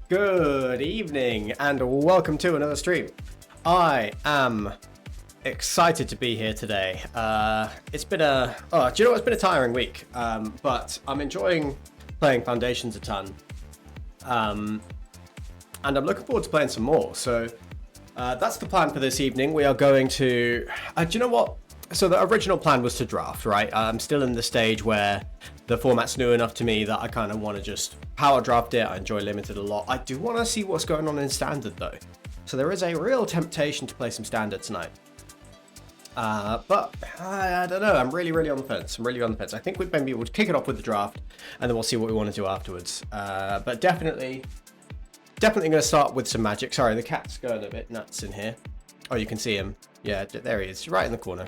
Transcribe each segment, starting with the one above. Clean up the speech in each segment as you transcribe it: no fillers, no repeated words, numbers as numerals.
Good evening and welcome to another stream. I am excited to be here today. It's been a do you know what? It's been a tiring week, but I'm enjoying playing Foundations a ton, and I'm looking forward to playing some more. So that's the plan for this evening. We are going to. Do you know what? So the original plan was to draft, right? I'm still in the stage where the format's new enough to me that I kind of want to just power draft it. I enjoy limited a lot. I do want to see what's going on in standard though. So there is a real temptation to play some standard tonight. But I don't know. I'm really on the fence. I think we'd maybe we'll kick it off with the draft and then we'll see what we want to do afterwards. But definitely going to start with some magic. Sorry, the cat's going a bit nuts in here. Oh, you can see him. Yeah, there he is, right in the corner.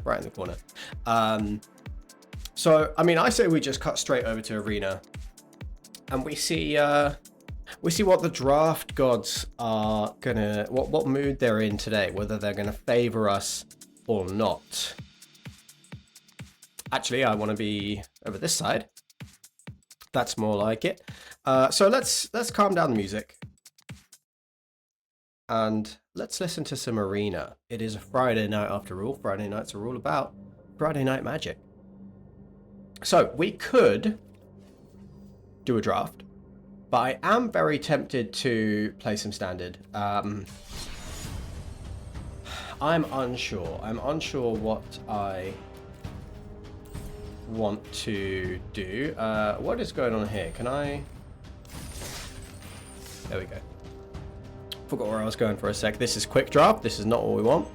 So, I mean, I say we just cut straight over to Arena, and we see what the draft gods are gonna, what mood they're in today, whether they're gonna favor us or not. Actually, I want to be over this side. That's more like it. So let's calm down the music. And let's listen to some Arena. It is a Friday night after all. Friday nights are all about Friday night magic. So we could do a draft, but I am very tempted to play some standard. I'm unsure. I'm unsure what I want to do. What is going on here? Can I... There we go. Forgot where I was going for a sec. This is quick draft. This is not what we want.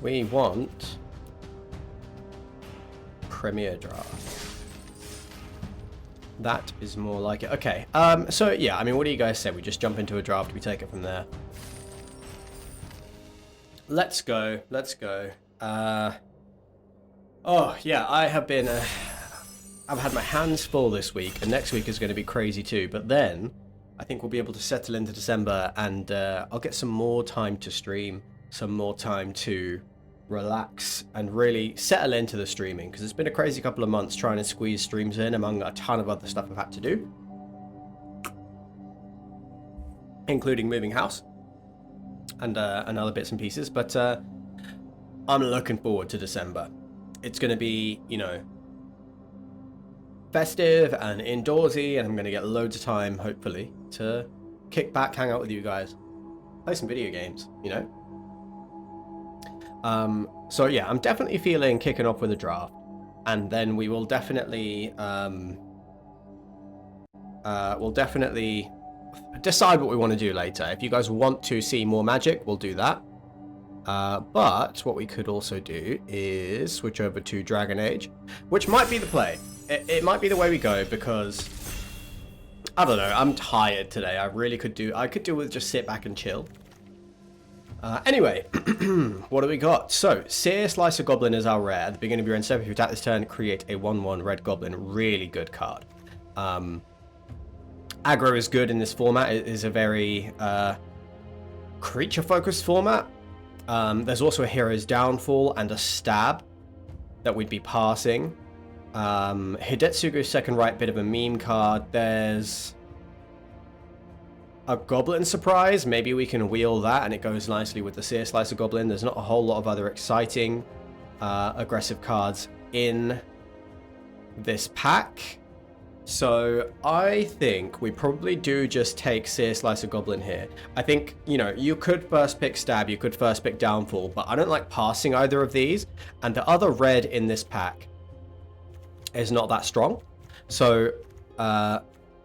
We want Premier draft. That is more like it. Okay. So yeah, I mean, what do you guys say? We just jump into a draft. We take it from there. Let's go. Oh yeah, I have been. I've had my hands full this week, and next week is going to be crazy too. But then, I think we'll be able to settle into December, and I'll get some more time to stream, some more time to relax, and really settle into the streaming. Because it's been a crazy couple of months trying to squeeze streams in among a ton of other stuff I've had to do, including moving house and other bits and pieces. But I'm looking forward to December. It's going to be, you know, festive and indoorsy, and I'm going to get loads of time, hopefully, to kick back, hang out with you guys, play some video games, you know? So yeah, I'm definitely feeling kicking off with a draft, and then we will definitely, decide what we want to do later. If you guys want to see more magic, we'll do that. But what we could also do is switch over to Dragon Age, which might be the play. It might be the way we go, because I don't know, I'm tired today. I could do with just sit back and chill. Anyway, what do we got? So, Seer Slicer Goblin is our rare. At the beginning of your end step, if you attack this turn, create a 1/1 red goblin. Really good card. Aggro is good in this format. It is a very creature-focused format. There's also a Hero's Downfall and a Stab that we'd be passing. Hidetsugu's Second Right, bit of a meme card. There's a Goblin Surprise. Maybe we can wheel that and it goes nicely with the Seer Slicer Goblin. There's not a whole lot of other exciting aggressive cards in this pack. So I think we probably do just take Seer Slicer Goblin here. I think, you know, you could first pick Stab, you could first pick Downfall, but I don't like passing either of these. And the other red in this pack is not that strong. So, I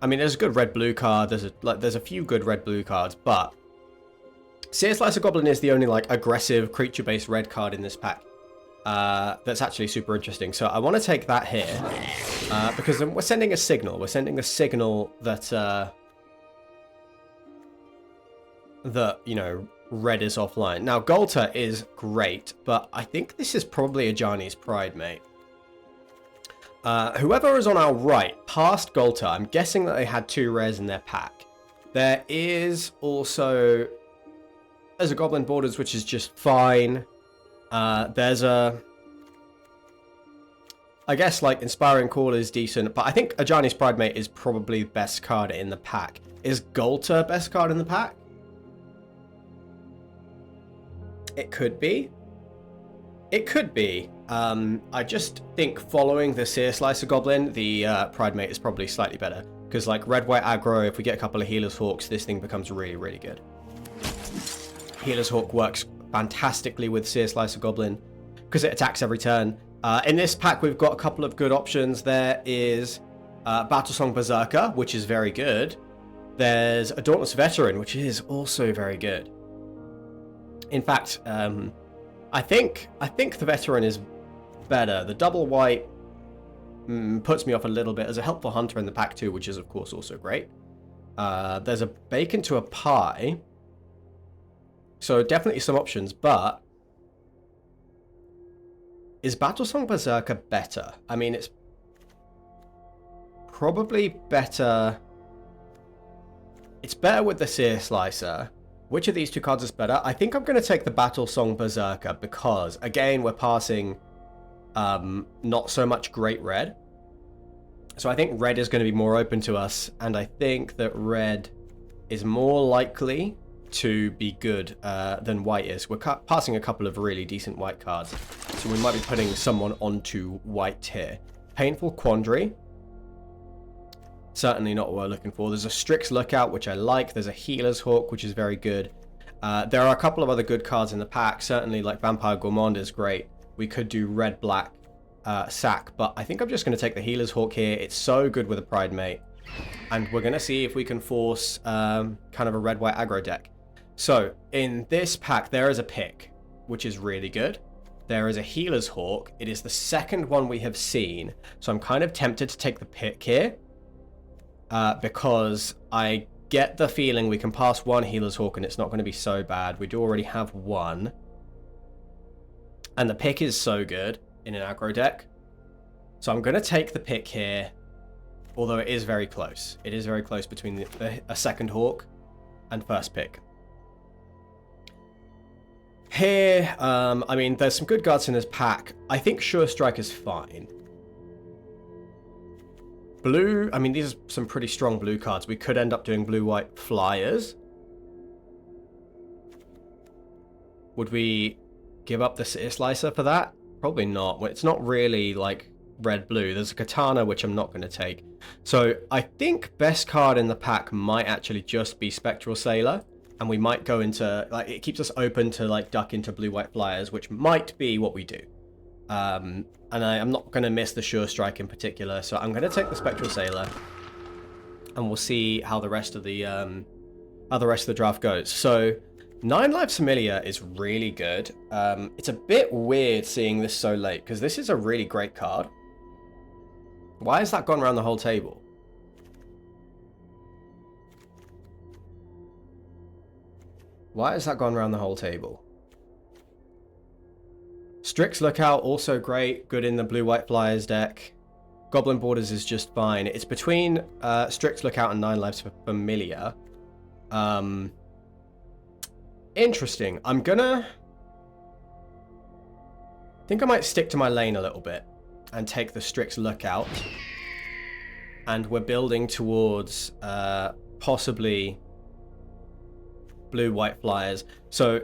mean, there's a good red-blue card. There's a few good red-blue cards, but Seer Slicer Goblin is the only like aggressive creature-based red card in this pack. That's actually super interesting. So I want to take that here because we're sending a signal. We're sending a signal that you know, red is offline. Now Golta is great, but I think this is probably a Ajani's Pride, mate. Whoever is on our right, past Golta, I'm guessing that they had 2 rares in their pack. There is also... There's a Goblin Borders, which is just fine. There's a I guess, like, Inspiring Call is decent, but I think Ajani's Pridemate is probably the best card in the pack. Is Golta best card in the pack? It could be. It could be. I just think following the Seer Slicer Goblin, the Pridemate is probably slightly better. Because, like, red-white aggro, if we get a couple of Healer's Hawks, this thing becomes really, really good. Healer's Hawk works fantastically with Seer Slicer Goblin because it attacks every turn. In this pack, we've got a couple of good options. There is Battlesong Berserker, which is very good. There's a Dauntless Veteran, which is also very good. In fact, I think the Veteran is better. The double white puts me off a little bit. There's a Helpful Hunter in the pack too, which is of course also great. There's a Bacon to a Pie. So definitely some options, but is Battlesong Berserker better? I mean, it's probably better. It's better with the Seer Slicer. Which of these two cards is better? I think I'm going to take the Battlesong Berserker because, again, we're passing not so much Great Red. So I think red is going to be more open to us, and I think that red is more likely to be good than white is. We're passing a couple of really decent white cards, so we might be putting someone onto white here. Painful Quandary. Certainly not what we're looking for. There's a Strix Lookout, which I like. There's a Healer's Hawk, which is very good. There are a couple of other good cards in the pack. Certainly, like Vampire Gourmand is great. We could do red-black sack, but I think I'm just going to take the Healer's Hawk here. It's so good with a Pridemate. And we're going to see if we can force kind of a red-white aggro deck. So, in this pack, there is a pick, which is really good. There is a Healer's Hawk. It is the second one we have seen. So I'm kind of tempted to take the pick here. Because I get the feeling we can pass one Healer's Hawk and it's not going to be so bad. We do already have one. And the pick is so good in an aggro deck. So I'm going to take the pick here. Although it is very close. It is very close between a second Hawk and first pick. Here, I mean, there's some good cards in this pack. I think Sure Strike is fine. Blue, I mean, these are some pretty strong blue cards. We could end up doing blue-white Flyers. Would we give up the Seer Slicer for that? Probably not. It's not really, like, red-blue. There's a Katana, which I'm not going to take. So I think best card in the pack might actually just be Spectral Sailor. And we might go into, like, it keeps us open to, like, duck into blue-white Flyers, which might be what we do. And I'm not going to miss the Sure Strike in particular, so I'm going to take the Spectral Sailor, and we'll see how the rest of the draft goes. So 9 Lives Familiar is really good. It's a bit weird seeing this so late because this is a really great card. Why has that gone around the whole table? Why has that gone around the whole table? Strix Lookout, also great. Good in the blue-white Flyers deck. Goblin Borders is just fine. It's between Strix Lookout and 9 Lives Familiar. Interesting. I think I might stick to my lane a little bit and take the Strix Lookout. And we're building towards possibly blue-white Flyers. So,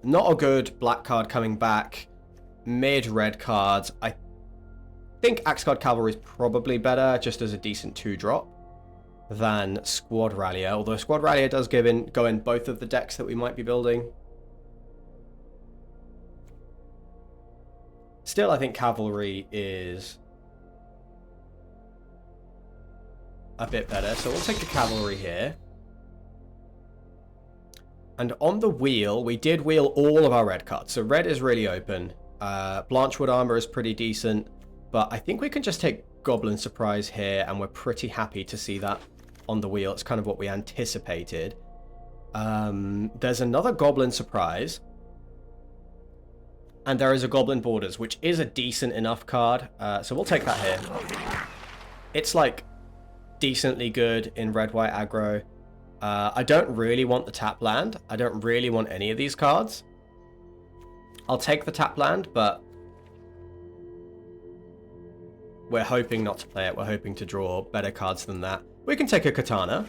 not a good black card coming back. Mid-red cards. I think Axe Guard Cavalry is probably better, just as a decent 2-drop, than Squad Rallier. Although Squad Rallier does go in both of the decks that we might be building. Still, I think Cavalry is a bit better. So we'll take the Cavalry here. And on the wheel, we did wheel all of our red cards. So red is really open. Blanchwood Armor is pretty decent, but I think we can just take Goblin Surprise here, and we're pretty happy to see that on the wheel. It's kind of what we anticipated. There's another Goblin Surprise, and there is a Goblin Borders, which is a decent enough card, so we'll take that here. It's like decently good in red-white aggro. I don't really want the tap land. I don't really want any of these cards. I'll take the tap land, but we're hoping not to play it. We're hoping to draw better cards than that. We can take a Katana.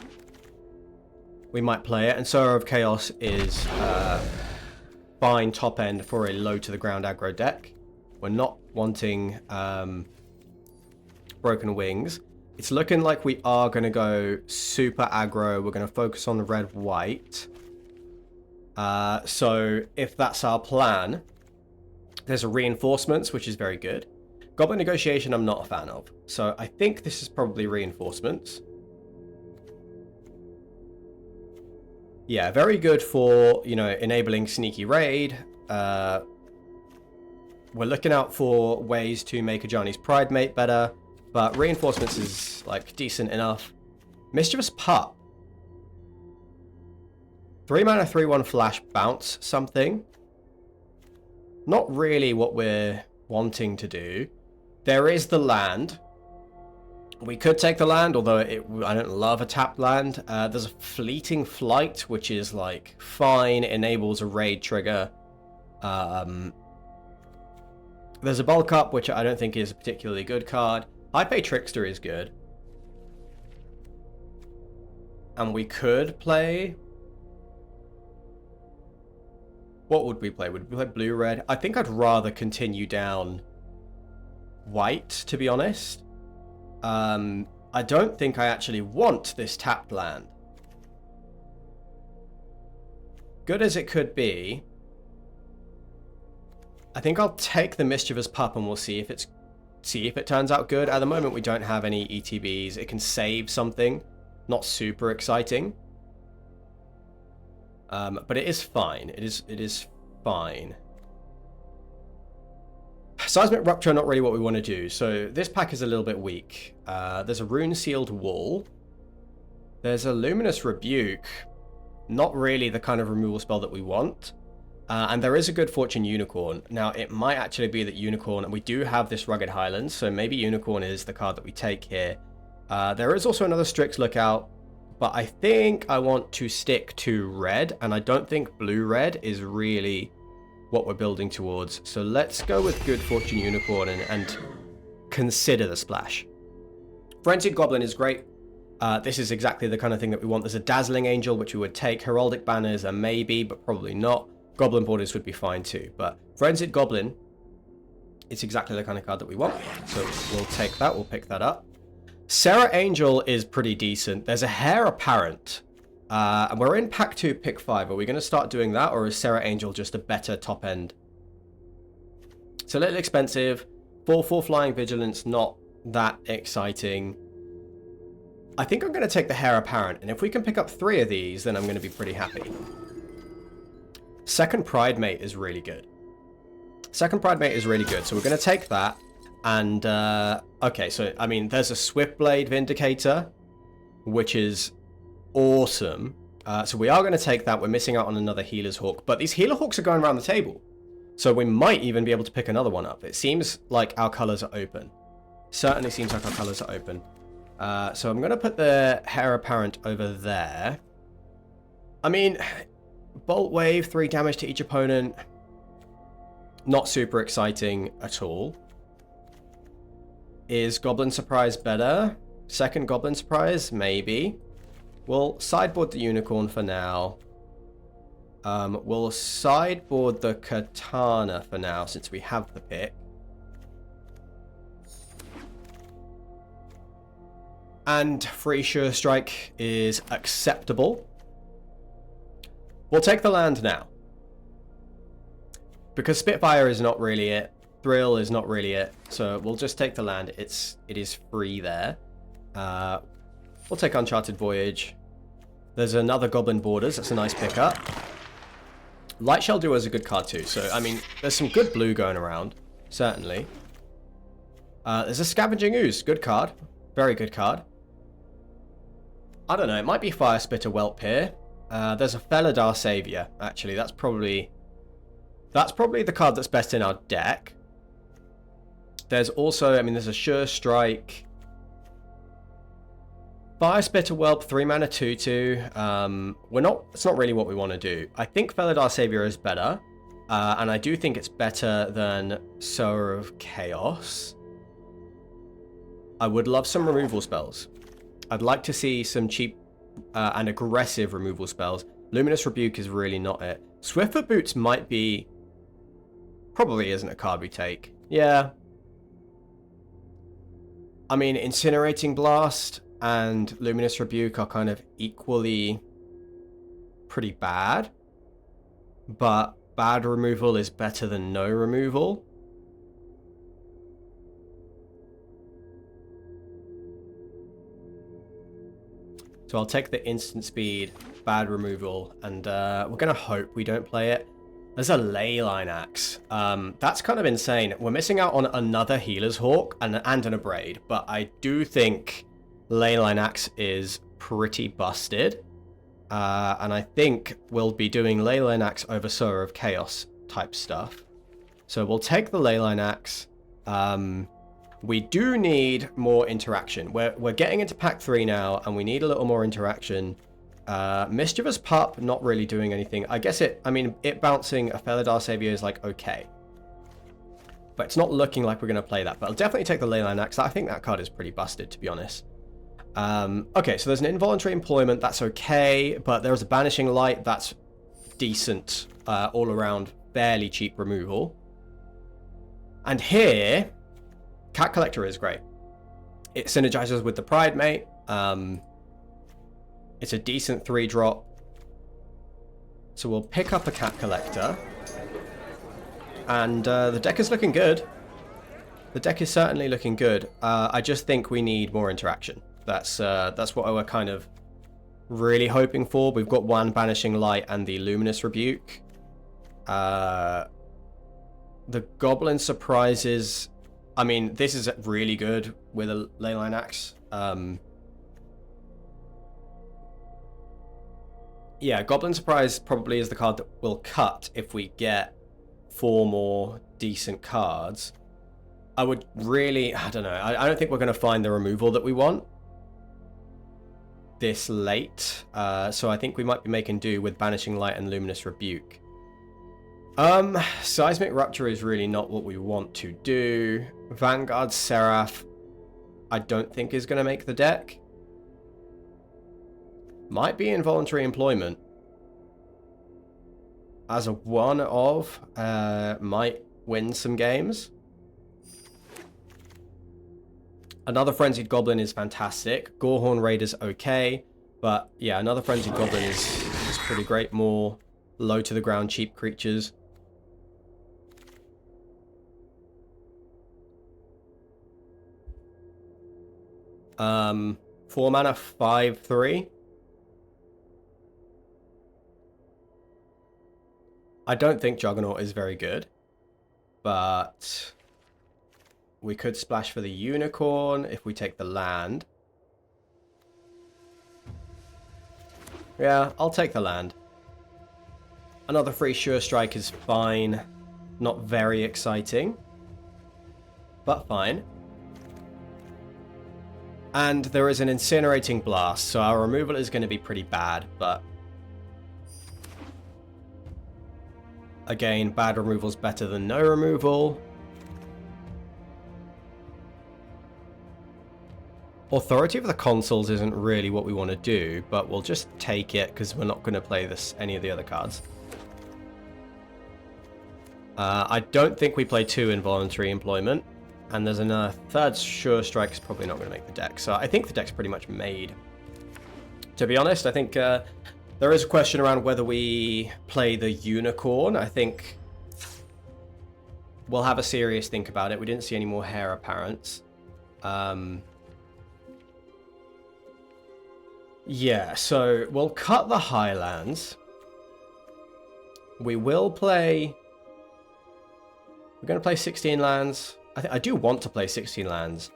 We might play it, and Sower of Chaos is fine top end for a low to the ground aggro deck. We're not wanting Broken Wings. It's looking like we are going to go super aggro. We're going to focus on the red-white. So if that's our plan, there's a Reinforcements, which is very good. Goblin Negotiation I'm not a fan of. So I think this is probably Reinforcements. Yeah, very good for, you know, enabling Sneaky Raid. We're looking out for ways to make Ajani's Pride Mate better. But Reinforcements is, like, decent enough. Mischievous Pup. 3 mana, 3/1 flash, bounce something. Not really what we're wanting to do. There is the land. We could take the land, although I don't love a tapped land. There's a Fleeting Flight, which is, like, fine, enables a raid trigger. There's a Bulk Up, which I don't think is a particularly good card. High Pay Trickster is good. And we could play... What would we play? Would we play blue-red? I think I'd rather continue down white, to be honest. I don't think I actually want this tapped land. Good as it could be, I think I'll take the Mischievous Pup and we'll see if it turns out good. At the moment, we don't have any ETBs. It can save something. Not super exciting. But it is fine. It is fine. Seismic Rupture, not really what we want to do. So this pack is a little bit weak. There's a Rune Sealed Wall. There's a Luminous Rebuke. Not really the kind of removal spell that we want. And there is a good Fortune Unicorn. Now, it might actually be that Unicorn, and we do have this Rugged Highlands, so maybe Unicorn is the card that we take here. There is also another Strix Lookout, but I think I want to stick to red, and I don't think blue-red is really what we're building towards. So let's go with good Fortune Unicorn and consider the splash. Frenzied Goblin is great. This is exactly the kind of thing that we want. There's a Dazzling Angel, which we would take. Heraldic Banners, a maybe, but probably not. Goblin Borders would be fine too. But Frenzied Goblin, it's exactly the kind of card that we want. So we'll take that. We'll pick that up. Serra Angel is pretty decent. There's a Heir Apparent. And we're in pack 2, pick 5. Are we going to start doing that, or is Serra Angel just a better top end? It's a little expensive. 4/4 Flying Vigilance, not that exciting. I think I'm going to take the Heir Apparent, and if we can pick up 3 of these, then I'm going to be pretty happy. Second Pride Mate is really good. Second Pride Mate is really good, so we're going to take that. And, okay, so, I mean, there's a Swiftblade Vindicator, which is awesome. So we are going to take that. We're missing out on another Healer's Hawk, but these Healer Hawks are going around the table. So we might even be able to pick another one up. It seems like our colors are open. Certainly seems like our colors are open. So I'm going to put the Heir Apparent over there. I mean, Bolt Wave, 3 damage to each opponent. Not super exciting at all. Is Goblin Surprise better? Second Goblin Surprise? Maybe. We'll sideboard the Unicorn for now. We'll sideboard the Katana for now, since we have the pick. And free Sure Strike is acceptable. We'll take the land now. Because Spitfire is not really it. Thrill is not really it. So we'll just take the land. It is free there. We'll take Uncharted Voyage. There's another Goblin Borders. That's a nice pickup. Light Shell Duo is a good card too. So, I mean, there's some good blue going around. Certainly. There's a Scavenging Ooze. Good card. Very good card. I don't know. It might be Fire Spitter Whelp here. There's a Felidar Savior. Actually, that's probably the card that's best in our deck. There's also, I mean, there's a Sure Strike. Fire Spitter Whelp, 3 mana 2/2. It's not really what we want to do. I think Felidar Savior is better. And I do think it's better than Sower of Chaos. I would love some removal spells. I'd like to see some cheap and aggressive removal spells. Luminous Rebuke is really not it. Swiftfoot Boots might be... Probably isn't a card we take. Yeah. I mean, Incinerating Blast and Luminous Rebuke are kind of equally pretty bad. But bad removal is better than no removal. So I'll take the instant speed, bad removal, and we're going to hope we don't play it. There's a Leyline Axe. That's kind of insane. We're missing out on another Healer's Hawk and an Abrade, but I do think Leyline Axe is pretty busted. And I think we'll be doing Leyline Axe over Sower of Chaos type stuff. So we'll take the Leyline Axe. We do need more interaction. We're getting into pack 3 now, and we need a little more interaction. Mischievous Pup, not really doing anything. I guess it bouncing a Felidar Savior is like okay. But it's not looking like we're going to play that. But I'll definitely take the Leyline Axe. I think that card is pretty busted, to be honest. Okay, so there's an Involuntary Employment. That's okay. But there's a Banishing Light. That's decent all around, fairly cheap removal. And here... Cat Collector is great. It synergizes with the Pride Mate. It's a decent 3-drop. So we'll pick up a Cat Collector. And the deck is looking good. The deck is certainly looking good. I just think we need more interaction. That's what we're kind of really hoping for. We've got one Banishing Light and the Luminous Rebuke. The Goblin Surprises... I mean, this is really good with a Leyline Axe. Yeah, Goblin Surprise probably is the card that we'll cut if we get 4 more decent cards. I would really... I don't know. I don't think we're going to find the removal that we want this late. So I think we might be making do with Banishing Light and Luminous Rebuke. Seismic Rupture is really not what we want to do. Vanguard Seraph, I don't think is going to make the deck. Might be Involuntary Employment. As a one-of, might win some games. Another Frenzied Goblin is fantastic. Gorehorn Raider's okay. But yeah, another Frenzied Goblin is pretty great. More low to the ground, cheap creatures. 4 mana, 5/3. I don't think Juggernaut is very good, but we could splash for the Unicorn if we take the land. Yeah, I'll take the land. Another free Sure Strike is fine. Not very exciting, but fine. And there is an Incinerating Blast, so our removal is going to be pretty bad, but... Again, bad removal is better than no removal. Authority of the Consuls isn't really what we want to do, but we'll just take it because we're not going to play any of the other cards. I don't think we play 2 Involuntary Employment. And there's a third Sure Strike is probably not going to make the deck. So I think the deck's pretty much made. To be honest, I think there is a question around whether we play the Unicorn. I think we'll have a serious think about it. We didn't see any more Heir Apparents. Yeah, so we'll cut the Highlands. We will play... We're going to play 16 lands. I do want to play 16 lands.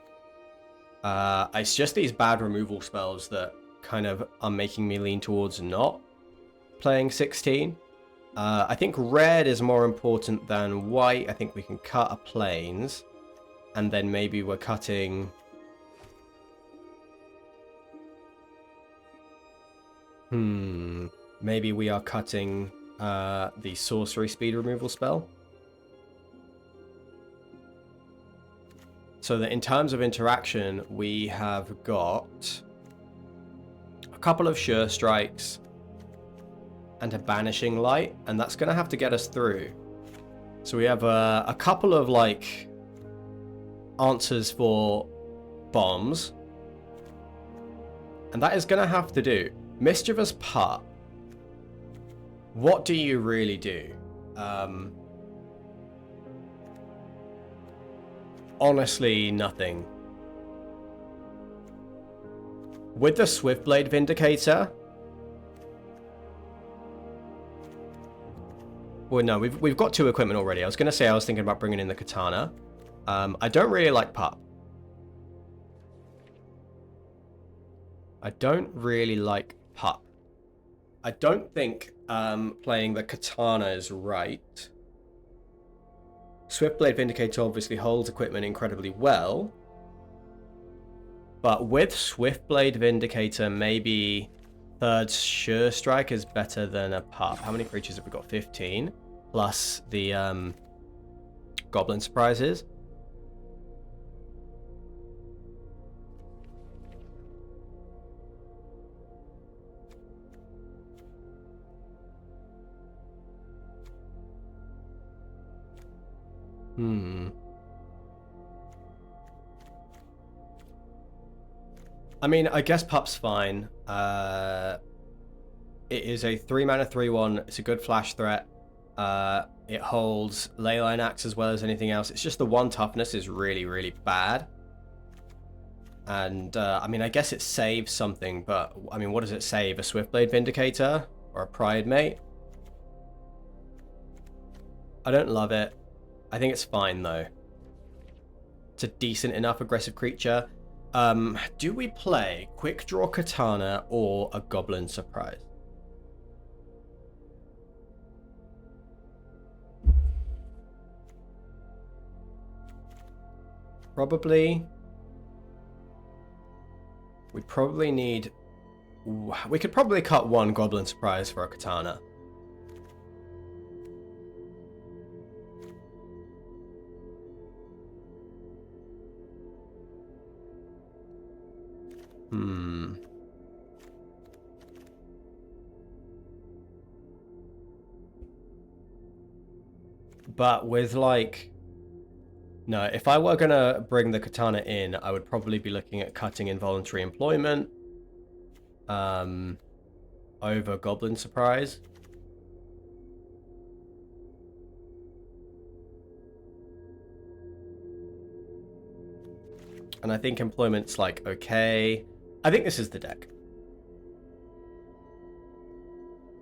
It's just these bad removal spells that kind of are making me lean towards not playing 16. I think red is more important than white. I think we can cut a plains. And then maybe we're cutting... Maybe we are cutting the sorcery speed removal spell. So that in terms of interaction, we have got a couple of sure strikes and a banishing light, and that's going to have to get us through. So we have a couple of like answers for bombs, and that is going to have to do. Mischievous Pup. What do you really do? Honestly, nothing. With the Swiftblade Vindicator... Well, no, we've got 2 equipment already. I was going to say I was thinking about bringing in the Katana. I don't really like Pup. I don't really like Pup. I don't think playing the Katana is right. Swiftblade Vindicator obviously holds equipment incredibly well. But with Swiftblade Vindicator, maybe third Sure Strike is better than a Pup. How many creatures have we got? 15. Plus the Goblin Surprises. I mean, I guess Pup's fine. It is a 3-mana 3/1. It's a good flash threat. It holds Leyline Axe as well as anything else. It's just the 1 toughness is really, really bad. And, I mean, I guess it saves something, but, I mean, what does it save? A Swiftblade Vindicator? Or a Pride Mate? I don't love it. I think it's fine, though. It's a decent enough aggressive creature. Do we play Quick Draw Katana or a Goblin Surprise? Probably. We probably need... We could probably cut 1 Goblin Surprise for a Katana. But with like... No, if I were going to bring the Katana in, I would probably be looking at cutting Involuntary Employment over Goblin Surprise. And I think Employment's like, okay. I think this is the deck.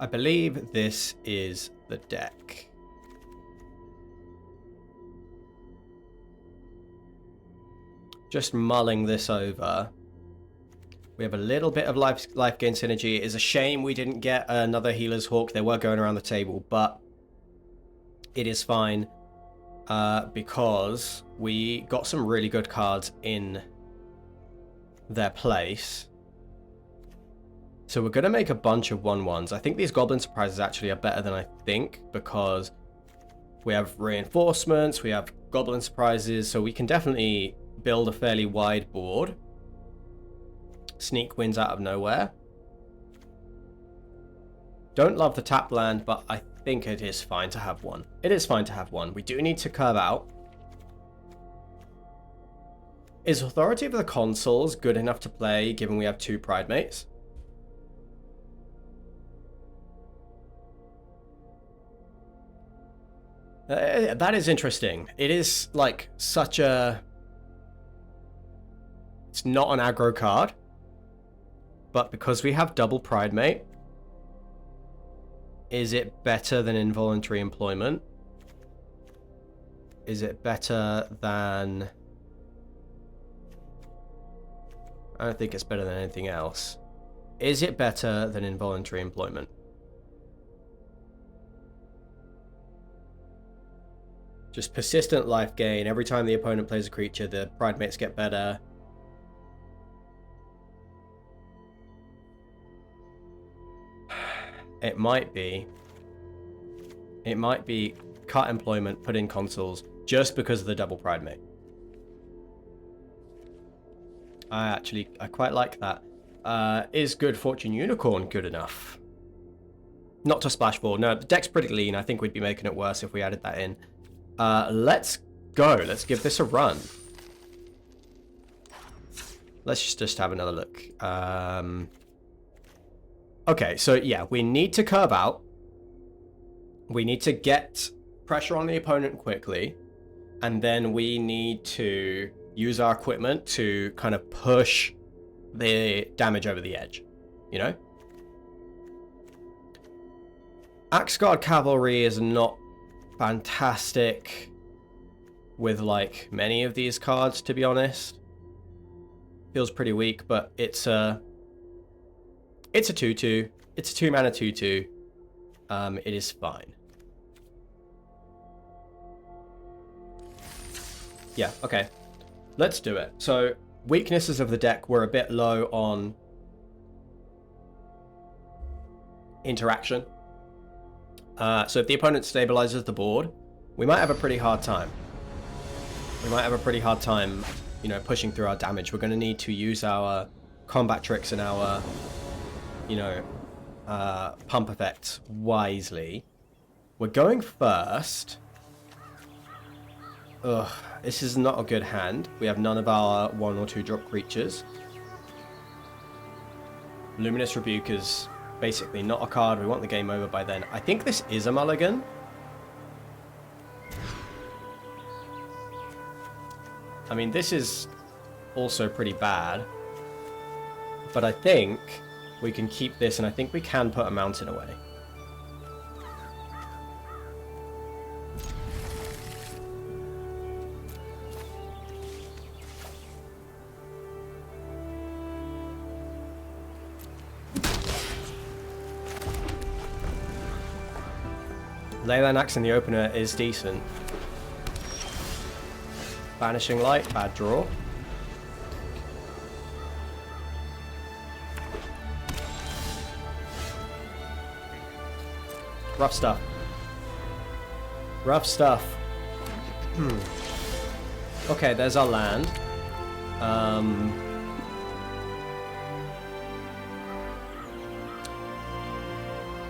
I believe this is the deck. Just mulling this over. We have a little bit of life gain synergy. It is a shame we didn't get another Healer's Hawk. They were going around the table, but it is fine because we got some really good cards in their place. So we're going to make a bunch of 1/1s. I think these Goblin Surprises actually are better than I think because we have reinforcements, we have Goblin Surprises, so we can definitely build a fairly wide board. Sneak wins out of nowhere. Don't love the tap land, but I think it is fine to have 1. It is fine to have 1. We do need to curve out. Is Authority of the Consuls good enough to play, given we have 2 Pride Mates? That is interesting. It is, like, such a... It's not an aggro card. But because we have double Pride Mate, is it better than Involuntary Employment? Is it better than... I don't think it's better than anything else. Is it better than Involuntary Employment? Just persistent life gain. Every time the opponent plays a creature, the Pride Mates get better. It might be cut Employment, put in Consuls, just because of the double Pride Mate. I quite like that. Is Good Fortune Unicorn good enough? Not to splash forward. No, the deck's pretty lean. I think we'd be making it worse if we added that in. Let's go. Let's give this a run. Let's just have another look. Okay, so yeah, we need to curve out. We need to get pressure on the opponent quickly. And then we need to use our equipment to kind of push the damage over the edge. You know? Axguard Cavalry is not fantastic with, like, many of these cards, to be honest. Feels pretty weak, but it's a 2/2. It's a 2-mana 2/2. It is fine. Yeah, okay. Let's do it. So, weaknesses of the deck were a bit low on interaction. So if the opponent stabilizes the board, we might have a pretty hard time. We might have a pretty hard time, you know, pushing through our damage. We're going to need to use our combat tricks and our, you know, pump effects wisely. We're going first. Ugh, this is not a good hand. We have none of our 1 or 2 drop creatures. Luminous Rebuke is basically not a card. We want the game over by then. I think this is a mulligan. I mean, this is also pretty bad. But I think we can keep this, and I think we can put a mountain away. Leyline Axe in the opener is decent. Vanishing Light, bad draw. Rough stuff. Rough stuff. Okay, there's our land.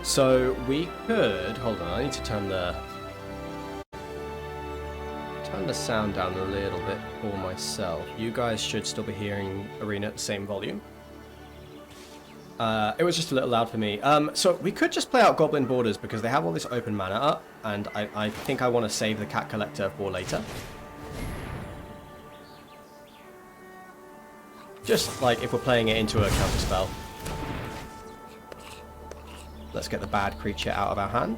So we could, hold on, I need to turn the sound down a little bit for myself. You guys should still be hearing Arena at the same volume. It was just a little loud for me. So we could just play out Goblin Borders because they have all this open mana up, and I think I want to save the Cat Collector for later. Just like if we're playing it into a counter spell. Let's get the bad creature out of our hand.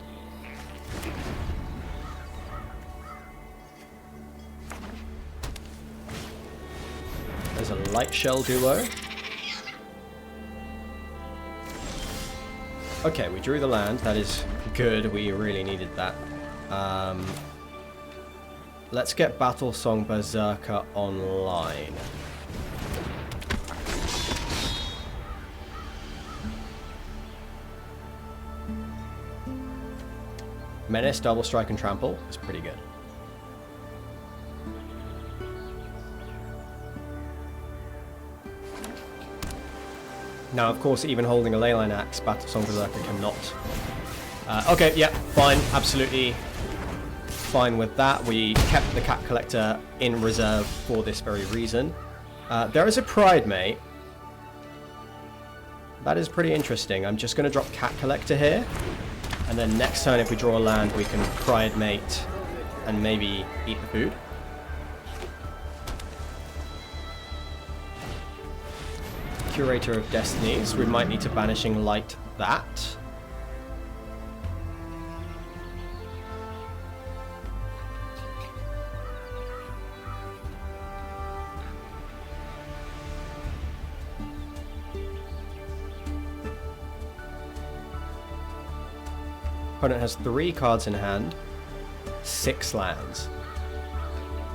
There's a Light Shell duo. Okay, we drew the land. That is good. We really needed that. Let's get Battle Song Berserker online. Menace, Double Strike, and Trample is pretty good. Now, of course, even holding a Leyline Axe, Battle Song Berserker cannot. Okay, yeah, fine. Absolutely fine with that. We kept the Cat Collector in reserve for this very reason. There is a Pride Mate. That is pretty interesting. I'm just going to drop Cat Collector here. And then next turn, if we draw a land, we can Pride Mate and maybe eat the food. Curator of Destinies. We might need to Banishing Light that. Opponent has 3 cards in hand, 6 lands,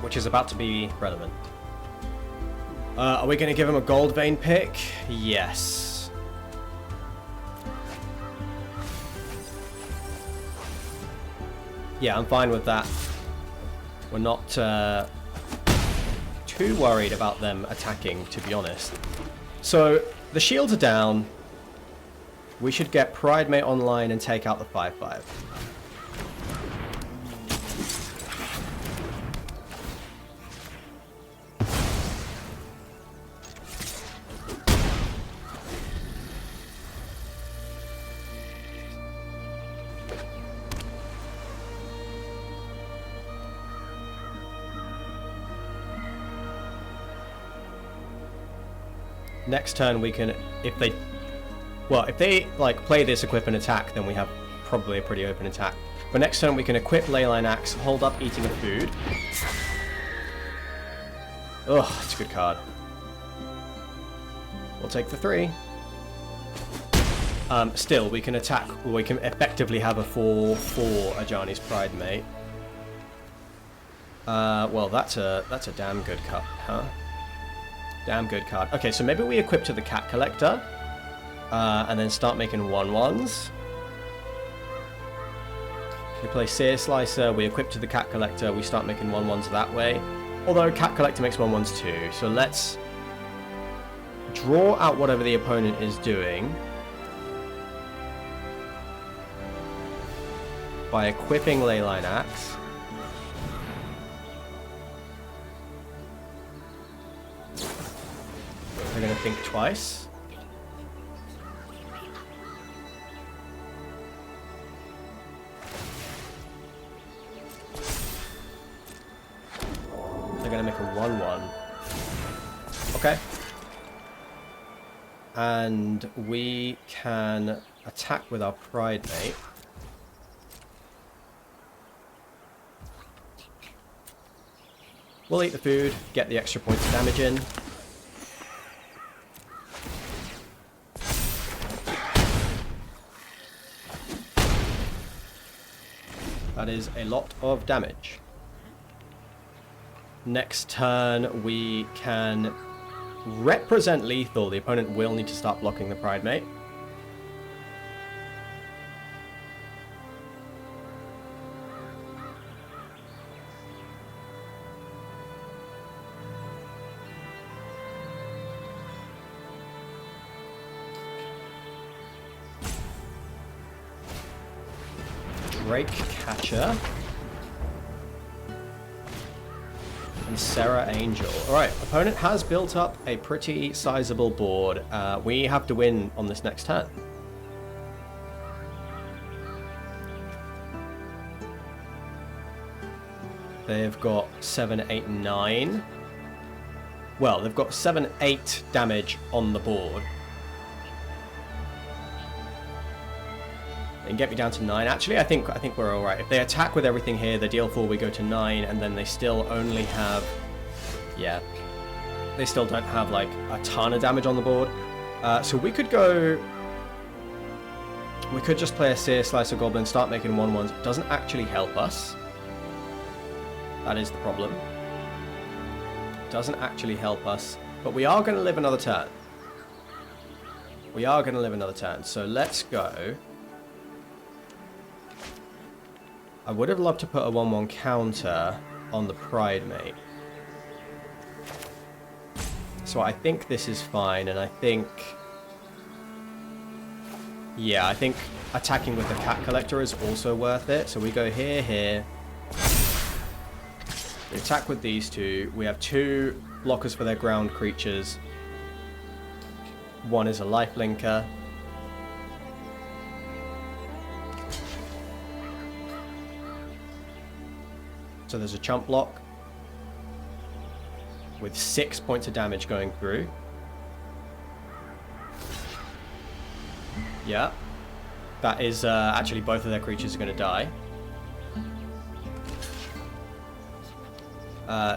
which is about to be relevant. Are we going to give him a Gold Vein pick? Yes. Yeah, I'm fine with that. We're not too too worried about them attacking, to be honest. So, the shields are down. We should get Pride Mate online and take out the 5-5. Next turn we can, if they like play this equip and attack, then we have probably a pretty open attack. But next turn we can equip Leyline Axe, hold up eating a food. Ugh, it's a good card. We'll take the 3. Still, we can attack, we can effectively have a 4/4 Ajani's Pride Mate. Well, that's a damn good card, huh? Damn good card. Okay, so maybe we equip to the Cat Collector, and then start making 1/1s. We play Sear Slicer, we equip to the Cat Collector, we start making 1/1s that way. Although Cat Collector makes 1/1s too, so let's draw out whatever the opponent is doing by equipping Leyline Axe. They're going to think twice. They're going to make a 1/1. Okay. And we can attack with our Pride Mate. We'll eat the food, get the extra points of damage in. That is a lot of damage. Next turn, we can represent lethal. The opponent will need to start blocking the Pride Mate. Drake Catcher. And Sarah Angel. Alright, opponent has built up a pretty sizable board. We have to win on this next turn. They've got 7, 8, 9. Well, they've got 7, 8 damage on the board. And get me down to 9. Actually, I think we're all right. If they attack with everything here, they deal 4, we go to 9, and then they still only have, yeah, they still don't have like a ton of damage on the board. So we could go, we could just play a Sear Slicer Goblin, start making 1/1s. It doesn't actually help us. That is the problem. It doesn't actually help us, but we are going to live another turn. We are going to live another turn. So let's go. I would have loved to put a 1/1 counter on the Pride Mate. So I think this is fine, and I think... yeah, I think attacking with the Cat Collector is also worth it. So we go here, here. We attack with these two. We have 2 blockers for their ground creatures. One is a lifelinker. So there's a chump block with 6 points of damage going through. Yeah. That is actually both of their creatures are going to die.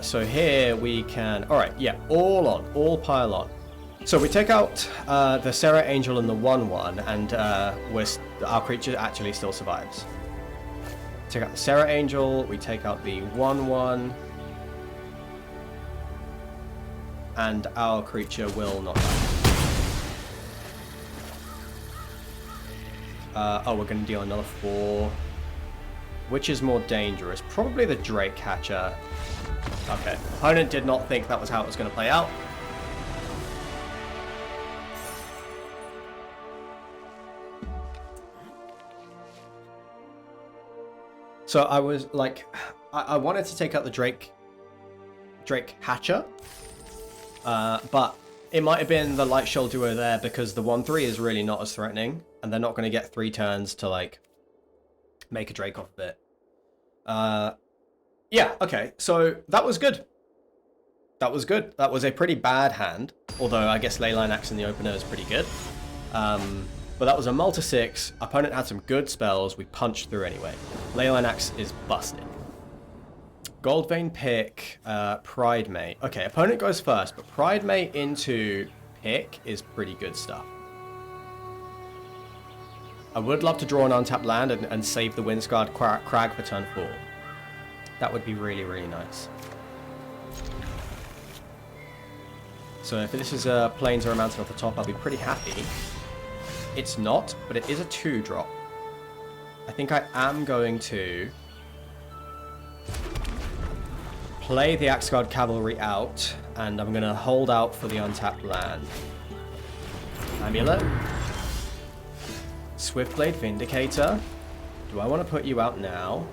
So here we can... alright, yeah, all on, all pile on. So we take out the Sarah Angel and the 1/1, and our creature actually still survives. Take out the Sarah Angel, we take out the 1/1, and our creature will not die. Oh, we're going to deal another 4. Which is more dangerous? Probably the Drake Hatcher. Okay. Opponent did not think that was how it was going to play out. So I was like, I wanted to take out the Drake Hatcher, but it might have been the Light Shoal duo there because the 1-3 is really not as threatening, and they're not going to get 3 turns to like make a Drake off of it. Yeah, okay, so that was good. That was good. That was a pretty bad hand, although I guess Leyline Axe in the opener is pretty good. But that was a Multi 6. Opponent had some good spells. We punched through anyway. Leyline Axe is busted. Goldvein pick, Pride Mate. Okay, opponent goes first, but Pride Mate into pick is pretty good stuff. I would love to draw an untapped land and save the Windscarred Crag for turn 4. That would be really, really nice. So if this is a Plains or a Mountain off the top, I'll be pretty happy. It's not, but it is a 2-drop. I think I am going to play the Axeguard Cavalry out, and I'm going to hold out for the untapped land. Amulet. Swiftblade Vindicator. Do I want to put you out now?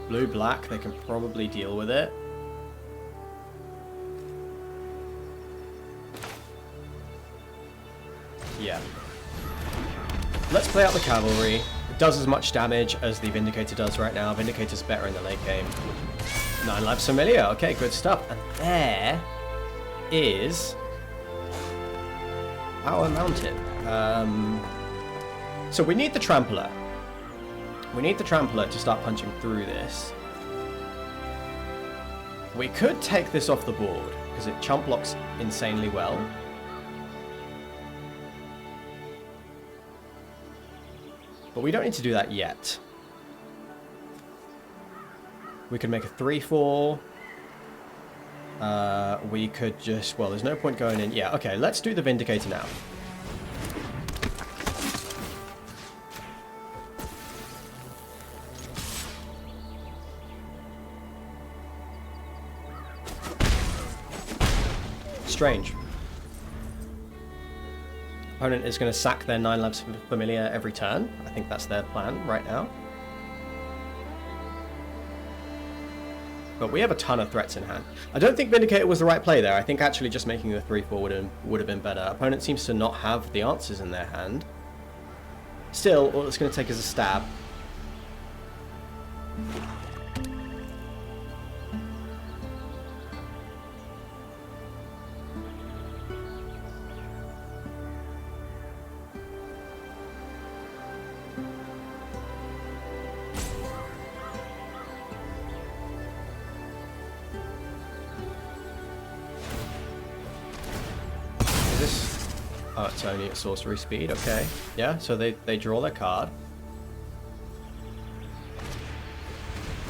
Blue-black, they can probably deal with it. Yeah. Let's play out the Cavalry. It does as much damage as the Vindicator does right now. Vindicator's better in the late game. 9 Lives Familiar. Okay, good stuff. And there is our mountain. So we need the Trampler. We need the Trampler to start punching through this. We could take this off the board, because it chump blocks insanely well. But we don't need to do that yet. We could make a 3-4. We could just... Well, there's no point going in... Yeah, okay, let's do the Vindicator now. Strange. Opponent is going to sack their 9 Lives Familiar every turn. I think that's their plan right now. But we have a ton of threats in hand. I don't think Vindicator was the right play there. I think actually just making the 3-4 would have been better. Opponent seems to not have the answers in their hand. Still, all it's going to take is a stab. Oh, it's only at sorcery speed, okay. Yeah, so they draw their card.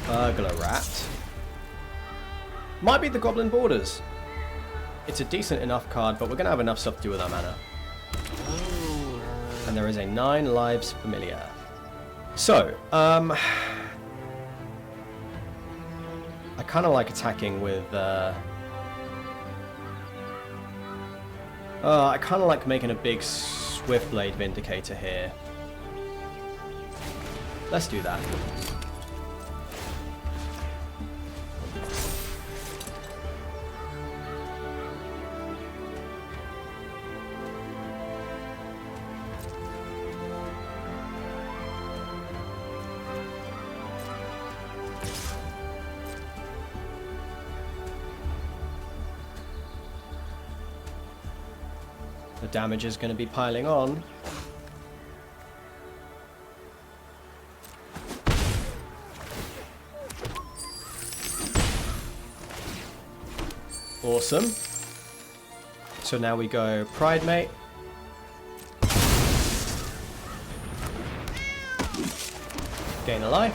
Burglar Rat. Might be the Goblin Borders. It's a decent enough card, but we're going to have enough stuff to do with our mana. And there is a 9 Lives Familiar. So, I kind of like attacking with... I kind of like making a big Swiftblade Vindicator here. Let's do that. The damage is going to be piling on. Awesome. So now we go Pride Mate. Gain a life.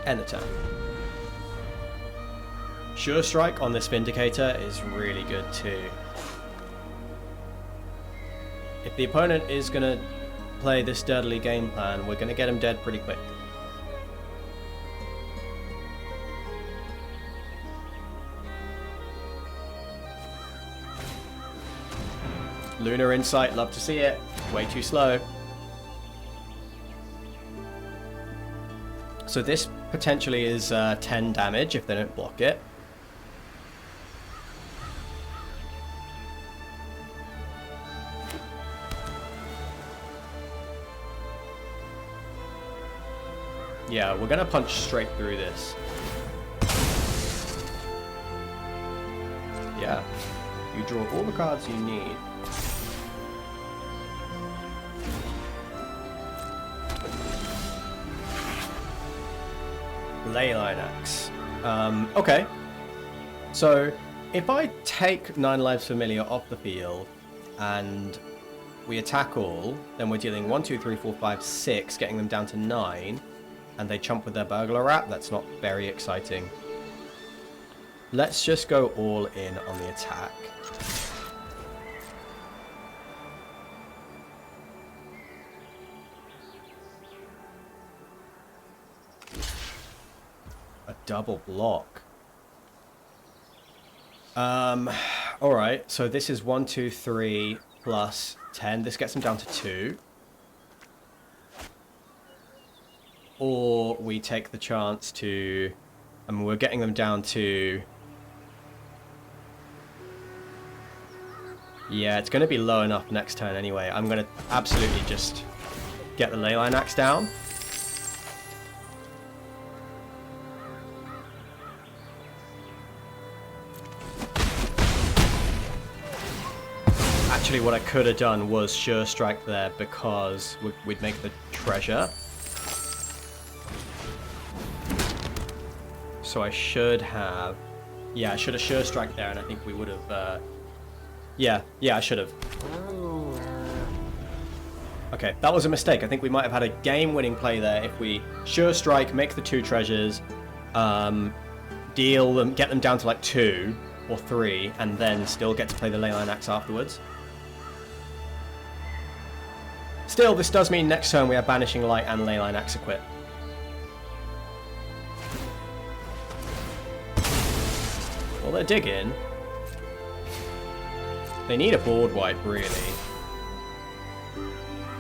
End the turn. Sure Strike on this Vindicator is really good too. If the opponent is going to play this dirtily game plan, we're going to get him dead pretty quick. Lunar Insight, love to see it. Way too slow. So this potentially is 10 damage if they don't block it. Yeah, we're gonna punch straight through this. Yeah, you draw all the cards you need. Leyline Axe. Okay. So, if I take 9 Lives Familiar off the field and we attack all, then we're dealing 1, 2, 3, 4, 5, 6, getting them down to 9, and they chump with their Burglar Rat. That's not very exciting. Let's just go all in on the attack. A double block. Alright, so this is 1, 2, 3 plus 10. This gets them down to 2. Or we take the chance to... I mean, we're getting them down to... Yeah, it's going to be low enough next turn anyway. I'm going to absolutely just get the Leyline Axe down. Actually, what I could have done was Sure Strike there because we'd make the treasure. So I should have... Yeah, I should have Sure Strike there, and I think we would have... Yeah, I should have. Okay, that was a mistake. I think we might have had a game-winning play there if we Sure Strike, make the 2 treasures, deal them, get them down to like 2 or 3, and then still get to play the Leyline Axe afterwards. Still, this does mean next turn we have Banishing Light and Leyline Axe equipped. Well, they're digging. They need a board wipe, really.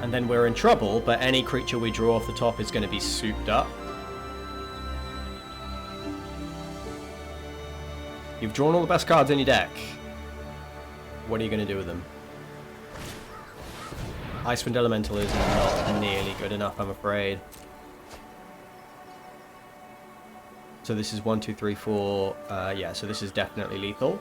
And then we're in trouble, but any creature we draw off the top is going to be souped up. You've drawn all the best cards in your deck. What are you going to do with them? Icewind Elemental is not nearly good enough, I'm afraid. So this is 1, 2, 3, 4. Yeah, so this is definitely lethal.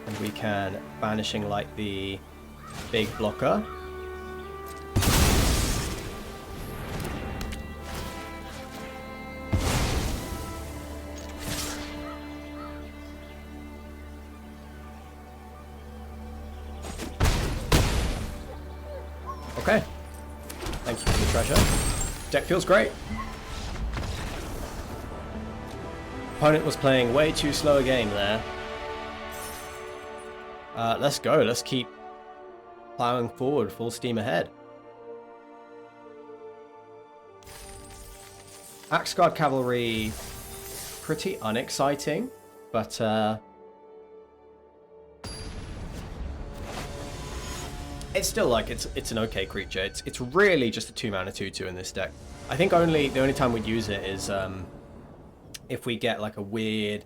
And we can Banishing Light the big blocker. Okay. Thank you for the treasure. Deck feels great. Opponent was playing way too slow a game there. Let's go. Let's keep plowing forward, full steam ahead. Axe Guard Cavalry, pretty unexciting, but it's still like it's an okay creature. It's really just a 2-mana 2/2 in this deck. I think the only time we'd use it is if we get like a weird.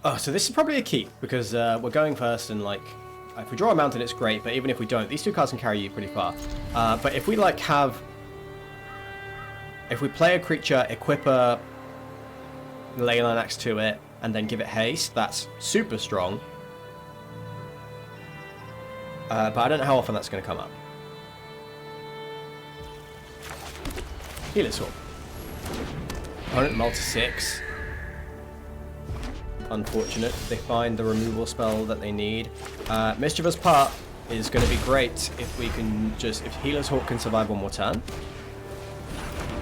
Oh, so this is probably a keep because we're going first, and like if we draw a mountain, it's great. But even if we don't, these 2 cards can carry you pretty far. But if we like if we play a creature, equip a Leyline Axe to it, and then give it haste, that's super strong. But I don't know how often that's going to come up. Healer's Hawk. Opponent multi-6. Unfortunate. They find the removal spell that they need. Mischievous Part is going to be great if we can just... If Healer's Hawk can survive one more turn.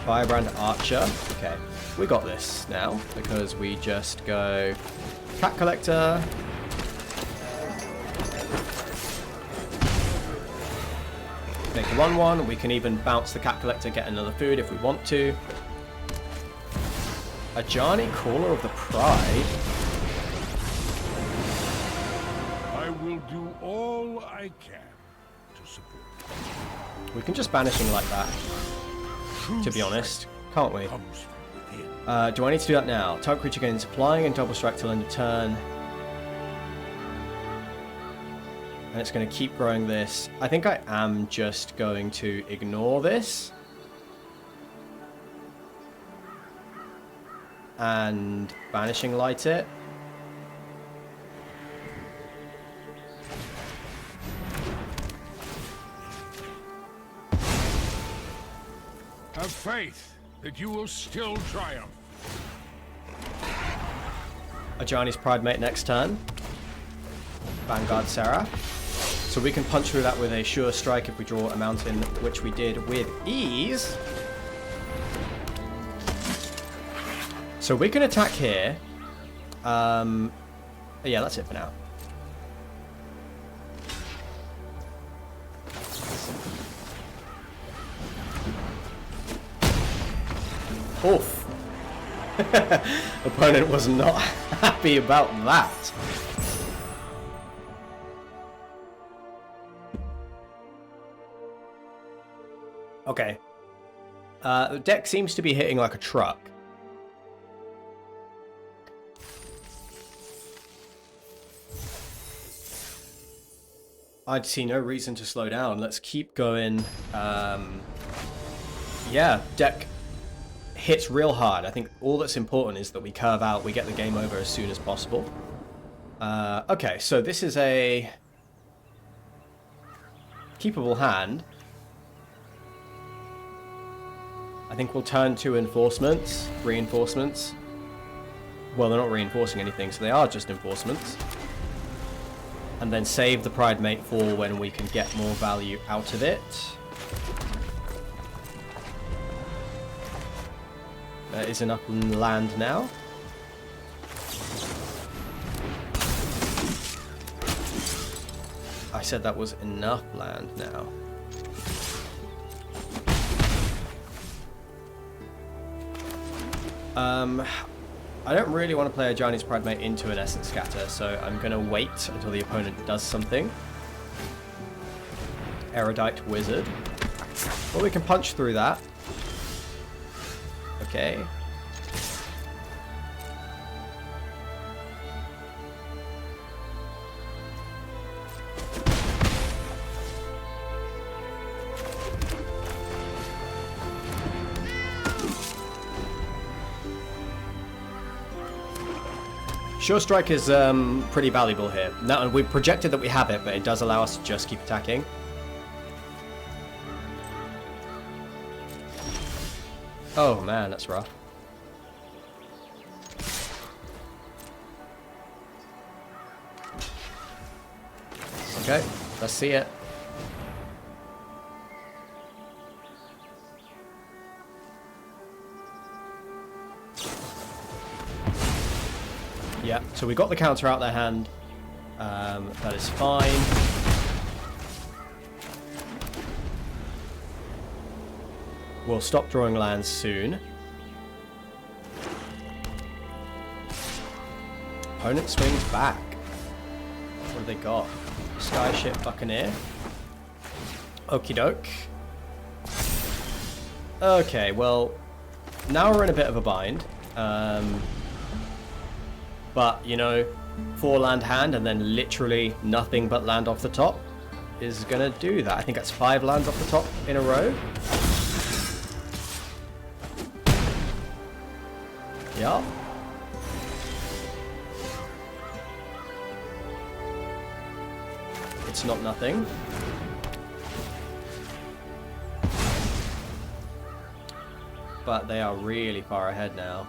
Firebrand Archer. Okay, we got this now because we just go Cat Collector. Make a 1/1. We can even bounce the Cat Collector, get another food if we want to. Ajani, Caller of the Pride. I will do all I can to support. We can just banish him like that, to be honest, can't we? Do I need to do that now? Target creature gains flying and double strike till end of turn. And it's going to keep growing this. I think I am just going to ignore this. And Banishing Light it. Have faith that you will still triumph. Ajani's Pride Mate next turn. Vanguard Sarah. So we can punch through that with a Sure Strike if we draw a mountain, which we did with ease. So we can attack here. Yeah, that's it for now. Oof. Opponent was not happy about that. Okay. The deck seems to be hitting like a truck. I'd see no reason to slow down. Let's keep going. Yeah, deck hits real hard. I think all that's important is that we curve out, we get the game over as soon as possible. Okay, so this is a keepable hand. I think we'll turn to reinforcements. Well, they're not reinforcing anything, so they are just enforcements. And then save the Pride Mate for when we can get more value out of it. There is enough land now. I said that was enough land now. I don't really want to play a Ajani's Pride Mate into an Essence Scatter, so I'm going to wait until the opponent does something. Erudite Wizard. Well, we can punch through that. Okay. Sure Strike is pretty valuable here. Now, we projected that we have it, but it does allow us to just keep attacking. Oh man, that's rough. Okay, let's see it. Yeah, so we got the counter out their hand. That is fine. We'll stop drawing lands soon. Opponent swings back. What have they got? Skyship Buccaneer. Okie doke. Okay, well, now we're in a bit of a bind. But, you know, 4 land hand and then literally nothing but land off the top is going to do that. I think that's 5 lands off the top in a row. Yeah. It's not nothing. But they are really far ahead now.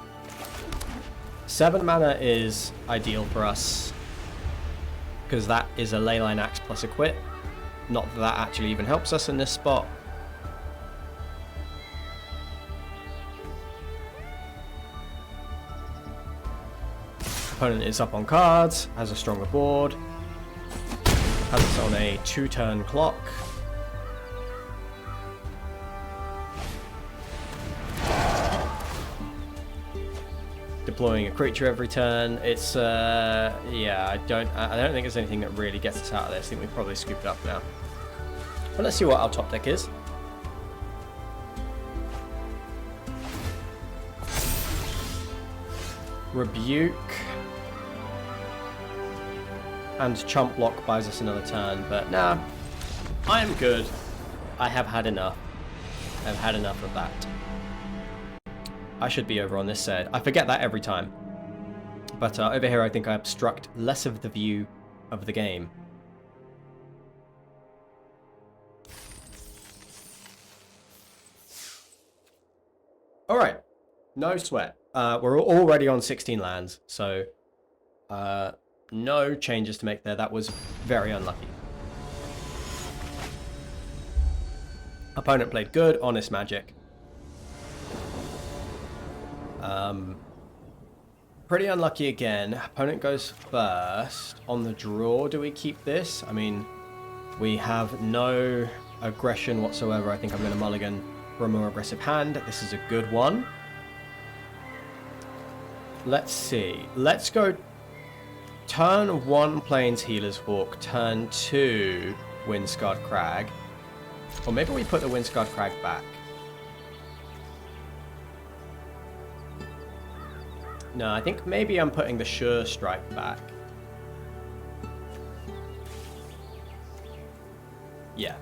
7 mana is ideal for us, because that is a Leyline Axe plus Equip. Not that that actually even helps us in this spot. Opponent is up on cards, has a stronger board, has us on a 2-turn clock. Deploying a creature every turn. It's yeah, I don't think there's anything that really gets us out of this. I think we've probably scooped it up now. But let's see what our top deck is. Rebuke and Chump Block buys us another turn, but nah, I am good. I have had enough. I've had enough of that. I should be over on this side. I forget that every time. But over here I think I obstruct less of the view of the game. Alright, no sweat. We're already on 16 lands, so no changes to make there. That was very unlucky. Opponent played good, honest magic. Pretty unlucky again. Opponent goes first. On the draw, do we keep this? I mean, we have no aggression whatsoever. I think I'm going to mulligan for a more aggressive hand. This is a good one. Let's see. Let's go turn 1 Plains Healer's Hawk, turn 2 Windscarred Crag. Or maybe we put the Windscarred Crag back. No, I think maybe I'm putting the Sure Strike back. Yeah.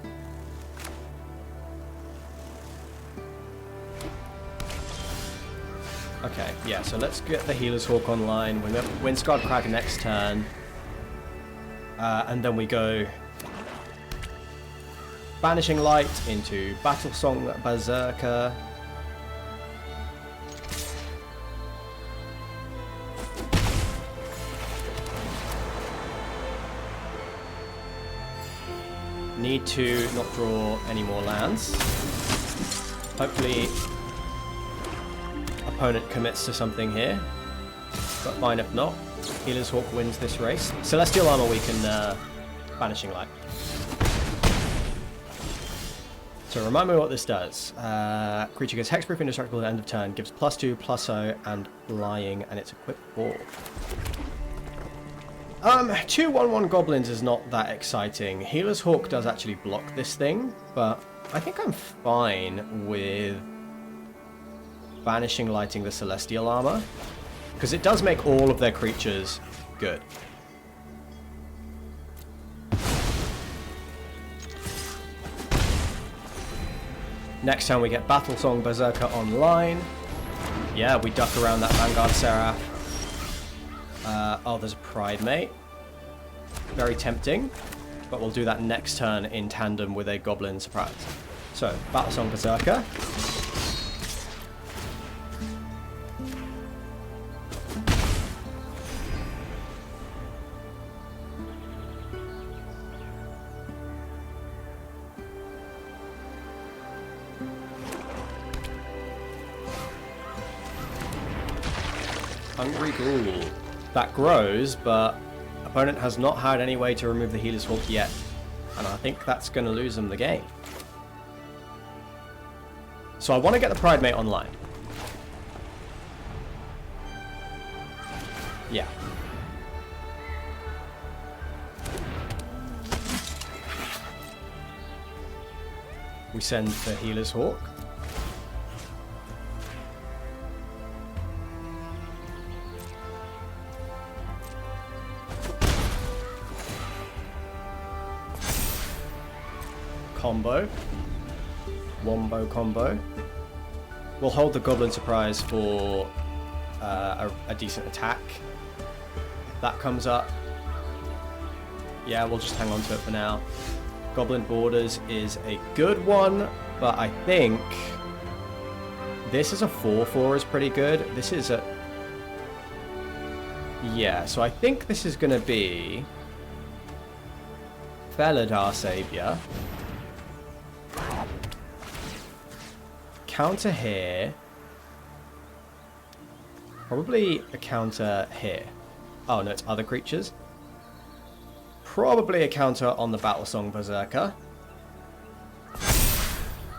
Okay, yeah, so let's get the Healer's Hawk online. We have Windscarred Crag next turn. And then we go Banishing Light into Battlesong Berserker. Need to not draw any more lands. Hopefully opponent commits to something here, but fine if not. Healer's Hawk wins this race. Celestial Armor we can Banishing Light. So remind me what this does. Creature gets hexproof, indestructible at the end of turn, gives +2, +0, and flying, and it's equipped 4. 2 1/1 goblins is not that exciting. Healer's Hawk does actually block this thing, but I think I'm fine with Banishing Lighting the Celestial Armor, because it does make all of their creatures good. Next time we get Battlesong Berserker online. Yeah, we duck around that Vanguard Seraph. Oh, there's a Pride Mate. Very tempting, but we'll do that next turn in tandem with a Goblin Surprise. So, Battlesong Berserker. Hungry Ghoul. That grows, but opponent has not had any way to remove the Healer's Hawk yet. And I think that's going to lose them the game. So I want to get the Pride Mate online. Yeah. We send the Healer's Hawk. Combo. Wombo combo. We'll hold the Goblin Surprise for a decent attack. That comes up. Yeah, we'll just hang on to it for now. Goblin Borders is a good one, but I think this is a 4/4 is pretty good. This is a... Yeah, so I think this is going to be Felidar Savior. Counter here. Probably a counter here. Oh, no, it's other creatures. Probably a counter on the Battlesong Berserker.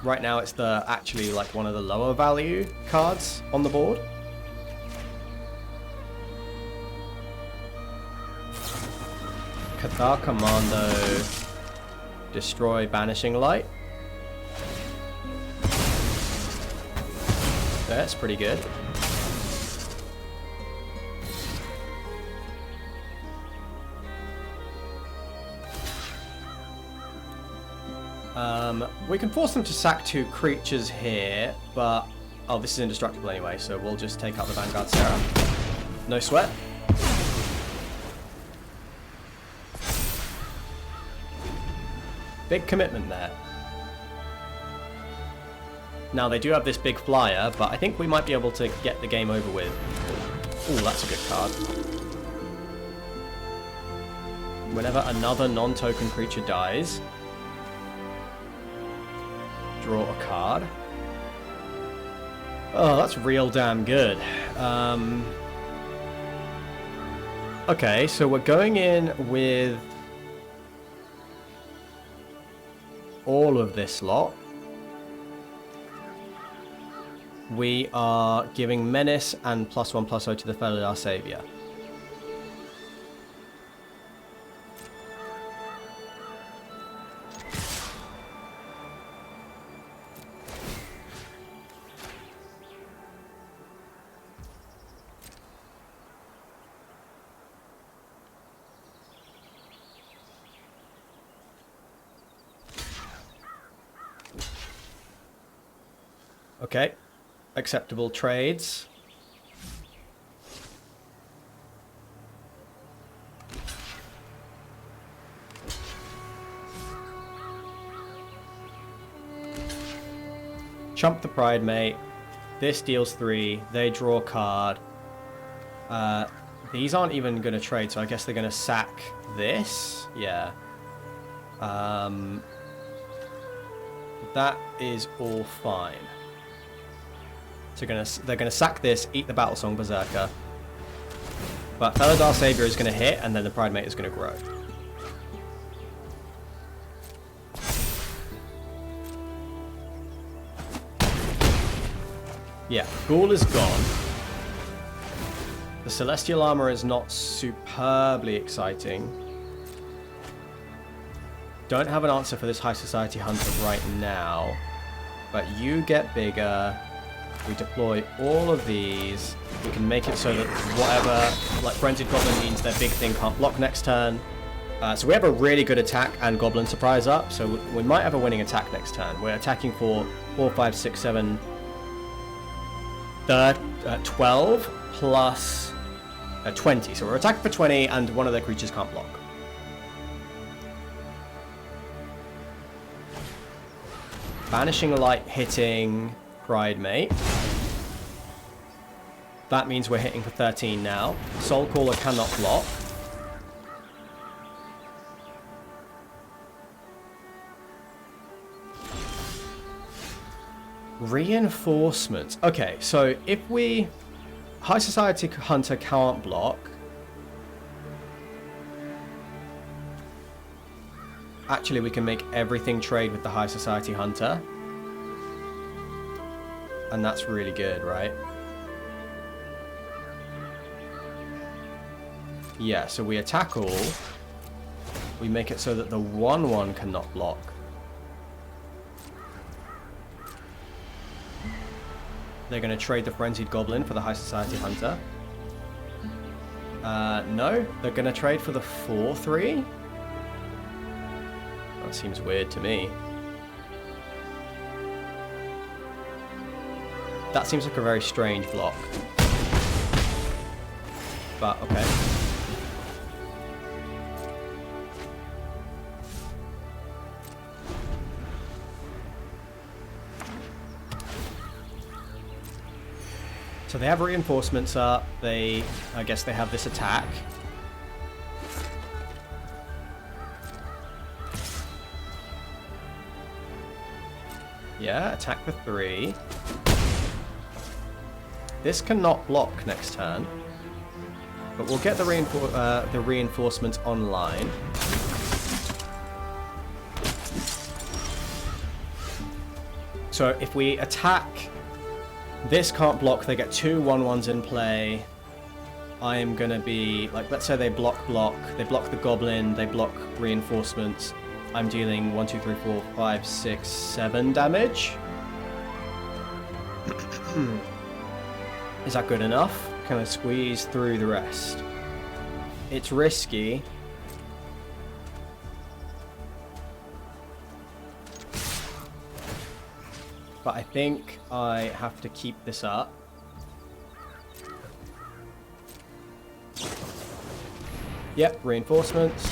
Right now it's actually like one of the lower value cards on the board. Cathar Commando. Destroy Banishing Light. That's pretty good. We can force them to sack 2 creatures here, but... Oh, this is indestructible anyway, so we'll just take out the Vanguard Sarah. No sweat. Big commitment there. Now, they do have this big flyer, but I think we might be able to get the game over with. Ooh, that's a good card. Whenever another non-token creature dies, draw a card. Oh, that's real damn good. Okay, so we're going in with all of this lot. We are giving Menace and +1/+0 to the Felidar Savior. Okay. Acceptable trades. Chump the Pride Mate. This deals 3. They draw a card. These aren't even going to trade, so I guess they're going to sack this. Yeah. That is all fine. So they're gonna sack this, eat the Battlesong Berserker. But Felidar Savior is gonna hit, and then the Pride Mate is gonna grow. Yeah, Ghoul is gone. The Celestial Armor is not superbly exciting. Don't have an answer for this High Society Hunter right now. But you get bigger. We deploy all of these. We can make it so that whatever, like Frenzied Goblin means their big thing can't block next turn. So we have a really good attack and Goblin Surprise up, so we might have a winning attack next turn. We're attacking for 4, 5, 6, 7, 12 plus 20. So we're attacking for 20 and one of their creatures can't block. Banishing Light hitting Pride Mate. That means we're hitting for 13 now. Soulcaller cannot block. Reinforcements. Okay, so if we... High Society Hunter can't block. Actually, we can make everything trade with the High Society Hunter. And that's really good, right? Yeah, so we attack all. We make it so that the 1/1 cannot block. They're going to trade the Frenzied Goblin for the High Society Hunter. No, they're going to trade for the 4/3. That seems weird to me. That seems like a very strange block. But, okay. So they have reinforcements up. I guess they have this attack. Yeah, attack for 3. This cannot block next turn. But we'll get the reinforcements online. So if we attack, this can't block, they get 2 1/1s in play. I am gonna be, like, let's say they block, they block the goblin, they block reinforcements. I'm dealing 1, 2, 3, 4, 5, 6, 7 damage. Is that good enough? Can I squeeze through the rest? It's risky. But I think I have to keep this up. Yep, reinforcements.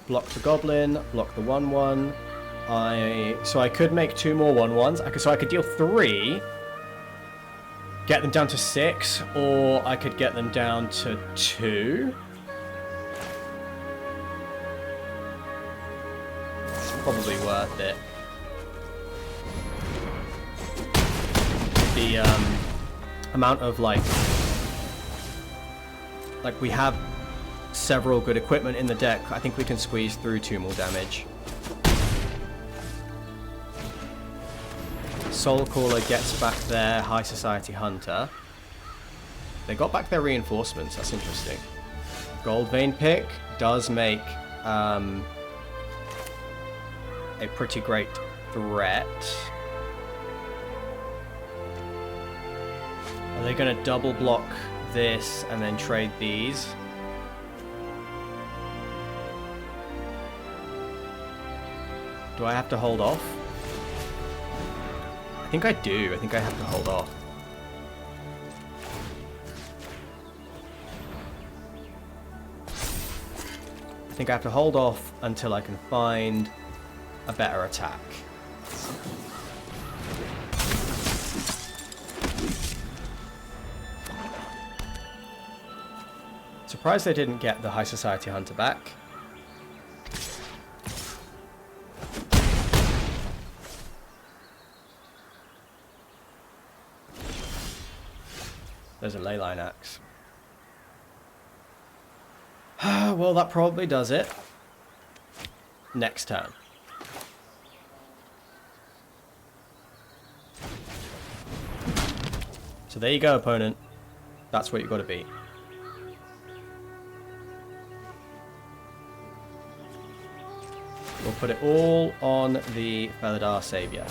Block the goblin, block the 1/1. So I could make 2 more 1/1s. So I could deal 3, get them down to 6, or I could get them down to 2. It's probably worth it. The amount of like we have several good equipment in the deck. I think we can squeeze through 2 more damage. Soulcaller gets back their High Society Hunter. They got back their reinforcements. That's interesting. Goldvein Pick does make a pretty great threat. Are they going to double block this and then trade these? Do I have to hold off? I think I do. I think I have to hold off. I think I have to hold off until I can find a better attack. Surprised they didn't get the High Society Hunter back. There's a leyline axe. Well, that probably does it. Next turn. So there you go, opponent. That's what you've got to beat. We'll put it all on the Felidar Savior.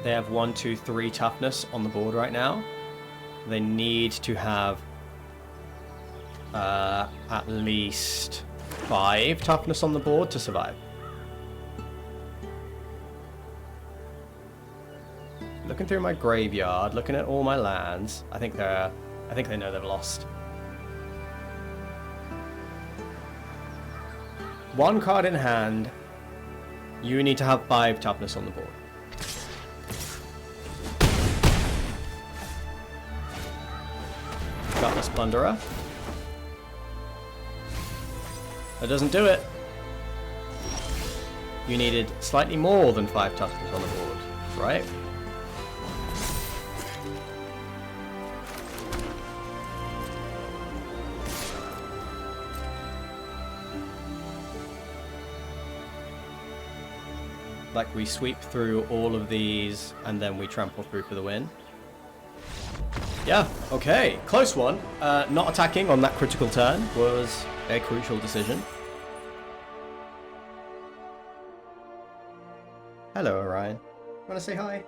They have 1, 2, 3 toughness on the board right now. They need to have at least 5 toughness on the board to survive. Looking through my graveyard, looking at all my lands, I think they know they've lost. 1 card in hand. You need to have 5 toughness on the board. Gutless Plunderer. That doesn't do it. You needed slightly more than 5 toughness on the board, right? Like we sweep through all of these and then we trample through for the win. Yeah, okay. Close one. Not attacking on that critical turn was a crucial decision. Hello, Orion. Want to say hi?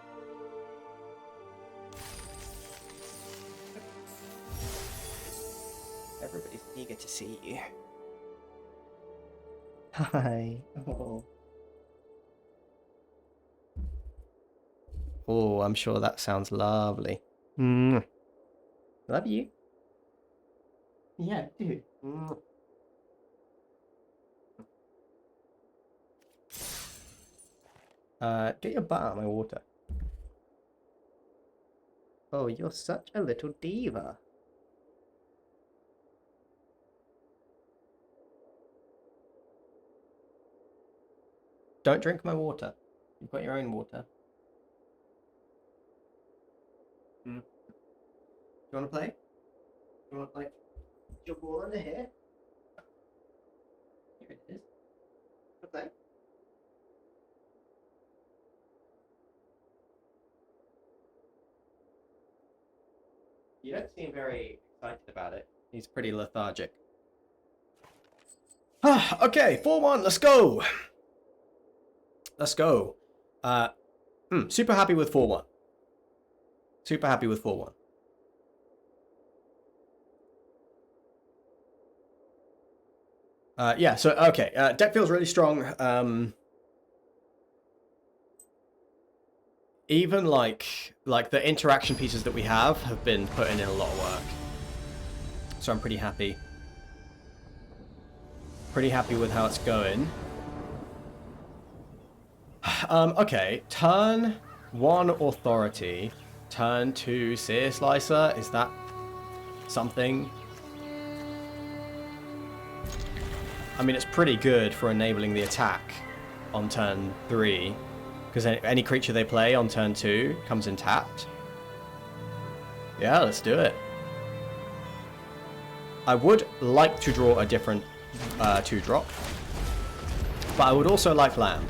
Everybody's eager to see you. Hi. Oh, I'm sure that sounds lovely. Love you. Yeah, dude. Get your butt out of my water. Oh, you're such a little diva. don't drink my water. You've got your own water. Do you want to play? Do you want to play? Your ball under here? Here it is. Okay. You don't seem very excited about it. He's pretty lethargic. Okay, 4-1, let's go! Let's go. Super happy with 4-1. Super happy with 4-1. Yeah, so, okay, deck feels really strong. Even like the interaction pieces that we have been putting in a lot of work. So I'm pretty happy. Pretty happy with how it's going. Okay, turn 1 authority, turn 2 Sear Slicer. Is that something? I mean, it's pretty good for enabling the attack on turn 3, because any creature they play on turn 2 comes in tapped. Yeah, let's do it. I would like to draw a different 2-drop, but I would also like land.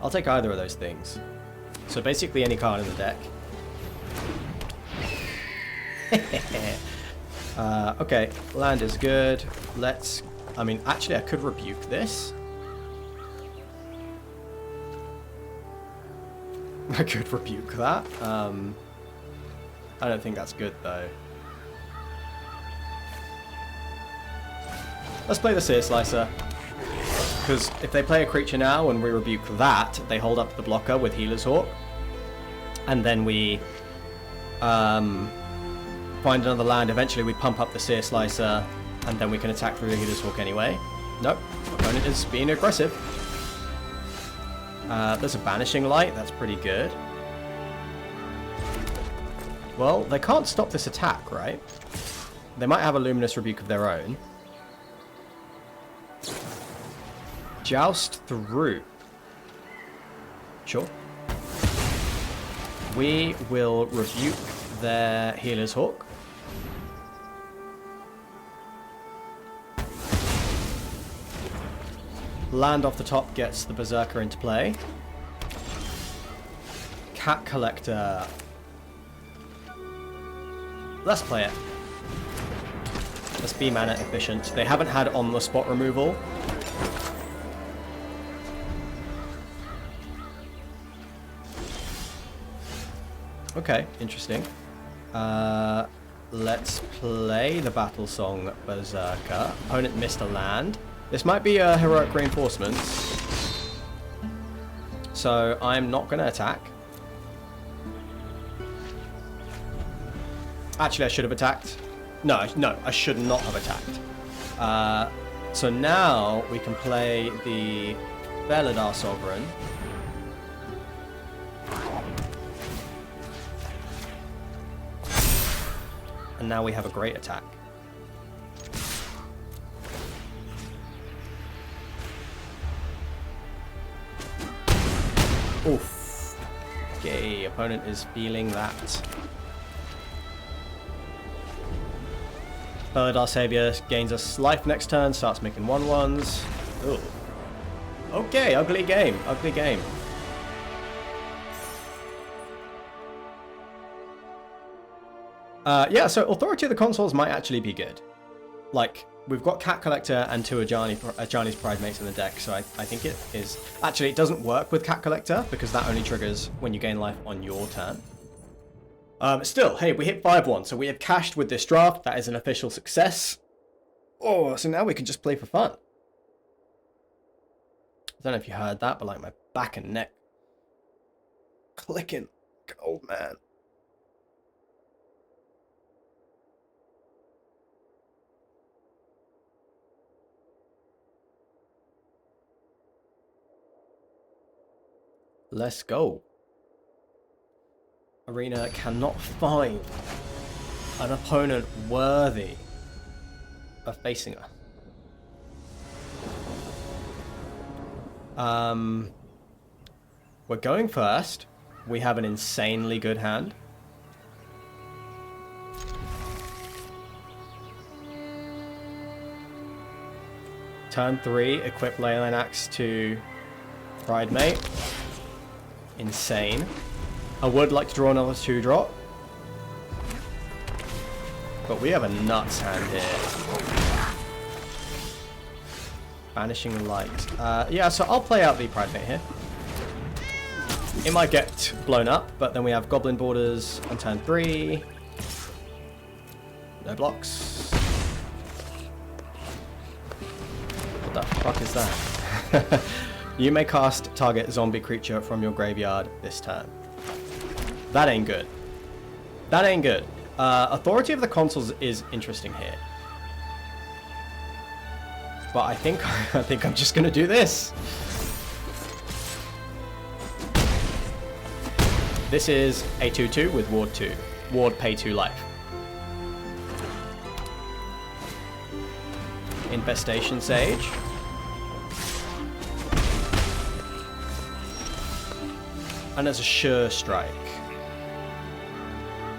I'll take either of those things. So basically any card in the deck. Okay, land is good. Let's... I mean, actually I could rebuke this. I could rebuke that. I don't think that's good though. Let's play the Sear Slicer. Because if they play a creature now and we rebuke that, they hold up the blocker with Healer's Hawk. And then we find another land. Eventually we pump up the Sear Slicer, and then we can attack through the Healer's Hawk anyway. Nope, opponent is being aggressive. There's a Banishing Light, that's pretty good. Well, they can't stop this attack, right? They might have a Luminous Rebuke of their own. Joust through. Sure. We will rebuke their Healer's Hawk. Land off the top gets the Berserker into play. Cat Collector. Let's play it. Let's be mana efficient. They haven't had on the spot removal. Okay, interesting. Let's play the Battle Song Berserker. Opponent missed a land. This might be a Heroic Reinforcements. So I'm not going to attack. Actually, I should have attacked. No, I should not have attacked. So now we can play the Beledar Sovereign. And now we have a great attack. Oof. Okay, opponent is feeling that. Beledar Savior gains us life next turn, starts making 1/1s. Ooh. Okay, ugly game, ugly game. Yeah, so Authority of the Consoles might actually be good. Like, we've got Cat Collector and 2 Ajani's Pridemates in the deck, so I think it is... Actually, it doesn't work with Cat Collector, because that only triggers when you gain life on your turn. Still, hey, we hit 5-1, so we have cashed with this draft. That is an official success. Oh, so now we can just play for fun. I don't know if you heard that, but like my back and neck clicking. Oh, man. Let's go. Arena cannot find an opponent worthy of facing We're going first. We have an insanely good hand. Turn 3, equip Leyline Axe to Pridemate. Insane. I would like to draw another 2-drop. But we have a nuts hand here. Banishing Light. Yeah, so I'll play out the Pridemate here. It might get blown up, but then we have Goblin Borders on turn 3. No blocks. What the fuck is that? You may cast target zombie creature from your graveyard this turn. That ain't good. That ain't good. Authority of the Consuls is interesting here. But I think I'm just gonna do this. This is a 2/2 with Ward 2. Ward pay 2 life. Infestation Sage. And there's a Sure Strike.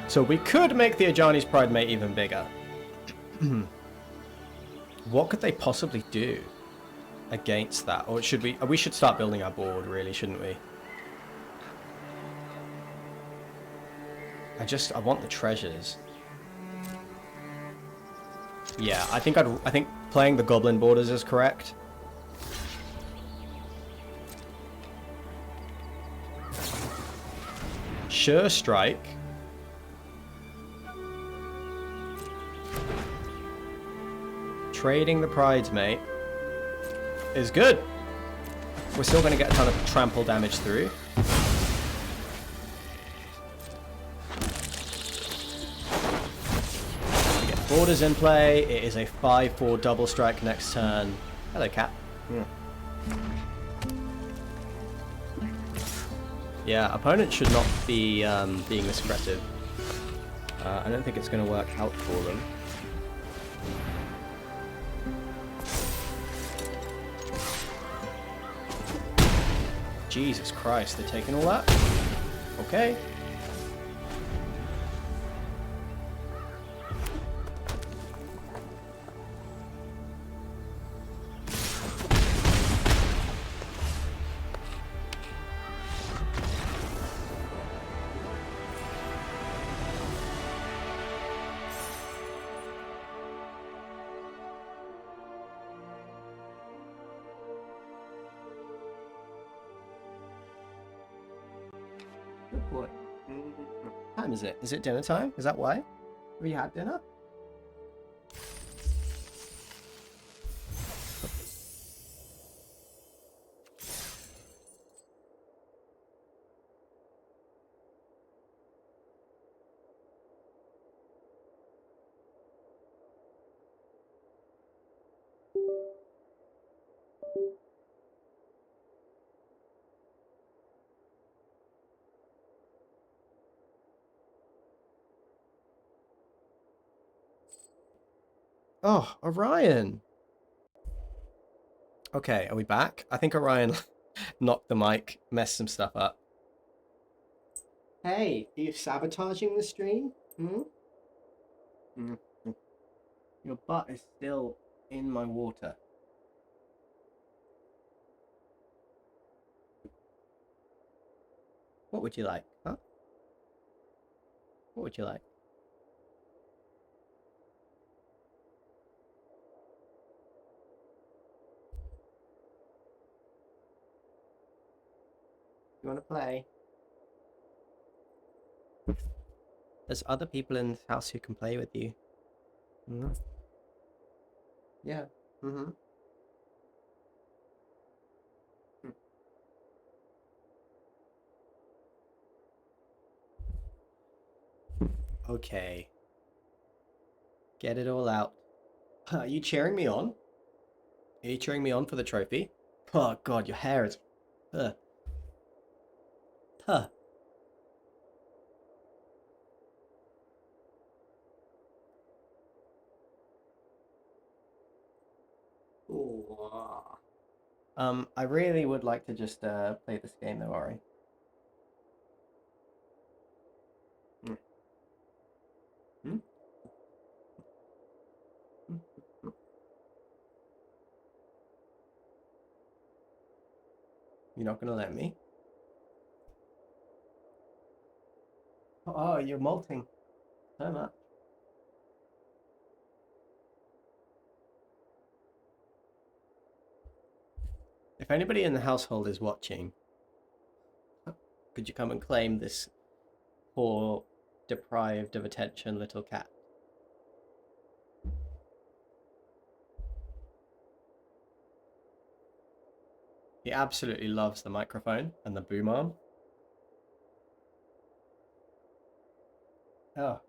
So we could make the Ajani's Pridemate even bigger. What could they possibly do against that? Or should we... We should start building our board, really, shouldn't we? I want the treasures. Yeah, I think playing the Goblin Borders is correct. Sure Strike. Trading the Pridemate is good. We're still going to get a ton of trample damage through. We get Borders in play. It is a 5/4 double strike next turn. Hello, cat. Yeah, opponents should not be being this aggressive. I don't think it's going to work out for them. Jesus Christ, they're taking all that? Okay. Good boy. What time is it? Is it dinner time? Is that why? Have you had dinner? Oh, Orion. Okay, are we back? I think Orion knocked the mic, messed some stuff up. Hey, are you sabotaging the stream? Your butt is still in my water. What would you like? Huh? What would you like? You want to play? There's other people in this house who can play with you. Yeah. Okay. Get it all out. Are you cheering me on? Are you cheering me on for the trophy? Oh god, your hair is... Huh. Ooh. I really would like to just play this game though, Ori. Hmm. Hmm? Hmm? You're not gonna let me? Oh, you're molting so much. If anybody in the household is watching, could you come and claim this poor, deprived of attention little cat? He absolutely loves the microphone and the boom arm. Oh,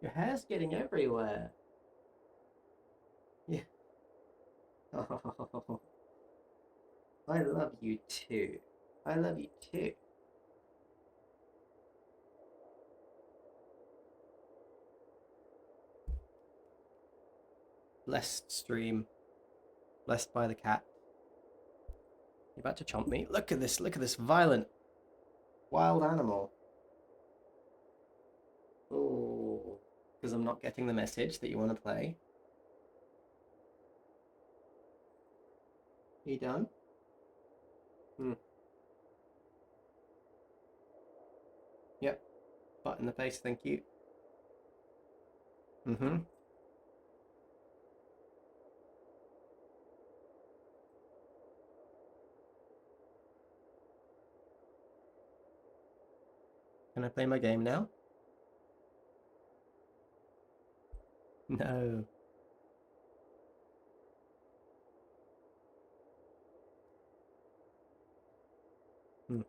your hair's getting everywhere. Yeah. Oh, I love you too. I love you too. Blessed stream. Blessed by the cat. You about to chomp me? Look at this violent, wild animal. Oh, because I'm not getting the message that you want to play. Are you done? Hmm. Yep. Butt in the face, thank you. Mm-hmm. Can I play my game now? No. Hmm.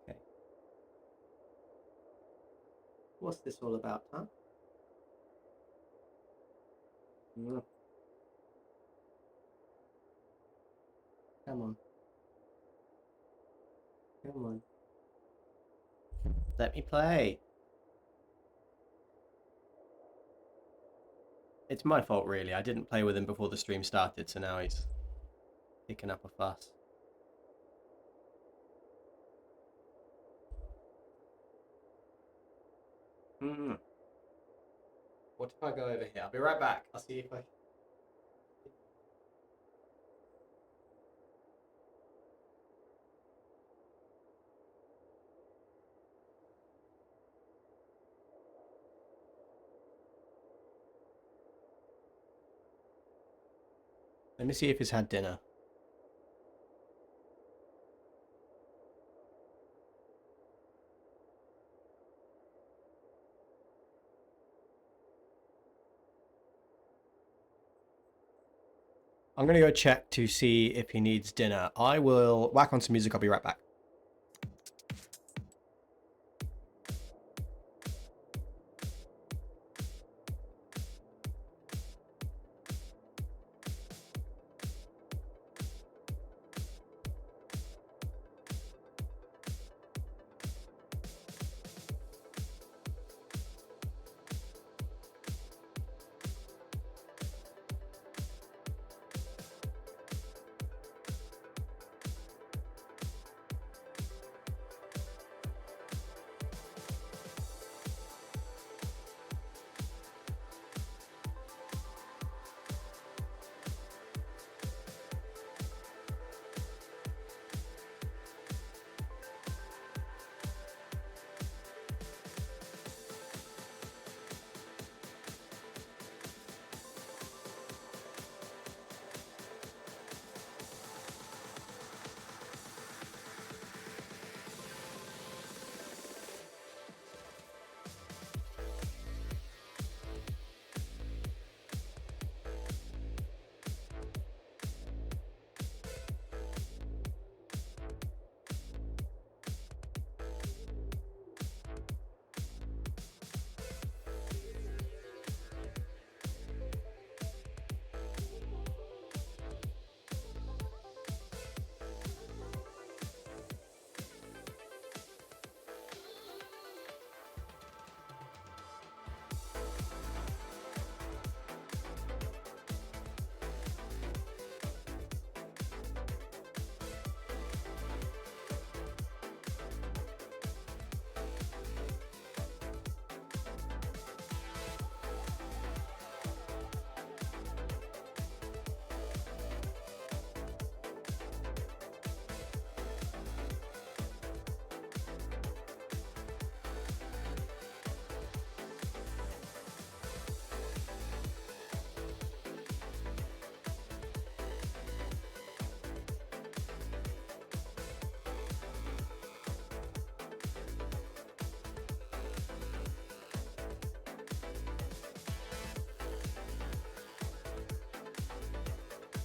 Okay. What's this all about, huh? Mm. Come on. Come on. Let me play. It's my fault, really. I didn't play with him before the stream started, so now he's picking up a fuss. Hmm. What if I go over here? I'll be right back. I'll see if I... Let me see if he's had dinner. I'm going to go check to see if he needs dinner. I will whack on some music. I'll be right back.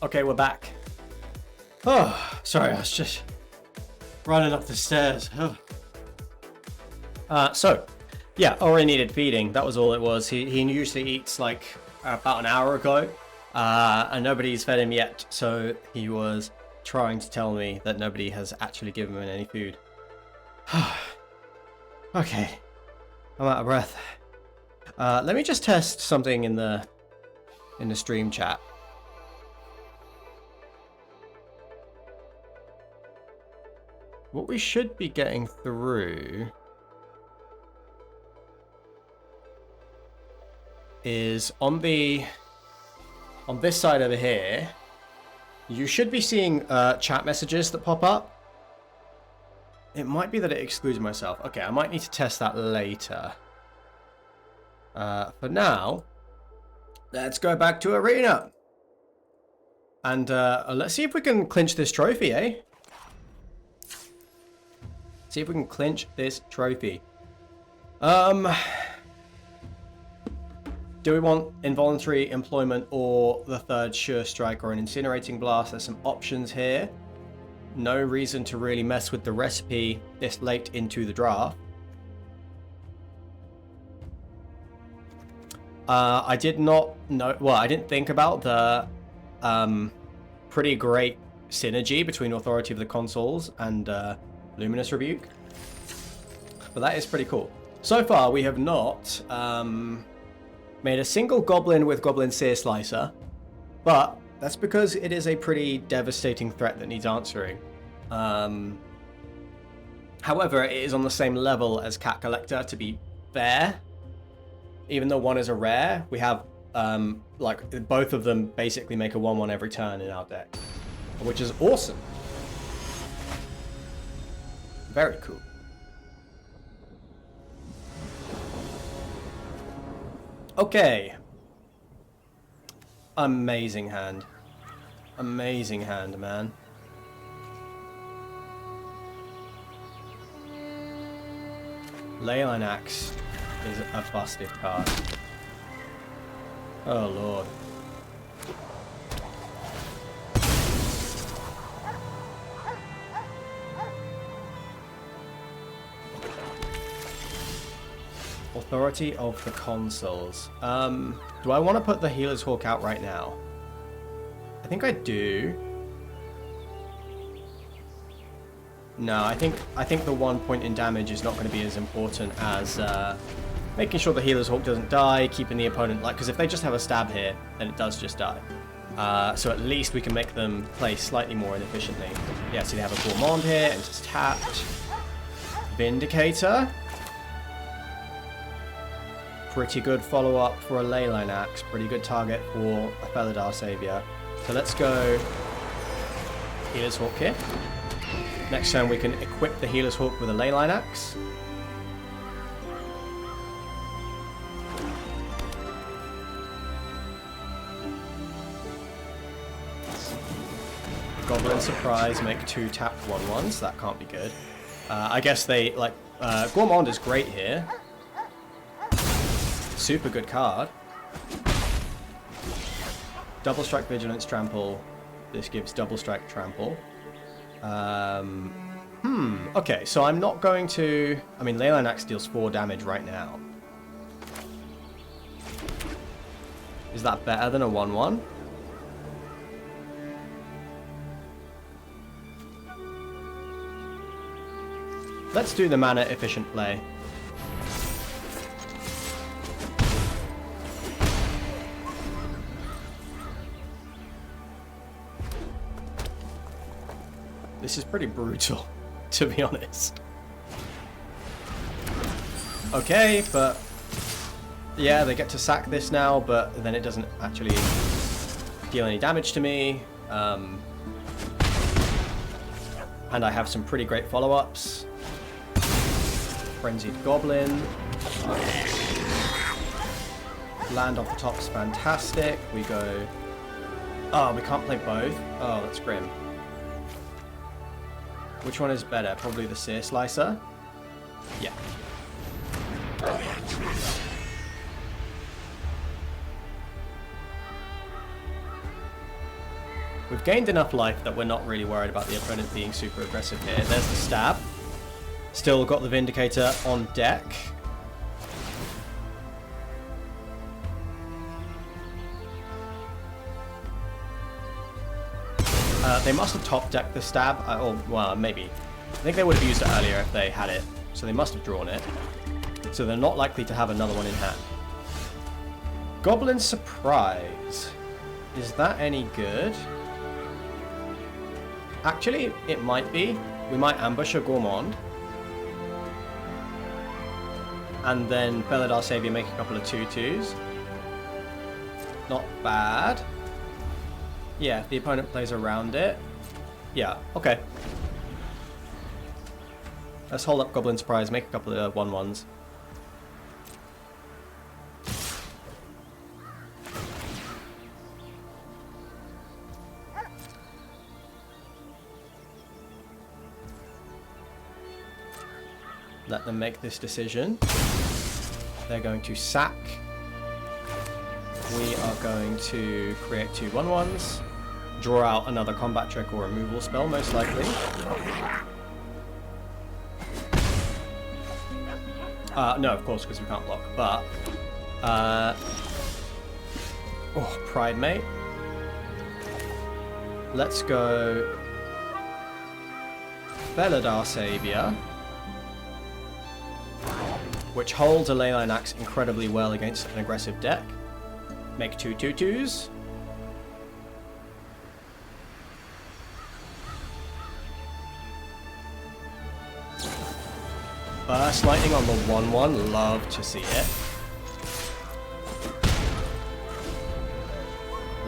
Okay, we're back. Oh, sorry, I was just running up the stairs. So, yeah, Ori needed feeding. That was all it was. He usually eats like about an hour ago, and nobody's fed him yet. So he was trying to tell me that nobody has actually given him any food. Okay, I'm out of breath. Let me just test something in the stream chat. What we should be getting through is on this side over here, you should be seeing chat messages that pop up. It might be that it excludes myself. Okay, I might need to test that later. For now, let's go back to Arena. And let's see if we can clinch this trophy, eh? See if we can clinch this trophy. Do we want involuntary employment or the third sure strike or an incinerating blast? There's some options here. No reason to really mess with the recipe this late into the draft. I did not know. Well, I didn't think about the pretty great synergy between Authority of the Consuls and Luminous Rebuke, but that is pretty cool. So far, we have not made a single goblin with Goblin Sear Slicer, but that's because it is a pretty devastating threat that needs answering. However, it is on the same level as Cat Collector, to be fair. Even though one is a rare, we have like both of them basically make a 1/1 every turn in our deck, which is awesome. Very cool. Okay. Amazing hand. Amazing hand, man. Leyline Axe is a busted card. Oh lord. Authority of the Consuls. Do I want to put the Healer's Hawk out right now? I think I do. No, I think the 1 point in damage is not going to be as important as making sure the Healer's Hawk doesn't die, keeping the opponent like, because if they just have a stab here, then it does just die. So at least we can make them play slightly more inefficiently. Yeah, so they have a Gourmand here and just tapped. Vindicator. Pretty good follow-up for a Leyline Axe. Pretty good target for a Felidar Savior. So let's go Healer's Hawk here. Next turn we can equip the Healer's Hawk with a Leyline Axe. Goblin Surprise, make 2 tapped 1/1s. That can't be good. I guess they, like, Gourmand is great here. Super good card. Double Strike Vigilance Trample. This gives Double Strike Trample. Okay, so I'm not going to... I mean, Leyline Axe deals 4 damage right now. Is that better than a 1/1? Let's do the mana efficient play. This is pretty brutal, to be honest. Okay, but... yeah, they get to sack this now, but then it doesn't actually deal any damage to me. And I have some pretty great follow-ups. Frenzied Goblin. Land off the top's fantastic. We go... oh, we can't play both? Oh, that's grim. Which one is better? Probably the Sear Slicer? Yeah. gained enough life that we're not really worried about the opponent being super aggressive here. There's the stab. Still got the Vindicator on deck. They must have top decked the stab, or well, maybe. I think they would have used it earlier if they had it, so they must have drawn it. So they're not likely to have another one in hand. Goblin Surprise. Is that any good? Actually, it might be. We might ambush a Gourmand. And then Felidar Savior make a couple of 2/2s. Not bad. Yeah, if the opponent plays around it. Yeah, okay. Let's hold up Goblin Surprise, make a couple of 1/1s. Let them make this decision. They're going to sack. We are going to create 2 1/1s. Draw out another combat trick or removal spell, most likely. No, of course, because we can't block. But, oh, Pride Mate. Let's go Felidar Savior, which holds a Leyline Axe incredibly well against an aggressive deck. Make 2 2/2s. Burst Lightning on the 1/1, love to see it.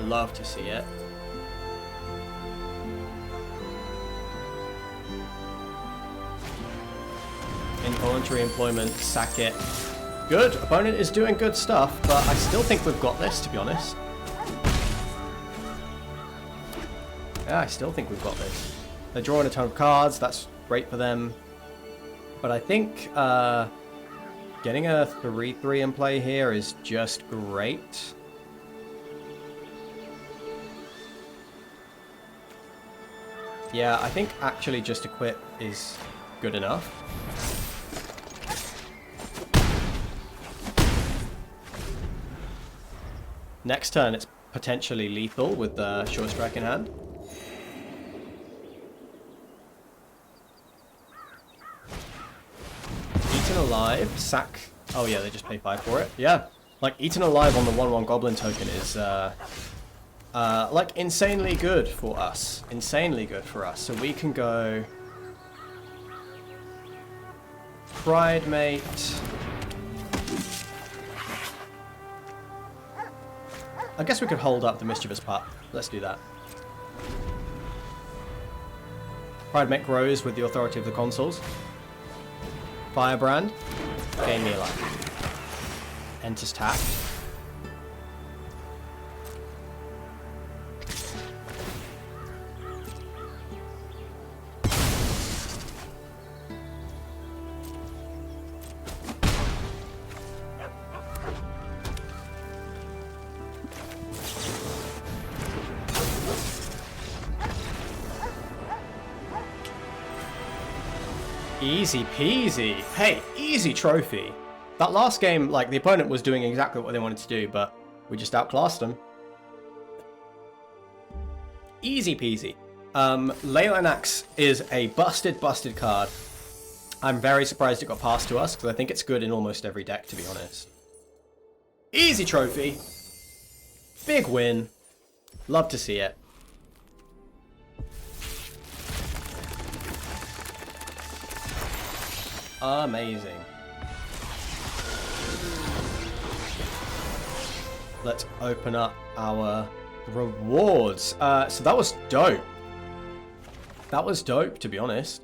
Love to see it. Involuntary Employment, sack it. Good, opponent is doing good stuff, but I still think we've got this, to be honest. Yeah, I still think we've got this. They're drawing a ton of cards, that's great for them. But I think getting a 3/3 in play here is just great. Yeah, I think actually just equip is good enough. Next turn it's potentially lethal with the short strike in hand. Eaten Alive, sack. Oh yeah, they just pay 5 for it. Yeah, like Eaten Alive on the 1/1 Goblin token is like insanely good for us. Insanely good for us. So we can go Pride Mate. I guess we could hold up the Mischievous Pup. Let's do that. Pride Mate grows with the authority of the consoles. Firebrand. Gain me a life. Enters tapped. Easy peasy. Hey, easy trophy. That last game, like, the opponent was doing exactly what they wanted to do, but we just outclassed them. Easy peasy. Leyline Axe is a busted card. I'm very surprised it got passed to us, because I think it's good in almost every deck, to be honest. Easy trophy. Big win. Love to see it. Amazing. Let's open up our rewards. So that was dope. That was dope, to be honest.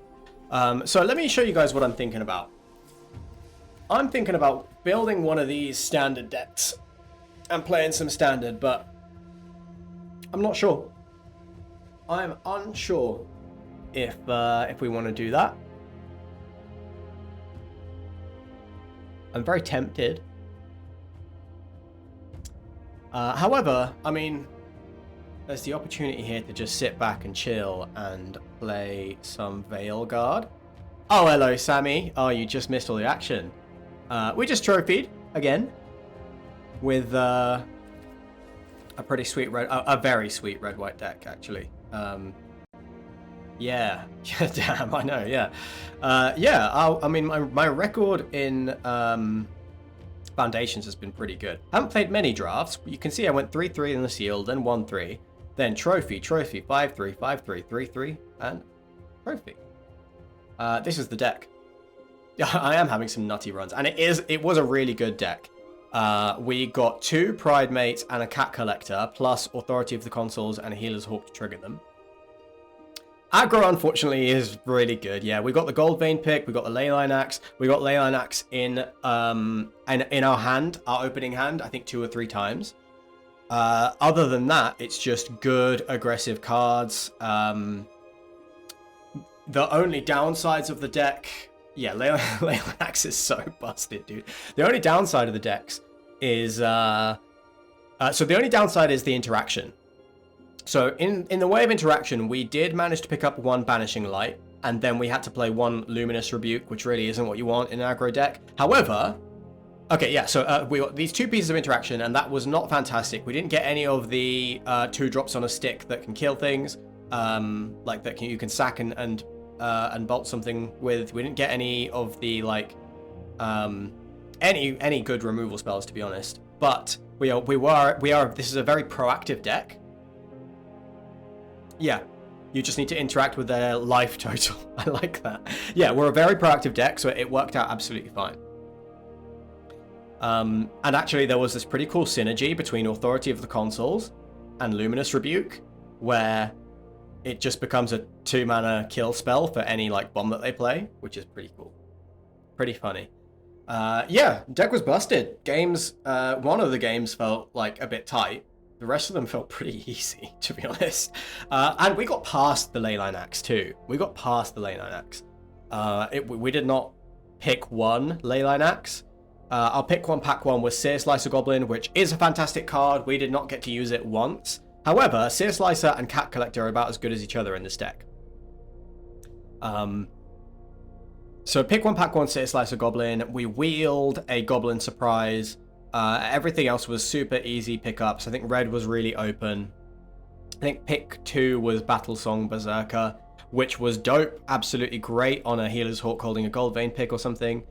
So let me show you guys what I'm thinking about. I'm thinking about building one of these standard decks and playing some standard, but I'm not sure. I'm unsure if we want to do that. I'm very tempted. However, I mean, there's the opportunity here to just sit back and chill and play some Veil Guard. Oh, hello, Sammy. Oh, you just missed all the action. We just trophied again with a pretty sweet a very sweet red-white deck, actually. Yeah, damn, I know, yeah. I mean, my record in Foundations has been pretty good. I haven't played many drafts, but you can see I went 3-3 in the Sealed, then 1-3, then Trophy, 5-3, 5-3, 3-3, and Trophy. This is the deck. I am having some nutty runs, and it was a really good deck. We got 2 Pride Mates and a Cat Collector, plus Authority of the Consuls and a Healer's Hawk to trigger them. Aggro, unfortunately, is really good. Yeah, we got the Gold Vein pick, we got the Leyline Axe, we got Leyline Axe in our hand, our opening hand, I think 2 or 3 times. Other than that, it's just good, aggressive cards. The only downsides of the deck... Yeah, Leyline Axe is so busted, dude. The only downside of the decks is... so the only downside is the interaction. So in the way of interaction, we did manage to pick up 1 Banishing Light, and then we had to play 1 Luminous Rebuke, which really isn't what you want in an aggro deck. However... Okay, yeah, so we got these 2 pieces of interaction, and that was not fantastic. We didn't get any of the 2 drops on a stick that can kill things, like that you can sack and bolt something with. We didn't get any of the like any good removal spells, to be honest. But we are. This is a very proactive deck. Yeah, you just need to interact with their life total. I like that. Yeah, we're a very proactive deck, so it worked out absolutely fine. And actually, there was this pretty cool synergy between Authority of the Consuls and Luminous Rebuke, where it just becomes a 2-mana kill spell for any like bomb that they play, which is pretty cool. Pretty funny. Yeah, deck was busted. Games, one of the games felt like a bit tight. The rest of them felt pretty easy, to be honest. And we got past the Leyline Axe too. We got past the Leyline Axe. We did not pick 1 Leyline Axe. Our pick 1 pack 1 was Seer Slicer Goblin, which is a fantastic card. We did not get to use it once. However, Seer Slicer and Cat Collector are about as good as each other in this deck. So pick 1 pack 1 Seer Slicer Goblin. We wheeled a Goblin Surprise. Everything else was super easy pickups. I think red was really open. I think pick 2 was Battle Song Berserker, which was dope. Absolutely great on a Healer's Hawk holding a Gold Vein pick or something.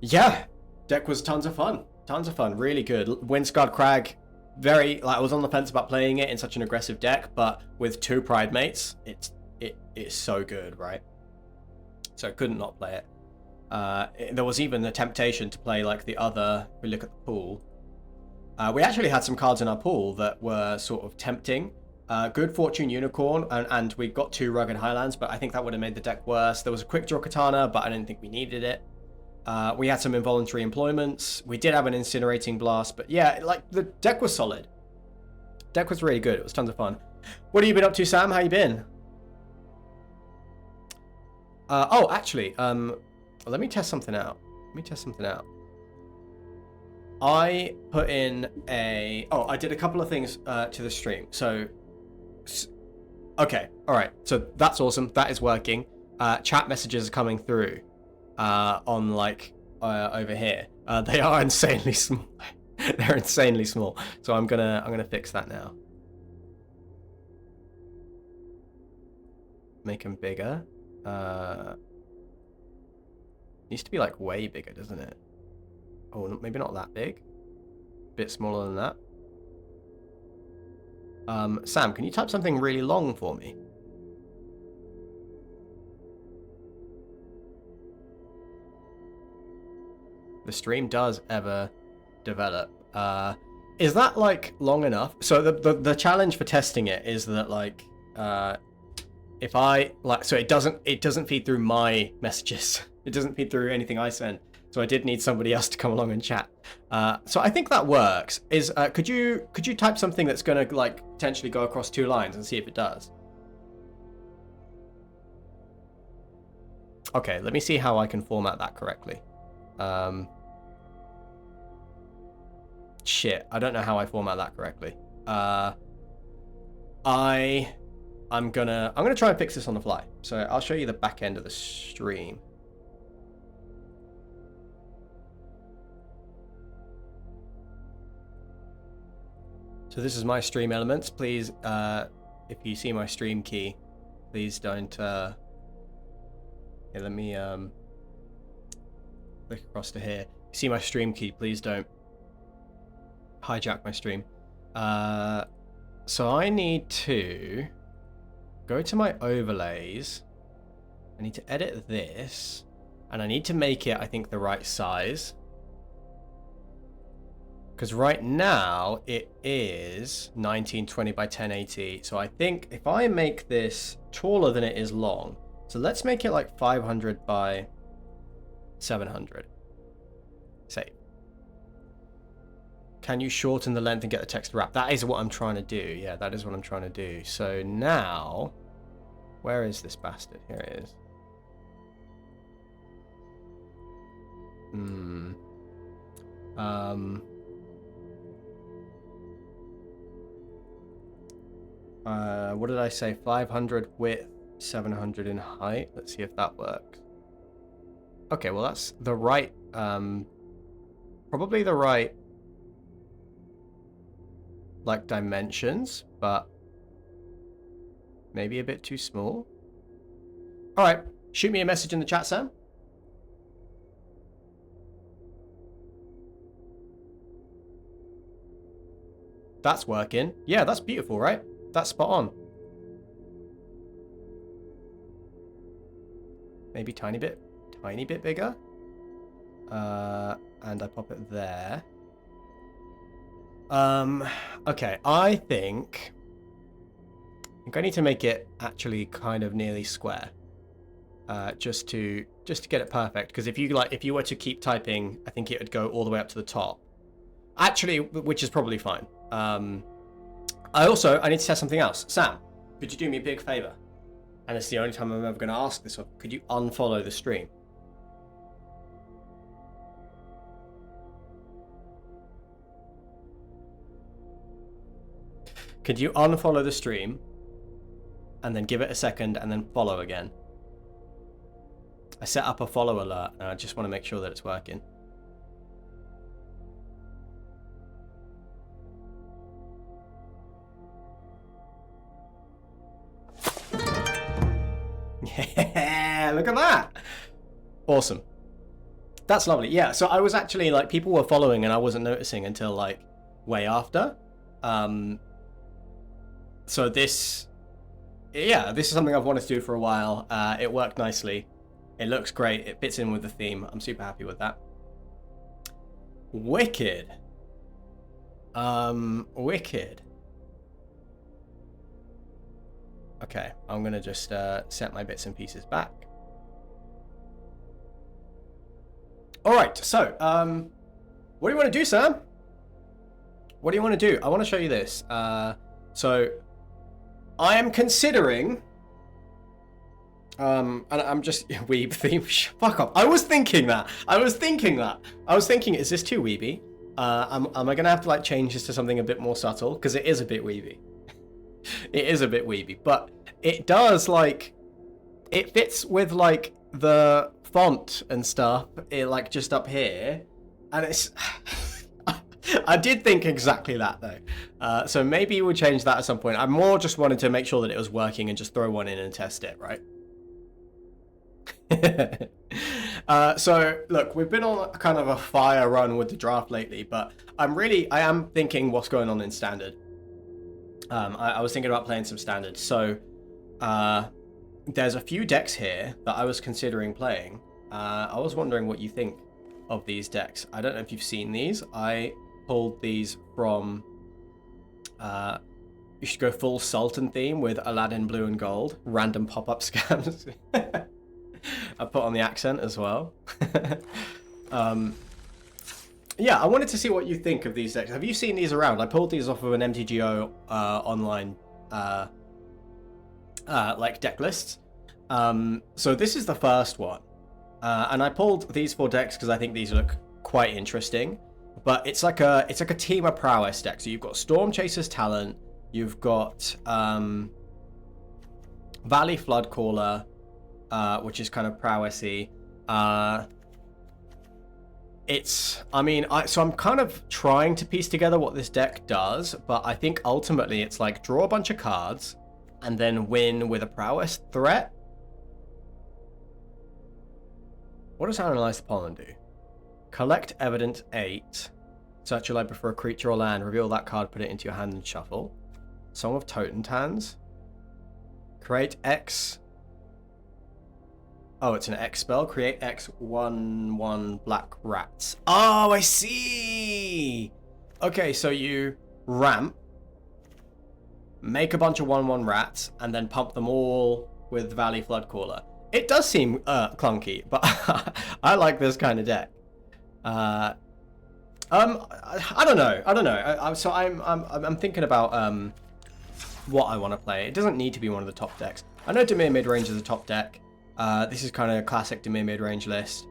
Yeah, deck was tons of fun. Tons of fun, really good. Windscarred Crag, I was on the fence about playing it in such an aggressive deck, but with 2 Pride Mates, it is so good, right? So I couldn't not play it. There was even the temptation to play like the other, if we look at the pool. We actually had some cards in our pool that were sort of tempting. Good Fortune Unicorn, and we got 2 Rugged Highlands, but I think that would have made the deck worse. There was a Quick Draw Katana, but I didn't think we needed it. We had some Involuntary Employments. We did have an Incinerating Blast, but yeah, like the deck was solid. Deck was really good. It was tons of fun. What have you been up to, Sam? How you been? Oh, actually, let me test something out. I put in I did a couple of things to the stream. So, okay, all right. So that's awesome. That is working. Chat messages are coming through. On like over here, they are insanely small. They're insanely small. So I'm gonna fix that now. Make them bigger. Needs to be like way bigger, doesn't it? Oh, maybe not that big. Bit smaller than that. Sam, can you type something really long for me? The stream does ever develop. Is that like long enough? So the challenge for testing it is that like if I like, so it doesn't feed through my messages. It doesn't feed through anything I send. So I did need somebody else to come along and chat. So I think that works. Could you type something that's gonna like potentially go across 2 lines and see if it does? Okay, let me see how I can format that correctly. Shit, I don't know how I format that correctly. I'm gonna try and fix this on the fly. So I'll show you the back end of the stream. So this is my stream elements. Please, if you see my stream key, please don't. Here, let me click across to here. You see my stream key? Please don't hijack my stream. So I need to go to my overlays. I need to edit this, and I need to make it, I think, the right size. Because right now it is 1920 by 1080. So I think if I make this taller than it is long, so let's make it like 500 by 700. Save. Can you shorten the length and get the text to wrap? That is what I'm trying to do. Yeah, that is what I'm trying to do. So now, where is this bastard? Here it is. What did I say? 500 width, 700 in height. Let's see if that works. Okay, well that's the right, probably the right, like, dimensions, but maybe a bit too small. All right, shoot me a message in the chat, Sam. That's working. Yeah, that's beautiful, right? That's spot on. Maybe tiny bit bigger. And I pop it there. Okay, I think I need to make it actually kind of nearly square. Just to get it perfect. Because if you were to keep typing, I think it would go all the way up to the top. Actually, which is probably fine. I need to test something else. Sam, could you do me a big favor? And it's the only time I'm ever going to ask this one. Could you unfollow the stream? Could you unfollow the stream and then give it a second and then follow again? I set up a follow alert and I just want to make sure that it's working. Yeah, look at that. Awesome. That's lovely. Yeah, so I was actually, like, people were following and I wasn't noticing until, like, way after. So this is something I've wanted to do for a while. It worked nicely. It looks great. It fits in with the theme. I'm super happy with that. Wicked. Wicked. Okay, I'm gonna just set my bits and pieces back. All right, so what do you want to do, Sam? What do you want to do? I want to show you this. So I am considering, and I'm just weeb theme. Fuck off. I was thinking, is this too weeby? Am I gonna have to, like, change this to something a bit more subtle? Because it is a bit weeby. It is a bit weeby, but it does, like, it fits with, like, the font and stuff, like, just up here, and it's I did think exactly that, though, so maybe we'll change that at some point. I more just wanted to make sure that it was working and just throw one in and test it, right? So look, we've been on kind of a fire run with the draft lately, but I am thinking what's going on in standard. I was thinking about playing some standard, so there's a few decks here that I was considering playing. I was wondering what you think of these decks. I don't know if you've seen these. I pulled these from, you should go full Sultan theme with Aladdin blue and gold, random pop-up scams. I put on the accent as well. Yeah, I wanted to see what you think of these decks. Have you seen these around? I pulled these off of an MTGO online like deck list. So this is the first one. And I pulled these 4 decks because I think these look quite interesting. but it's like a team of prowess deck. So you've got Storm Chaser's Talent, you've got Valley Floodcaller, which is kind of prowessy. So I'm kind of trying to piece together what this deck does, but I think ultimately it's like draw a bunch of cards and then win with a prowess threat. What does Analyze the Pollen do? Collect Evidence 8. Search your library for a creature or land. Reveal that card, put it into your hand and shuffle. Song of Totentans. Create X. Oh, it's an X spell. Create X 1/1 black rats. Oh, I see! Okay, so you ramp, make a bunch of 1/1 rats, and then pump them all with Valley Floodcaller. It does seem clunky, but I like this kind of deck. I don't know. I'm thinking about what I want to play. It doesn't need to be one of the top decks. I know Dimir Midrange is a top deck. This is kind of a classic Dimir Midrange list.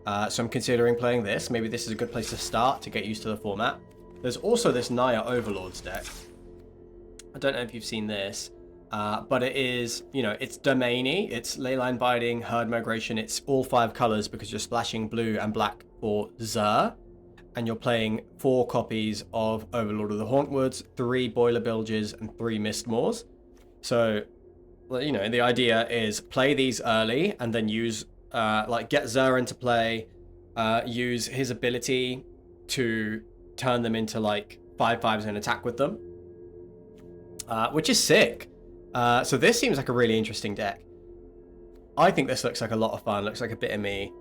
So I'm considering playing this. Maybe this is a good place to start to get used to the format. There's also this Naya Overlords deck. I don't know if you've seen this. But it is, it's domainy, it's leyline binding, herd migration, it's all 5 colors because you're splashing blue and black for Zur, and you're playing 4 copies of Overlord of the Hauntwoods, 3 Boiler Bilges, and 3 Mistmoors. So, the idea is play these early and then use, get Zur into play, use his ability to turn them into 5/5s and attack with them, which is sick. So this seems like a really interesting deck. I think this looks like a lot of fun. Looks like a bit of me.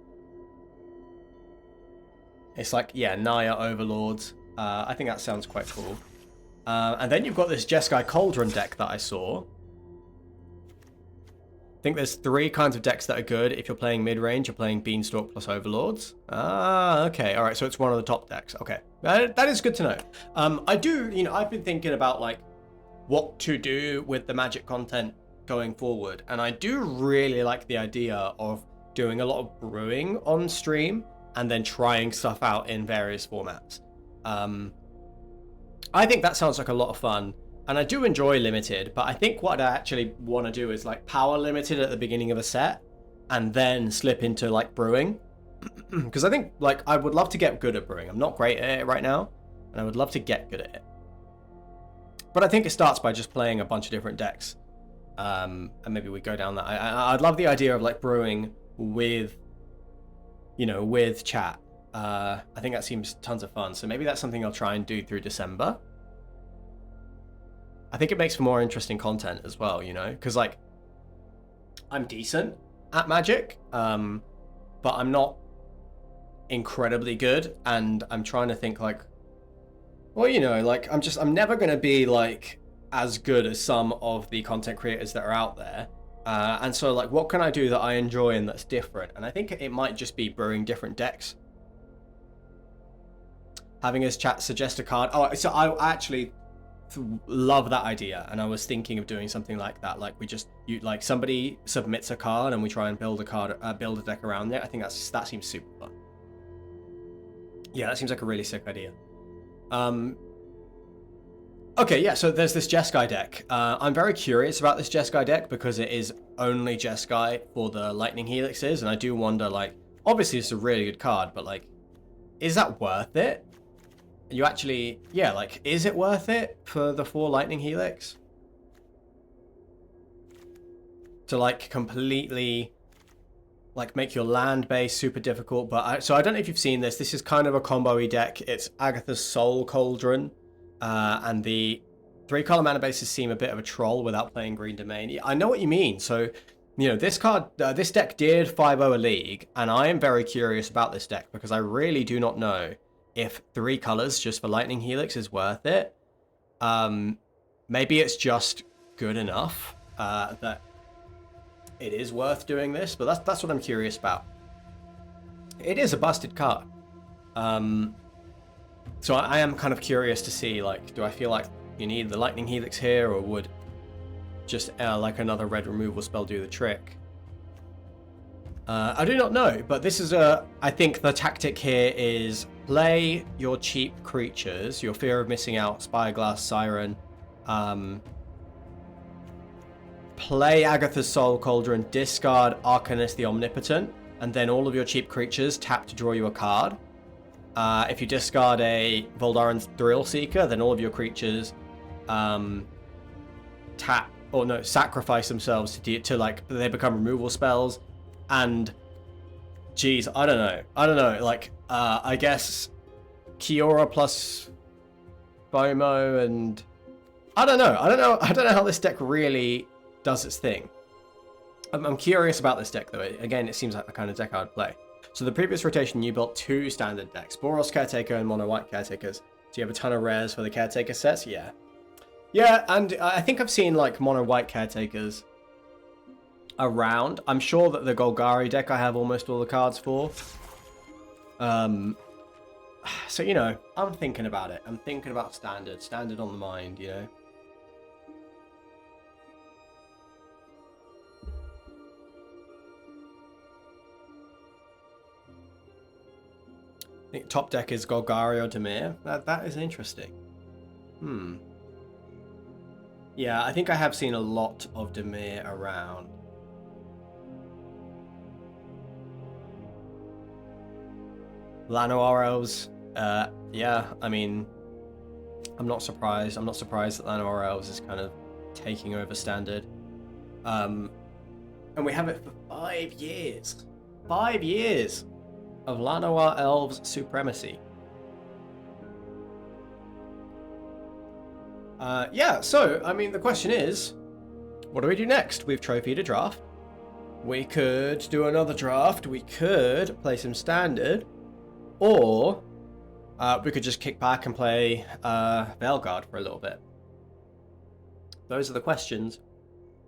It's Naya Overlords. I think that sounds quite cool. And then you've got this Jeskai Cauldron deck that I saw. I think there's 3 kinds of decks that are good. If you're playing mid-range, you're playing Beanstalk plus Overlords. Okay. All right, so it's one of the top decks. Okay. That is good to know. I've been thinking about, what to do with the Magic content going forward, and I do really like the idea of doing a lot of brewing on stream and then trying stuff out in various formats. I think that sounds like a lot of fun, and I do enjoy limited, but I think what I actually want to do is power limited at the beginning of a set and then slip into brewing, because I think I would love to get good at brewing. I'm not great at it right now, and I would love to get good at it. But I think it starts by just playing a bunch of different decks. And maybe we go down that. I'd love the idea of brewing with, with chat. I think that seems tons of fun. So maybe that's something I'll try and do through December. I think it makes for more interesting content as well, because I'm decent at Magic, but I'm not incredibly good, and I'm trying to think well, I'm never going to be as good as some of the content creators that are out there. And so what can I do that I enjoy and that's different? And I think it might just be brewing different decks. Having his chat suggest a card. Oh, so I actually love that idea. And I was thinking of doing something like that. Somebody submits a card and we try and build a deck around it. I think that seems super fun. Yeah, that seems like a really sick idea. Okay, yeah, so there's this Jeskai deck. I'm very curious about this Jeskai deck because it is only Jeskai for the Lightning Helixes, and I do wonder, obviously it's a really good card, but, is that worth it? You actually, is it worth it for the 4 Lightning Helix? To, completely, make your land base super difficult, but so I don't know if you've seen this. This is kind of a combo-y deck. It's Agatha's Soul Cauldron, and the 3-color mana bases seem a bit of a troll without playing Green Domain. I know what you mean. So, this card, this deck did 5-0 a league, and I am very curious about this deck because I really do not know if 3 colors just for Lightning Helix is worth it. Maybe it's just good enough that it is worth doing this, but that's what I'm curious about. It is a busted card. So I am kind of curious to see, do I feel like you need the Lightning Helix here, or would just another red removal spell do the trick? I do not know, but this is I think the tactic here is play your cheap creatures, your Fear of Missing Out, Spyglass, Siren, play Agatha's Soul Cauldron, discard Arcanist the Omnipotent, and then all of your cheap creatures tap to draw you a card. If you discard a Voldaren's Thrill Seeker, then all of your creatures sacrifice themselves to like, they become removal spells. And geez, I don't know, like I guess Kiora plus FOMO, and I don't know how this deck really does its thing. I'm curious about this deck though. Again, it seems like the kind of deck I would play. So the previous rotation, you built 2 standard decks, Boros Caretaker and Mono White Caretakers. So you have a ton of rares for the Caretaker sets? Yeah. Yeah, and I think I've seen like Mono White Caretakers around. I'm sure that the Golgari deck I have almost all the cards for. So, you know, I'm thinking about it. I'm thinking about standard on the mind, you know. I think top deck is Golgari or Dimir. That is interesting. Yeah, I think I have seen a lot of Dimir around. Llanowar Elves. Yeah, I mean, I'm not surprised. I'm not surprised that Llanowar Elves is kind of taking over standard. And we have it for 5 years. 5 years of Llanowar Elves supremacy. Yeah, so, I mean, the question is, what do we do next? We've trophied a draft. We could do another draft. We could play some standard. Or we could just kick back and play Veilguard for a little bit. Those are the questions.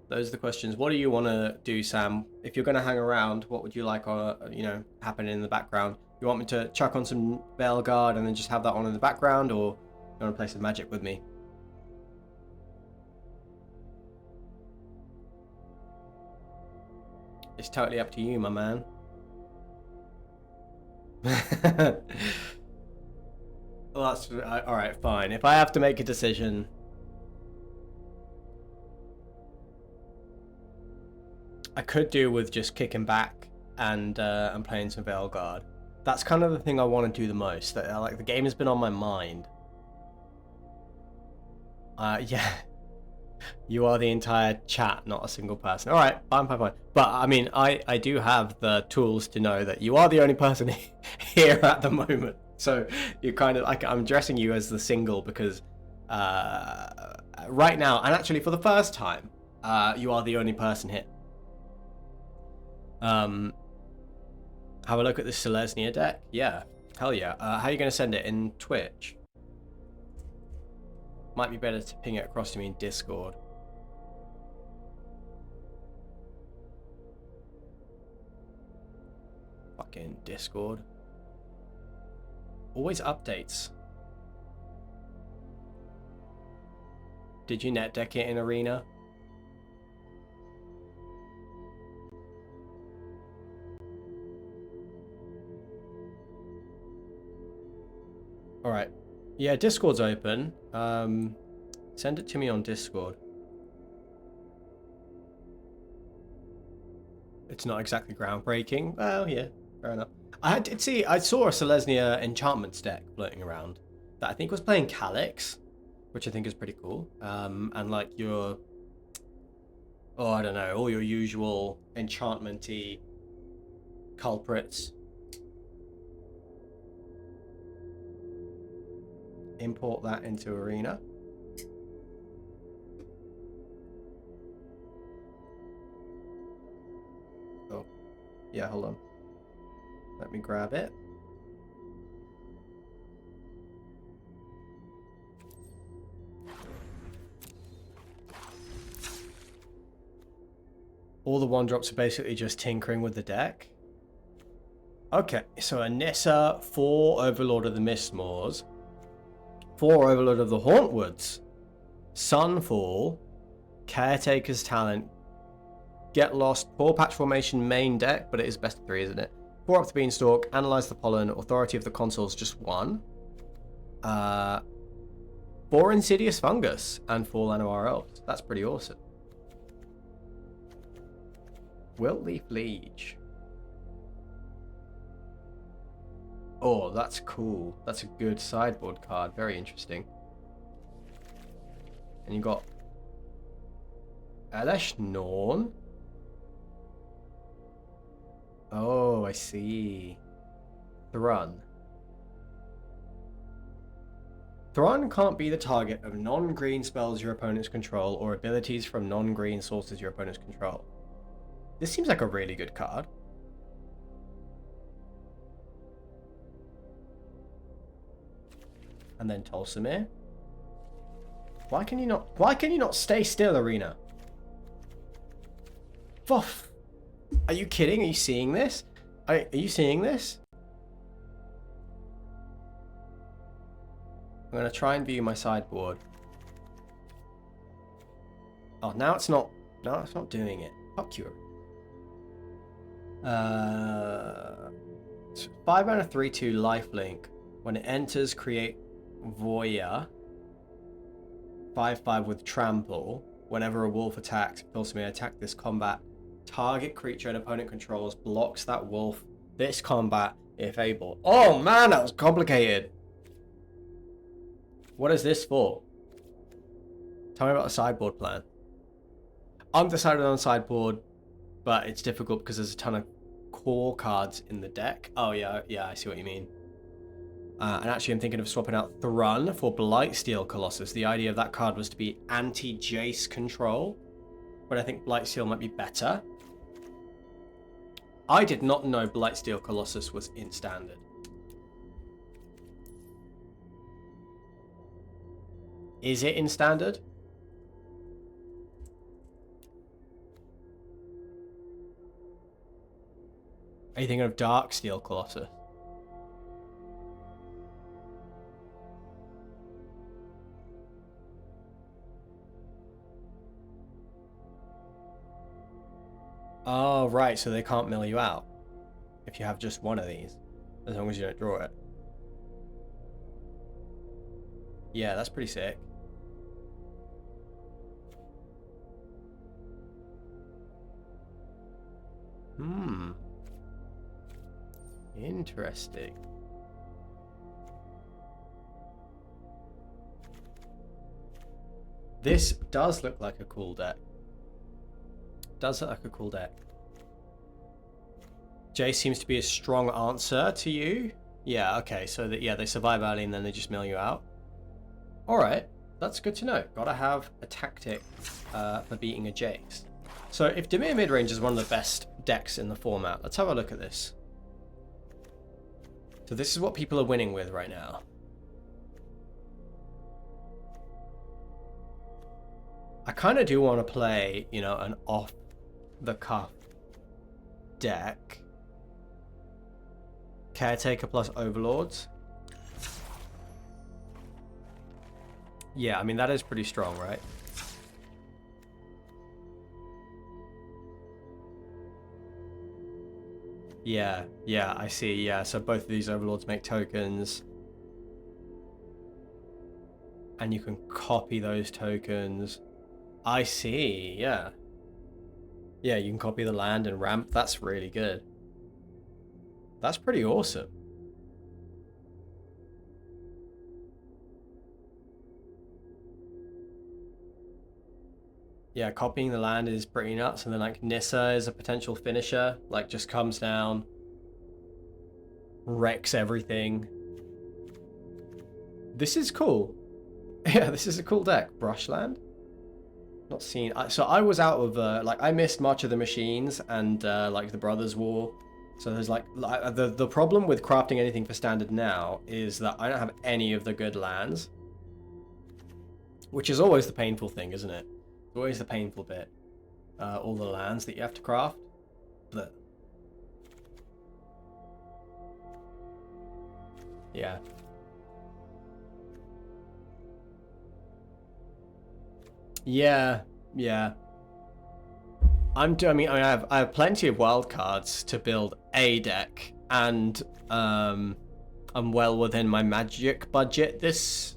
Those are the questions. What do you want to do, Sam? If you're going to hang around, what would you like, happen in the background? You want me to chuck on some Veilguard and then just have that on in the background, or you want to play some Magic with me? It's totally up to you, my man. Well, that's all right. Fine. If I have to make a decision, I could do with just kicking back and playing some Veilguard. That's kind of the thing I want to do the most. That like the game has been on my mind. Yeah. You are the entire chat, not a single person. All right, fine. But I mean, I do have the tools to know that you are the only person here at the moment. So you kind of like, I'm addressing you as the single because right now, and actually for the first time, you are the only person here. Have a look at this Selesnya deck. Yeah, hell yeah. How are you going to send it in Twitch? Might be better to ping it across to me in Discord. Fucking Discord. Always updates. Did you net deck it in Arena? Alright. Yeah, Discord's open. Send it to me on Discord. It's not exactly groundbreaking. Well, yeah, fair enough. I saw a Selesnya enchantments deck floating around that I think was playing Calyx, which I think is pretty cool. And like your, I don't know, all your usual enchantment-y culprits. Import that into Arena. Oh, yeah, hold on. Let me grab it. All the 1-drops are basically just tinkering with the deck. Okay, so Anissa, 4 Overlord of the Mistmoors, 4 Overlord of the Hauntwoods, Sunfall, Caretaker's Talent, Get Lost, poor patch formation main deck, but it is best of 3, isn't it? 4 up the beanstalk, analyze the pollen, authority of the consoles just 1. 4 insidious fungus, and 4 Lanoir elves. That's pretty awesome. Wiltleaf Liege. Oh, that's cool. That's a good sideboard card. Very interesting. And you got Elesh Norn. Oh, I see. Thrun. Thrun can't be the target of non-green spells your opponents control or abilities from non-green sources your opponents control. This seems like a really good card. And then Tolsimir. Why can you not stay still, Arena? Fuff. Are you kidding? Are you seeing this? Are you seeing this? I'm going to try and view my sideboard. Oh, now it's not doing it. Fuck you. 5 mana 3/2 lifelink. When it enters, create Voya. 5/5 with trample. Whenever a wolf attacks, Pills may attack this combat. Target creature an opponent controls blocks that wolf this combat if able. Oh man, that was complicated. What is this for? Tell me about the sideboard plan. I'm decided on sideboard, but it's difficult because there's a ton of core cards in the deck. Oh yeah, I see what you mean. And actually I'm thinking of swapping out Thrun for Blightsteel Colossus. The idea of that card was to be anti-Jace control, but I think Blightsteel might be better. I did not know Blightsteel Colossus was in Standard. Is it in Standard? Are you thinking of Darksteel Colossus? Oh, right, so they can't mill you out if you have just one of these, as long as you don't draw it. Yeah, that's pretty sick. Interesting. This does look like a cool deck. Does look like a cool deck. Jay seems to be a strong answer to you. Yeah, okay, so that they survive early and then they just mill you out. Alright, that's good to know. Gotta have a tactic for beating a Jace. So if Dimir Midrange is one of the best decks in the format, let's have a look at this. So this is what people are winning with right now. I kind of do want to play, you know, an off-the-cuff deck. Caretaker plus Overlords. Yeah, I mean, that is pretty strong, right? Yeah, I see, yeah. So both of these Overlords make tokens. And you can copy those tokens. I see, yeah. Yeah, you can copy the land and ramp. That's really good. That's pretty awesome. Yeah, copying the land is pretty nuts. And then like Nissa is a potential finisher. Like just comes down, wrecks everything. This is cool. Yeah, this is a cool deck. Brushland? Not seen. So I was out of like I missed March of the Machines and like the Brothers War. So there's like the problem with crafting anything for Standard now is that I don't have any of the good lands, which is always the painful thing, isn't it? It's always the painful bit. All the lands that you have to craft. But yeah. Yeah. I have plenty of wild cards to build a deck and I'm well within my magic budget this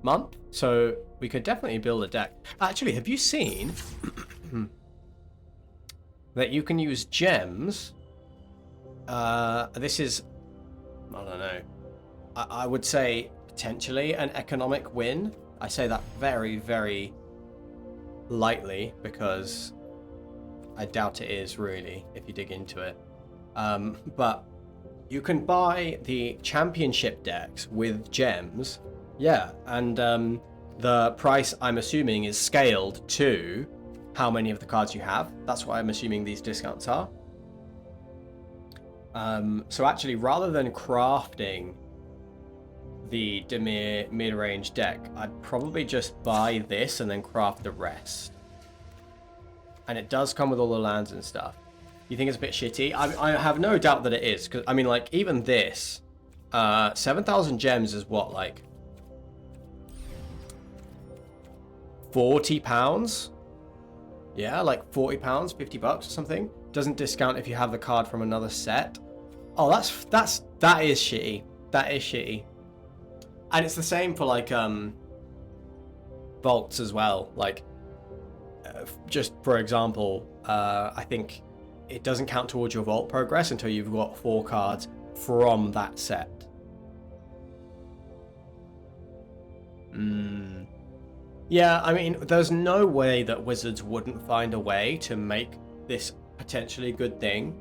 month, so we could definitely build a deck. Actually, have you seen that you can use gems? This is, I don't know, I would say potentially an economic win. I say that very, very lightly because I doubt it is really if you dig into it. But you can buy the championship decks with gems. Yeah, and the price, I'm assuming, is scaled to how many of the cards you have. That's what I'm assuming these discounts are. So actually, rather than crafting the Dimir mid-range deck, I'd probably just buy this and then craft the rest. And it does come with all the lands and stuff. You think it's a bit shitty? I have no doubt that it is, because I mean, like, even this 7,000 gems is what, like £40? Yeah, like £40, $50 or something. Doesn't discount if you have the card from another set. Oh, that is shitty. That is shitty. And it's the same for like vaults as well. Like, just for example, I think it doesn't count towards your vault progress until you've got 4 cards from that set. Yeah, I mean, there's no way that Wizards wouldn't find a way to make this potentially good thing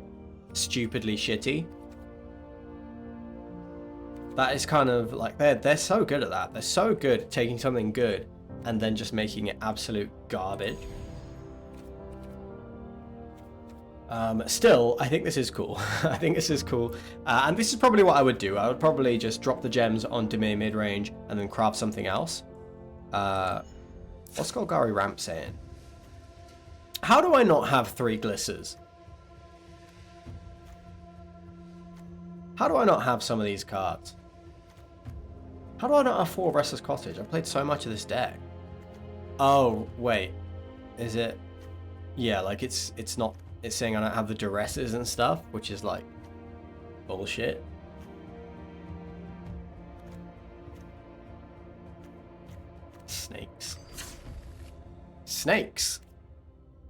stupidly shitty. That is kind of like, they're so good at that. They're so good at taking something good and then just making it absolute garbage. Still, I think this is cool. I think this is cool. And this is probably what I would do. I would probably just drop the gems on Dimir mid-range and then craft something else. What's Golgari Ramp saying? How do I not have 3 glissers? How do I not have some of these cards? How do I not have 4 Restless Cottage? I've played so much of this deck. Oh, wait. Is it? Yeah, like it's not... It's saying I don't have the Duresses and stuff, which is like bullshit. Snakes. Snakes.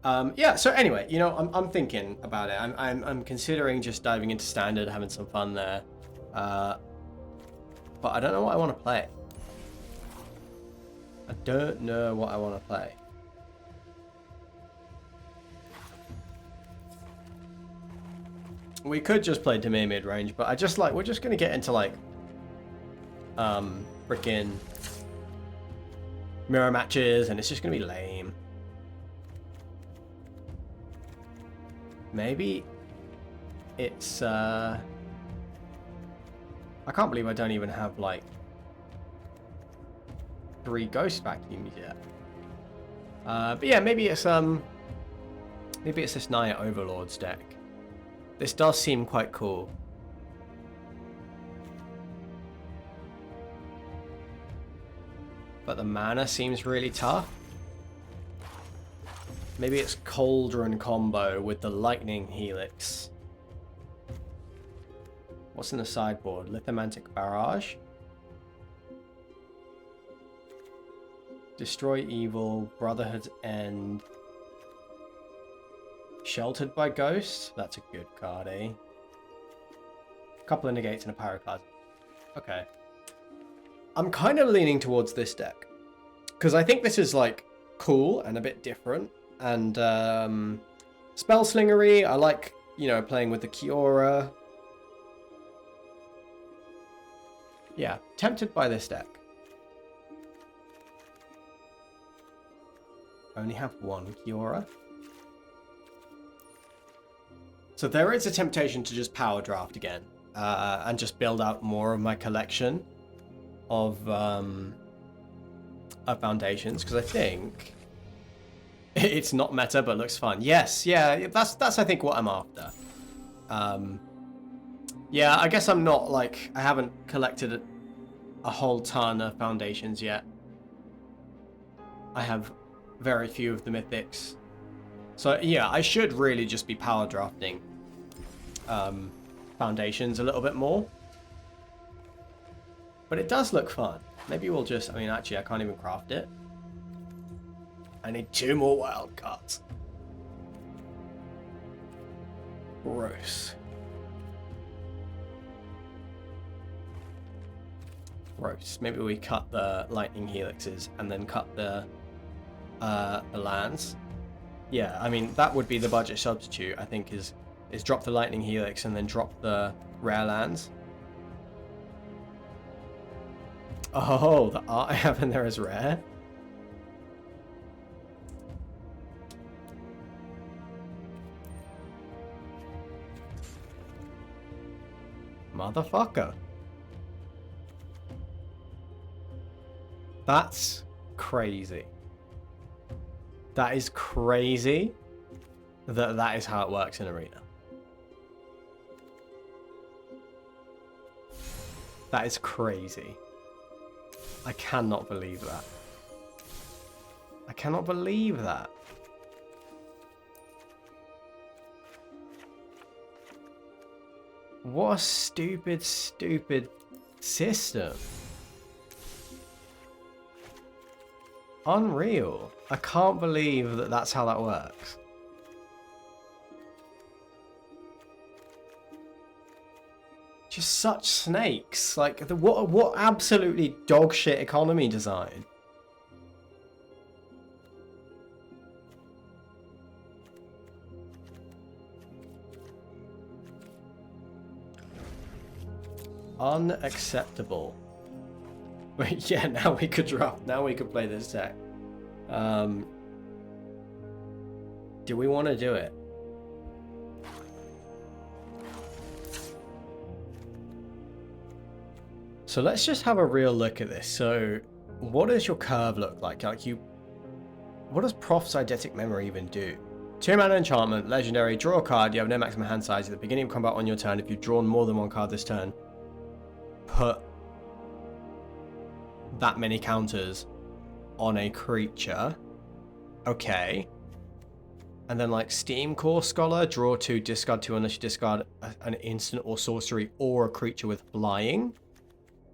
Yeah, so anyway, you know, I'm thinking about it. I'm considering just diving into standard, having some fun there. But I don't know what I want to play. I don't know what I want to play. We could just play Dimir mid-range, but I just like, we're just going to get into like freaking mirror matches, and it's just going to be lame. Maybe it's I can't believe I don't even have like 3 ghost vacuums yet. But yeah, maybe it's this Naya Overlords deck. This does seem quite cool. But the mana seems really tough. Maybe it's Cauldron combo with the Lightning Helix. What's in the sideboard? Lithomantic Barrage. Destroy Evil, Brotherhood's End. Sheltered by Ghost? That's a good card, eh? A couple of negates and a Pyroclasm. Okay. I'm kind of leaning towards this deck. Because I think this is, like, cool and a bit different. And, Spellslingery, I like, you know, playing with the Kiora. Yeah, tempted by this deck. Only have 1 Kiora. So there is a temptation to just power draft again, and just build out more of my collection of foundations, because I think it's not meta but looks fun. Yes, yeah, that's I think what I'm after. Yeah, I guess I'm not like, I haven't collected a whole ton of foundations yet. I have very few of the mythics. So yeah, I should really just be power drafting foundations a little bit more. But it does look fun. Maybe we'll just... I mean, actually, I can't even craft it. I need 2 more wild cards. Gross. Gross. Maybe we cut the lightning helixes and then cut the lands. Yeah, I mean, that would be the budget substitute, I think, is drop the lightning helix and then drop the rare lands. Oh, the art I have in there is rare. Motherfucker. That's crazy. That is crazy that is how it works in Arena. That is crazy. I cannot believe that. I cannot believe that. What a stupid, stupid system. Unreal. I can't believe that that's how that works. Just such snakes. Like, what absolutely dog shit economy design. Unacceptable. Wait, yeah, now we could drop. Now we could play this deck. Do we want to do it? So let's just have a real look at this. So what does your curve look like? What does Prof's Eidetic Memory even do? 2 mana enchantment, legendary, draw a card, you have no maximum hand size at the beginning of combat on your turn. If you've drawn more than 1 card this turn, put that many counters on a creature. Okay. And then like Steam Core Scholar, draw 2, discard 2 unless you discard an instant or sorcery or a creature with flying.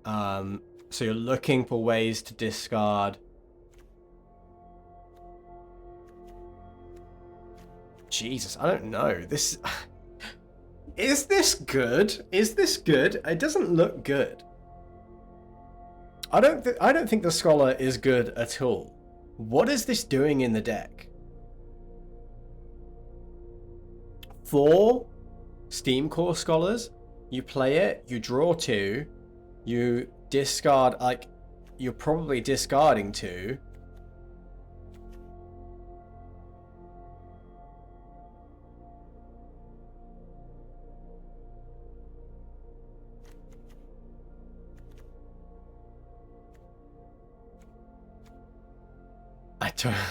So you're looking for ways to discard. Jesus, I don't know. This is this good? Is this good? It doesn't look good. I don't think the Scholar is good at all. What is this doing in the deck? 4 Steam Core Scholars. You play it, you draw 2, you discard, like, you're probably discarding 2.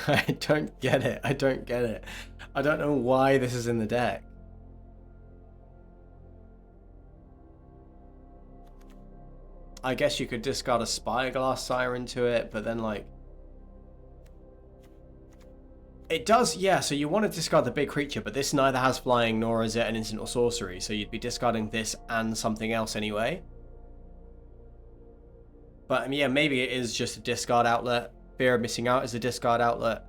I don't get it. I don't get it. I don't know why this is in the deck. I guess you could discard a Spyglass Siren to it, but then like... It does, yeah, so you want to discard the big creature, but this neither has flying nor is it an instant or sorcery, so you'd be discarding this and something else anyway. But I mean, yeah, maybe it is just a discard outlet. Fear of Missing Out is a discard outlet.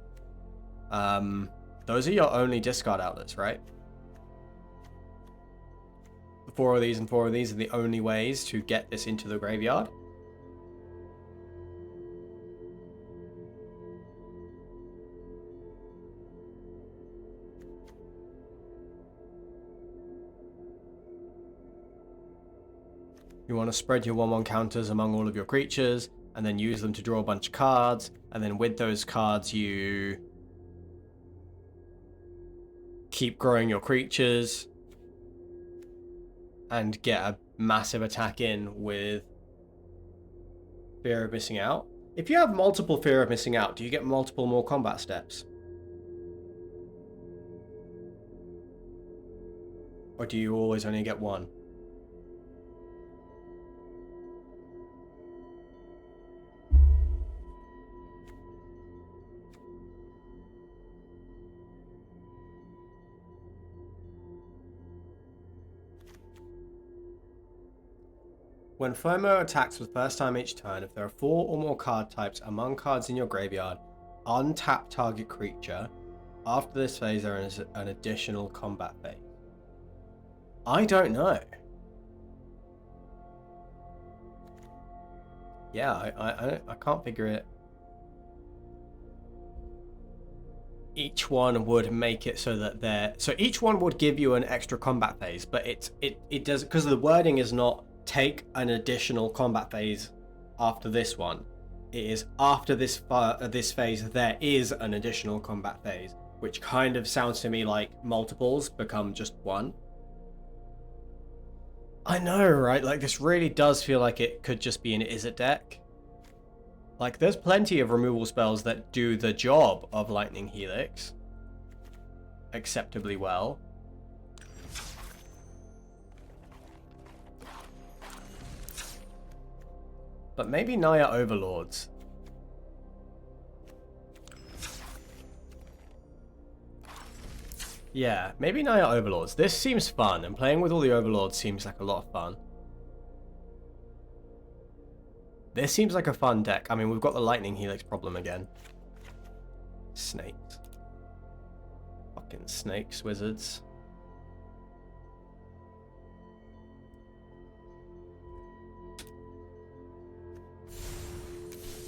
Those are your only discard outlets, right? 4 of these and 4 of these are the only ways to get this into the graveyard. You want to spread your 1/1 counters among all of your creatures, and then use them to draw a bunch of cards, and then with those cards you keep growing your creatures and get a massive attack in with Fear of Missing Out. If you have multiple Fear of Missing Out, do you get multiple more combat steps? Or do you always only get 1? When FOMO attacks for the first time each turn, if there are 4 or more card types among cards in your graveyard, untap target creature. After this phase, there is an additional combat phase. I don't know. Yeah, I can't figure it. Each one would make it so that each one would give you an extra combat phase, but it does, because the wording is not take an additional combat phase after this one. It is after this phase there is an additional combat phase, which kind of sounds to me like multiples become just one. I know, right? Like, this really does feel like it could just be an Izzet deck. Like, there's plenty of removal spells that do the job of Lightning Helix acceptably well. But maybe Naya Overlords. Yeah, maybe Naya Overlords. This seems fun, and playing with all the Overlords seems like a lot of fun. This seems like a fun deck. I mean, we've got the Lightning Helix problem again. Snakes. Fucking snakes, wizards.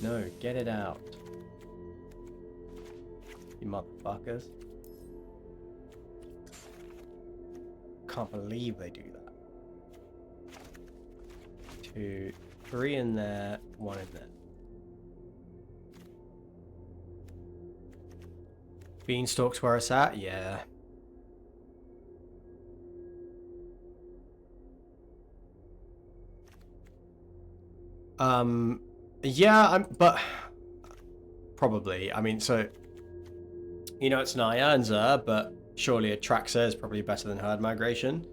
No, get it out. You motherfuckers. Can't believe they do that. 2, 3 in there, 1 in there. Beanstalk's where it's at? Yeah. Yeah, but probably. I mean, so you know, it's Naya and Zer, but surely Atraxa is probably better than Herd Migration.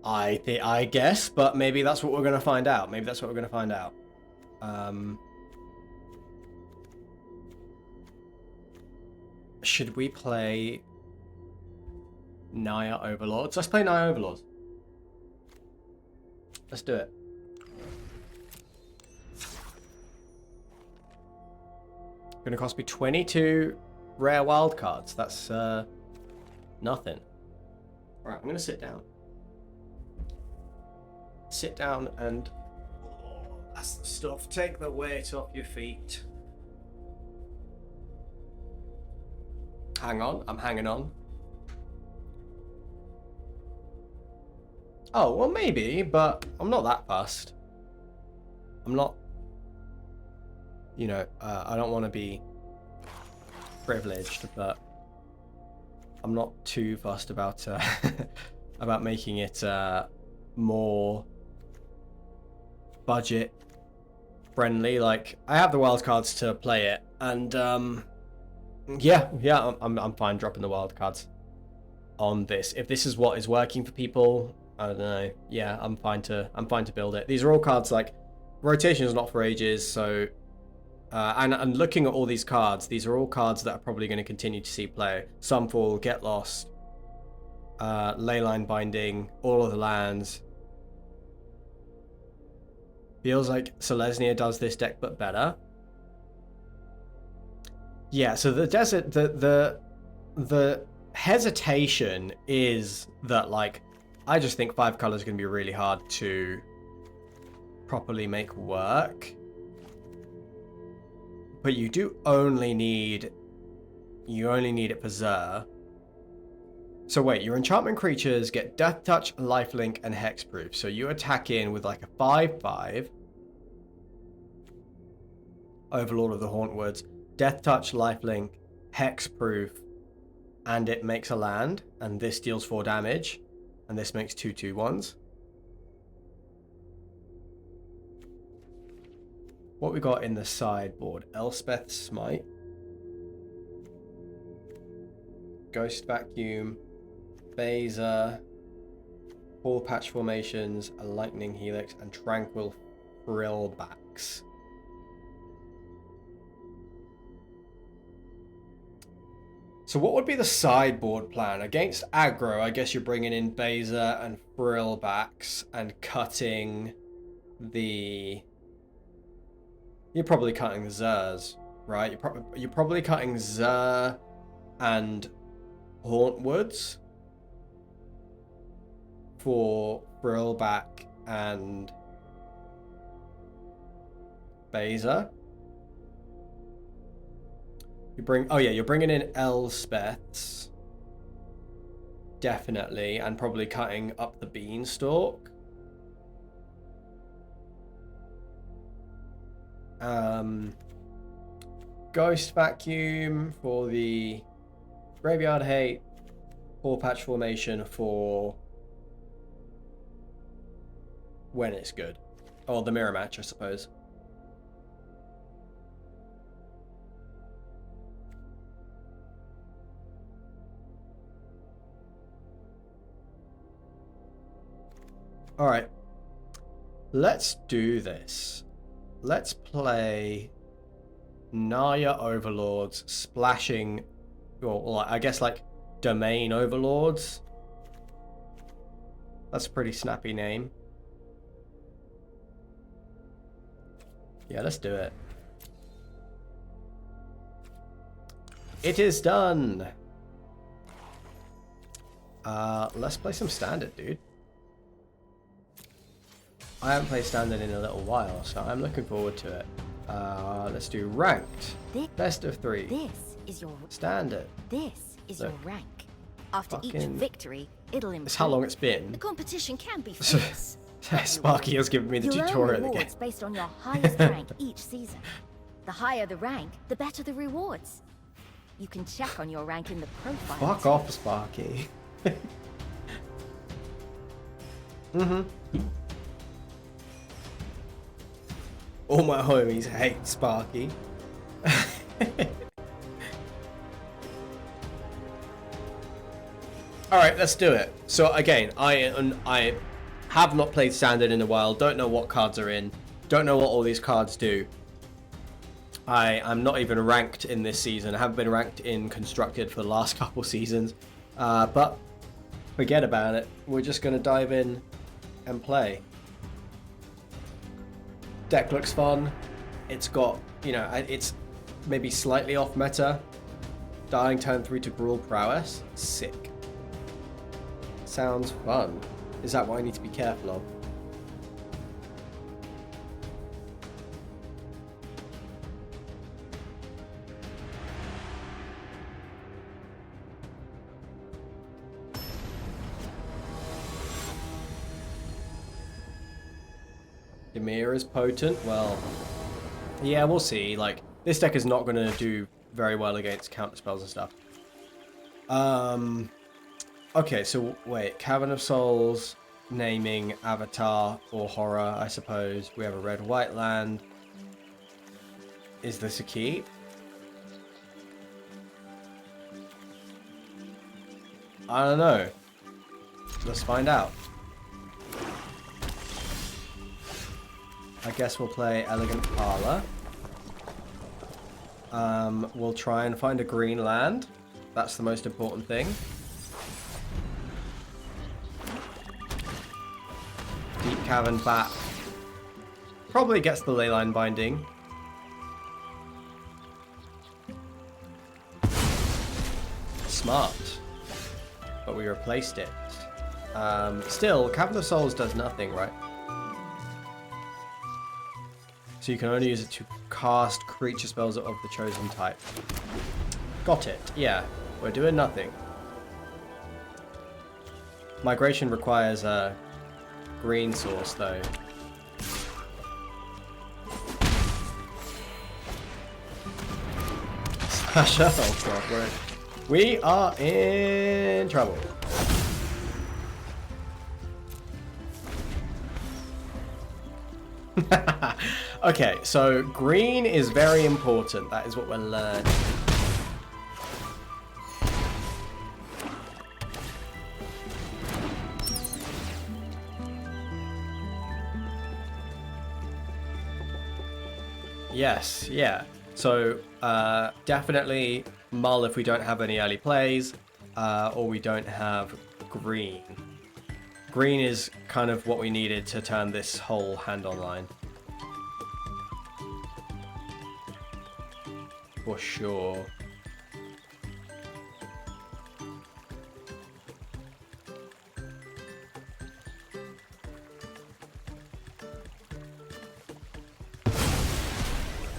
I guess, but maybe that's what we're gonna find out. Maybe that's what we're gonna find out. Should we play Naya Overlords? Let's play Naya Overlords. Let's do it. Gonna cost me 22 rare wildcards. That's nothing. Alright, I'm gonna sit down. Sit down and that's the stuff. Take the weight off your feet. Hang on, I'm hanging on. Oh, well maybe, but I'm not that fussed. I'm not, you know, I don't want to be privileged, but I'm not too fussed about about making it more budget friendly. Like, I have the wildcards to play it, and yeah, I'm fine dropping the wildcards on this. If this is what is working for people, I don't know. Yeah, I'm fine to build it. These are all cards, like, rotation is not for ages, so and looking at all these cards, these are all cards that are probably going to continue to see play. Sunfall, Get Lost, Leyline Binding, all of the lands. Feels like Selesnya does this deck, but better. Yeah, so the desert, the hesitation is that, like, I just think 5 colors is going to be really hard to properly make work. But you do only need, it for Zer. So wait, your enchantment creatures get Death Touch, Lifelink, and Hexproof. So you attack in with like a 5/5. Overlord of the Hauntwoods, Death Touch, Lifelink, Hexproof, and it makes a land, and this deals 4 damage, and this makes 2/2/1s. What we got in the sideboard? Elspeth Smite, Ghost Vacuum, Phaser, Paw Patch Formations, a Lightning Helix, and Tranquil Frillbacks. So what would be the sideboard plan? Against aggro, I guess you're bringing in Beza and Frillbacks and cutting the... You're probably cutting Zers, right? You're probably cutting Zer and Hauntwoods for Frillback and Beza. You're bringing in Elspeths. Definitely, and probably cutting up the Beanstalk. Ghost Vacuum for the Graveyard Hate. Paw Patch Formation for when it's good. Or the Mirror Match, I suppose. Alright. Let's do this. Let's play Naya Overlords splashing, or I guess like Domain Overlords. That's a pretty snappy name. Yeah, let's do it. It is done. Let's play some Standard, dude. I haven't played Standard in a little while, so I'm looking forward to it. Let's do Ranked. Best of 3. This is your Standard. This is Look. your rank. After each Fucking- victory, it'll improve. It's how long it's been. The competition can be fierce. Sparky has given me the You'll earn tutorial again. rewards based on your highest rank each season. The higher the rank, the better the rewards. You can check on your rank in the profile. Fuck tab. off, Sparky. All my homies hate Sparky. Alright, let's do it. So again, I have not played Standard in a while, don't know what cards are in, don't know what all these cards do. I'm not even ranked in this season. I haven't been ranked in Constructed for the last couple seasons. But forget about it. We're just going to dive in and play. Deck looks fun. It's got, it's maybe slightly off meta. Dying turn 3 to Gruul Prowess. Sick. Sounds fun. Is that what I need to be careful of? Ymir is potent. Well, yeah, we'll see. Like, this deck is not going to do very well against counter spells and stuff. Okay, so wait, Cavern of Souls, naming, Avatar, or Horror, I suppose. We have a red-white land. Is this a keep? I don't know. Let's find out. I guess we'll play Elegant Parlor. We'll try and find a green land. That's the most important thing. Deep Cavern back. Probably gets the Leyline Binding. Smart. But we replaced it. Still, Cavern of Souls does nothing, right? So you can only use it to cast creature spells of the chosen type. Got it. Yeah, we're doing nothing. Migration requires a green source, though. Sasha, oh god, we are in trouble. Okay, so green is very important. That is what we're learning. Yes, yeah. So definitely mull if we don't have any early plays, or we don't have green. Green is kind of what we needed to turn this whole hand online. For sure.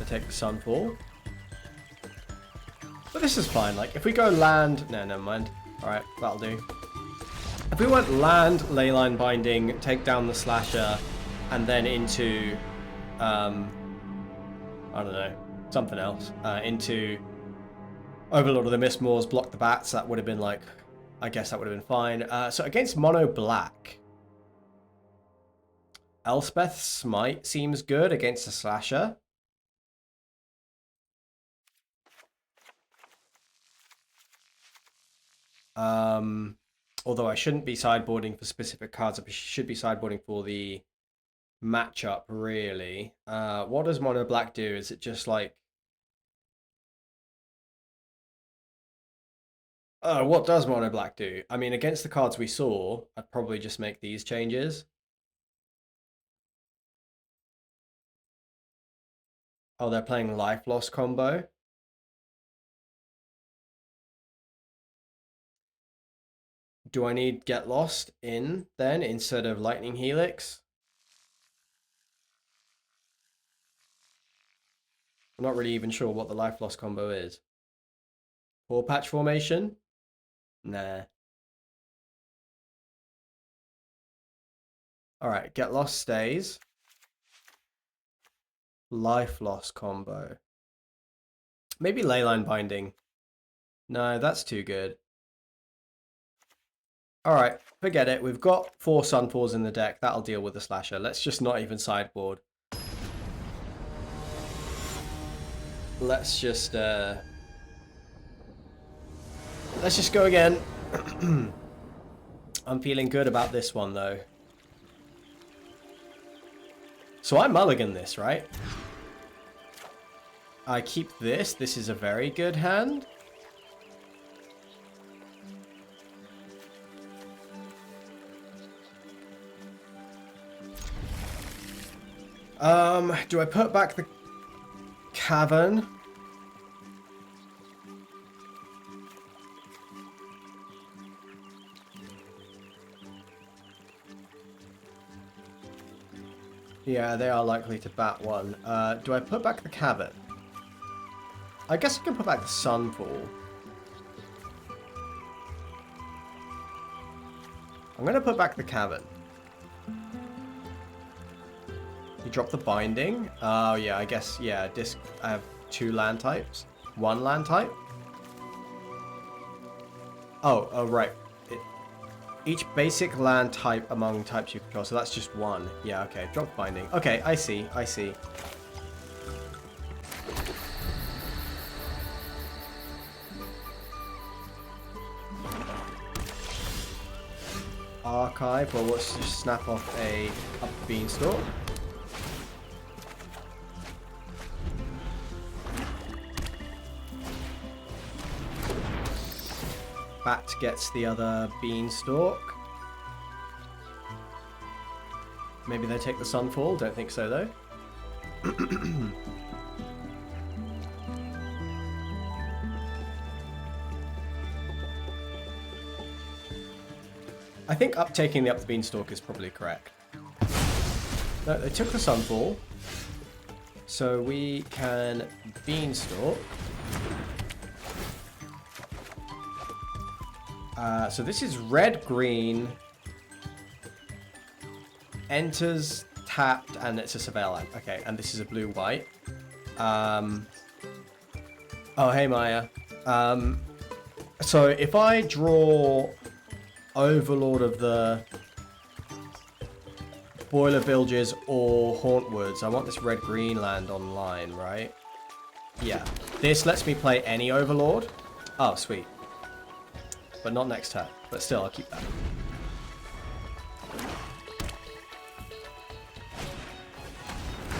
Take the Sunfall. But this is fine. Like, if we go land... No, never mind. Alright, that'll do. If we went land, Leyline Binding, take down the Slasher, and then into... I don't know. Something else. Into Overlord of the Mistmoors, block the bats, that would have been like... I guess that would have been fine. So against Mono Black... Elspeth's Smite seems good against the Slasher. Although I shouldn't be sideboarding for specific cards, I should be sideboarding for the matchup, really. What does Mono Black do? Is it just like... what does Mono Black do? I mean, against the cards we saw, I'd probably just make these changes. Oh, they're playing Life Loss combo. Do I need Get Lost in, then, instead of Lightning Helix? I'm not really even sure what the Life Loss combo is. Paw Patch Formation? Nah. Alright, Get Lost stays. Life Loss combo. Maybe Leyline Binding. No, that's too good. Alright, forget it. We've got 4 Sunfalls in the deck. That'll deal with the Slasher. Let's just not even sideboard. Let's just go again. I'm feeling good about this one, though. So I mulligan this, right? I keep this. This is a very good hand. Do I put back the Cavern? Yeah, they are likely to bat one. Do I put back the Cavern? I guess I can put back the Sunfall. I'm going to put back the Cavern. You drop the Binding. Oh, yeah, I guess, yeah, I have 2 land types. 1 land type. Oh, right. Each basic land type among types you control, so that's just 1. Yeah, okay, drop Binding. Okay, I see. Archive, well, let's just snap off a up Beanstalk. Bat gets the other Beanstalk. Maybe they take the Sunfall, don't think so though. I think taking the Beanstalk is probably correct. No, they took the Sunfall. So we can Beanstalk. So this is red-green. Enters tapped, and it's a Surveil land. Okay, and this is a blue-white. Oh, hey, Maya. So if I draw Overlord of the Boiler Villages or Hauntwoods, I want this red-green land online, right? Yeah. This lets me play any Overlord. Oh, sweet. But not next turn. But still, I'll keep that.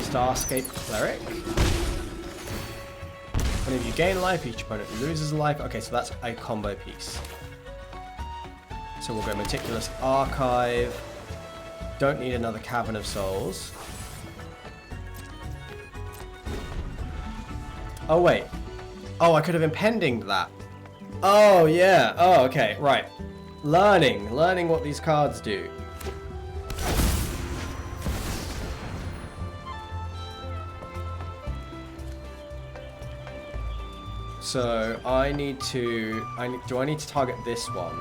Starscape Cleric. Whenever you gain life, each opponent loses life. Okay, so that's a combo piece. So we'll go Meticulous Archive. Don't need another Cavern of Souls. Oh, wait. Oh, I could have impendinged that. Oh, yeah. Oh, okay. Right. Learning what these cards do. So I need to. Do I need to target this one?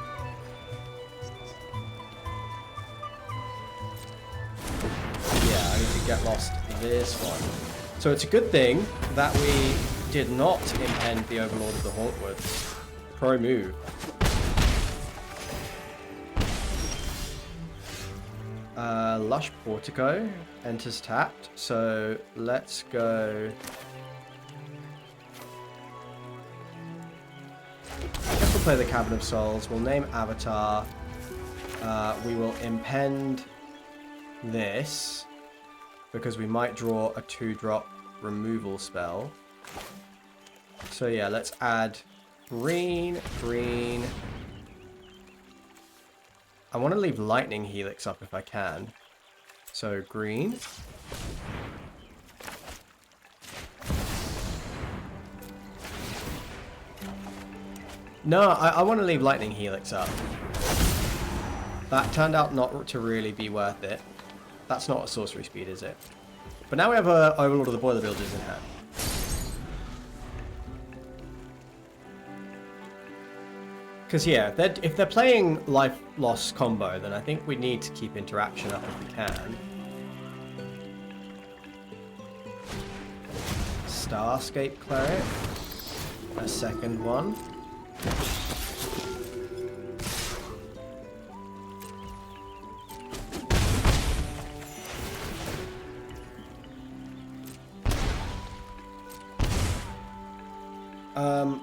Yeah, I need to get lost this one. So it's a good thing that we did not impend the Overlord of the Hauntwoods. Pro move. Lush Portico enters tapped. So let's go. I guess we'll play the Cavern of Souls. We'll name Avatar. We will impend this because we might draw a 2-drop removal spell. So yeah, let's add green, green. I want to leave Lightning Helix up if I can. So green. No, I want to leave Lightning Helix up. That turned out not to really be worth it. That's not a sorcery speed, is it? But now we have a Overlord of the Boiler Builders in hand. Because yeah, if they're playing Life Loss combo, then I think we need to keep interaction up if we can. Starscape Cleric. A second one.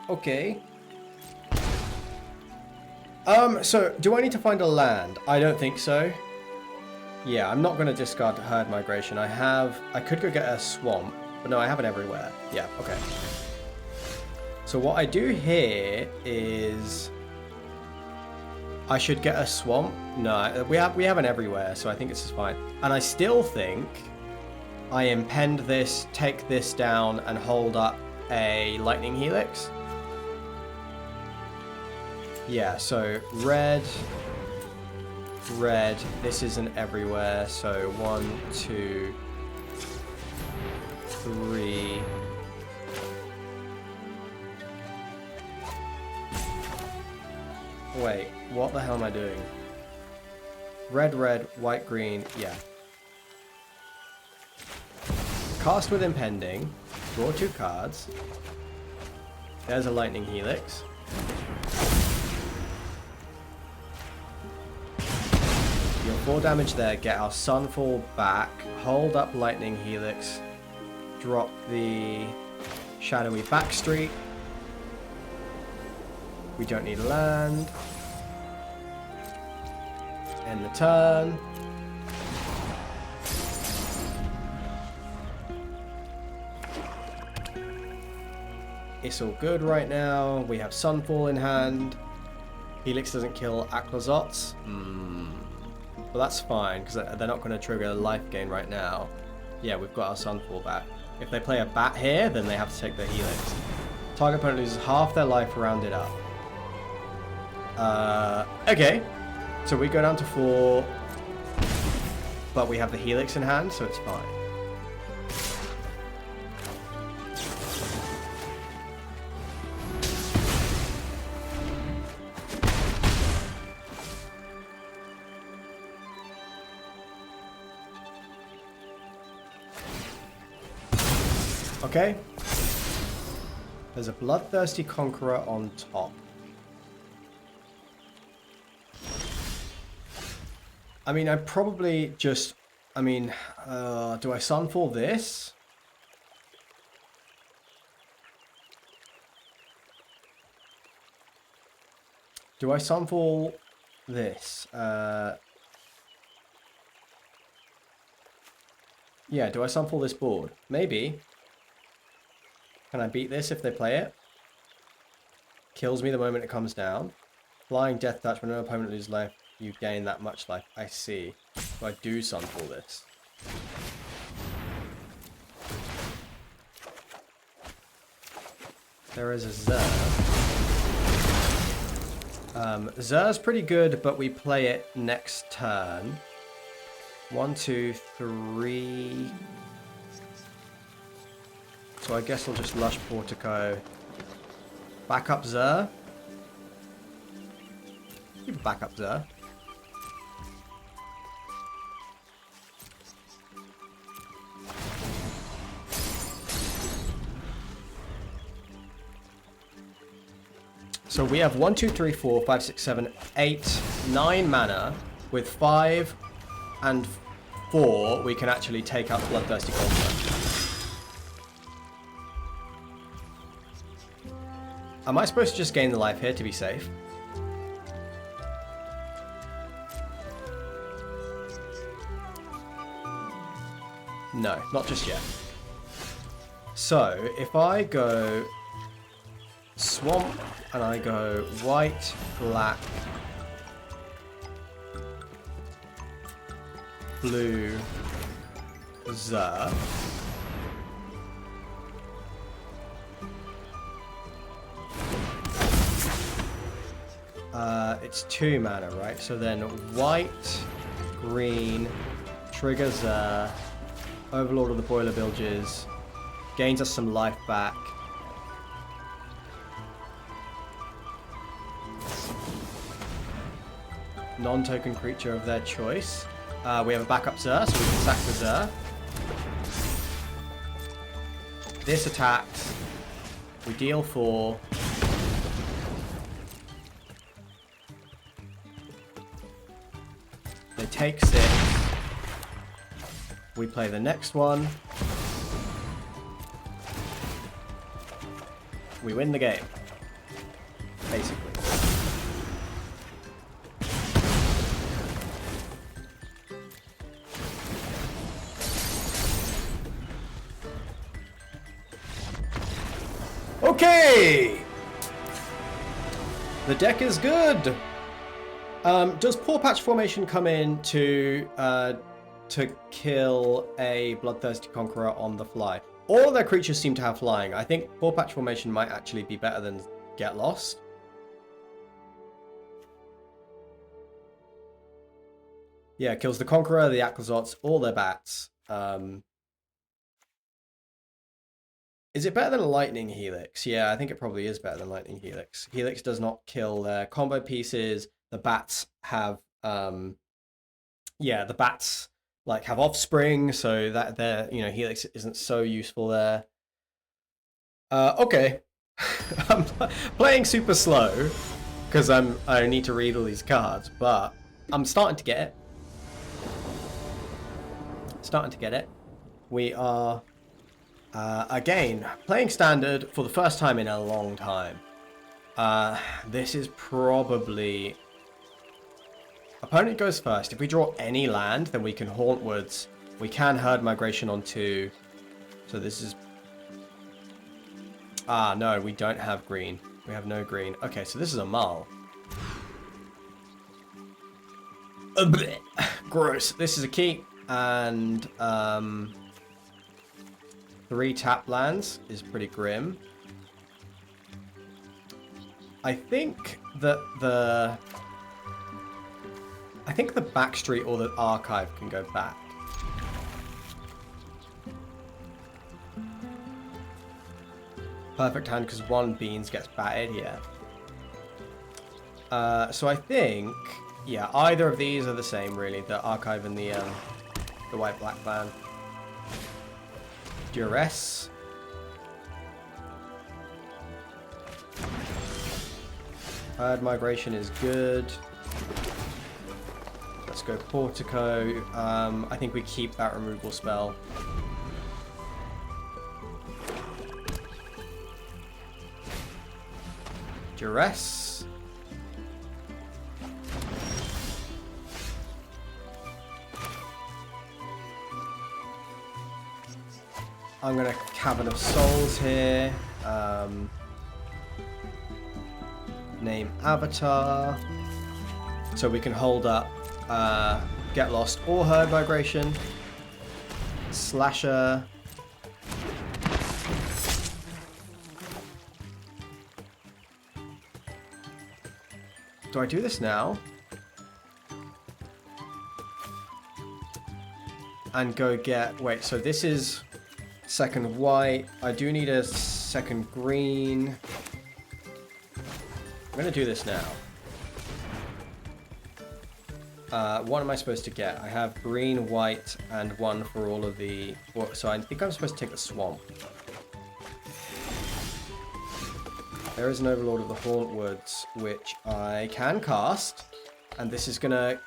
Okay. So, do I need to find a land? I don't think so. Yeah, I'm not going to discard Herd Migration. I could go get a swamp, but no, I have it everywhere. Yeah, okay. So what I do here is I should get a swamp. No, we have an everywhere, so I think this is fine. And I still think I impend this, take this down, and hold up a Lightning Helix. Yeah, so red, this isn't everywhere, so 1, 2, 3. Wait, what the hell am I doing? Red, white, green, yeah. Cast with Impending, draw 2 cards. There's a Lightning Helix. You're 4 damage there, get our Sunfall back, hold up Lightning Helix, drop the Shadowy Backstreet. We don't need land. End the turn. It's all good right now. We have Sunfall in hand. Helix doesn't kill Aquazots. But that's fine, because they're not going to trigger life gain right now. Yeah, we've got our Sunfall back. If they play a bat here, then they have to take the Helix. Target opponent loses half their life rounded up. Okay. So we go down to 4. But we have the Helix in hand, so it's fine. Okay. There's a Bloodthirsty Conqueror on top. I mean, I probably just... I mean, do I Sunfall this? Do I Sunfall this? Yeah, do I Sunfall this board? Maybe. Can I beat this if they play it? Kills me the moment it comes down. Flying death touch. When an opponent loses life, you gain that much life. I see. So I do Sunfall this. There is a Xur. Xur's pretty good, but we play it next turn. 1, 2, 3. So I guess I'll just Lush Portico. Back up Xur. You can back up Xur. So we have 1, 2, 3, 4, 5, 6, 7, 8, 9 mana. With 5 and 4, we can actually take out the Bloodthirsty Conqueror. Am I supposed to just gain the life here to be safe? No, not just yet. So, if I go Swamp and I go white, black, blue, Xur. It's 2 mana, right? So then white, green, trigger Xur, Overlord of the Boiler Bilges, gains us some life back. Non-token creature of their choice. We have a backup Xur, so we can sack the Xur. This attacks. We deal 4. They take 6. We play the next one. We win the game. Basically. Okay! The deck is good! Does Paw Patch Formation come in to kill a Bloodthirsty Conqueror on the fly? All of their creatures seem to have flying. I think Paw Patch Formation might actually be better than Get Lost. Yeah, kills the Conqueror, the Aquazots, all their bats. Is it better than Lightning Helix? Yeah, I think it probably is better than Lightning Helix. Helix does not kill their combo pieces. The bats have, the bats like have offspring, so that their, Helix isn't so useful there. Okay, I'm playing super slow because I need to read all these cards, but I'm starting to get it. We are. Again, playing Standard for the first time in a long time. This is probably... Opponent goes first. If we draw any land, then we can Haunt Woods. We can Herd Migration on 2. So this is... no, we don't have green. We have no green. Okay, so this is a Mull. Gross. This is a keep. And, 3 tap lands is pretty grim. I think that the Backstreet or the Archive can go back. Perfect hand because 1 Beans gets batted, yeah. So I think, yeah, either of these are the same really, the Archive and the white-black ban. Duress. Herd Migration is good. Let's go Portico. I think we keep that removal spell. Duress. I'm going to Cavern of Souls here. Name Avatar. So we can hold up Get Lost or Herd Migration. Slasher. Do I do this now? And go get... Wait, so this is second white. I do need a second green. I'm going to do this now. What am I supposed to get? I have green, white, and one for all of the... So I think I'm supposed to take the swamp. There is an Overlord of the Hauntwoods, which I can cast. And this is going to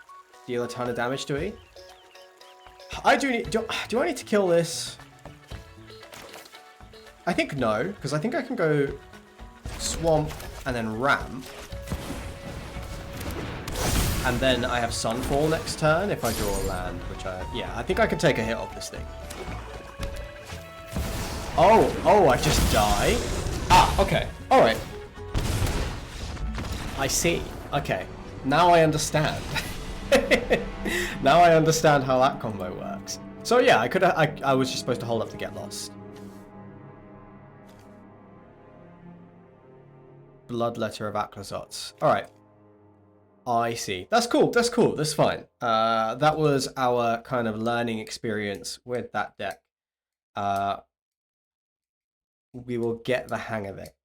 deal a ton of damage to it. I do need... Do I need to kill this? I think no, because I think I can go swamp and then ramp. And then I have Sunfall next turn if I draw a land, which I think I can take a hit off this thing. Oh, I just die? Ah, okay. Alright. I see. Okay. Now I understand. Now I understand how that combo works. So yeah, I was just supposed to hold up to Get Lost. Bloodletter of Akhlazotz. Alright. I see. That's cool. That's cool. That's fine. That was our kind of learning experience with that deck. We will get the hang of it.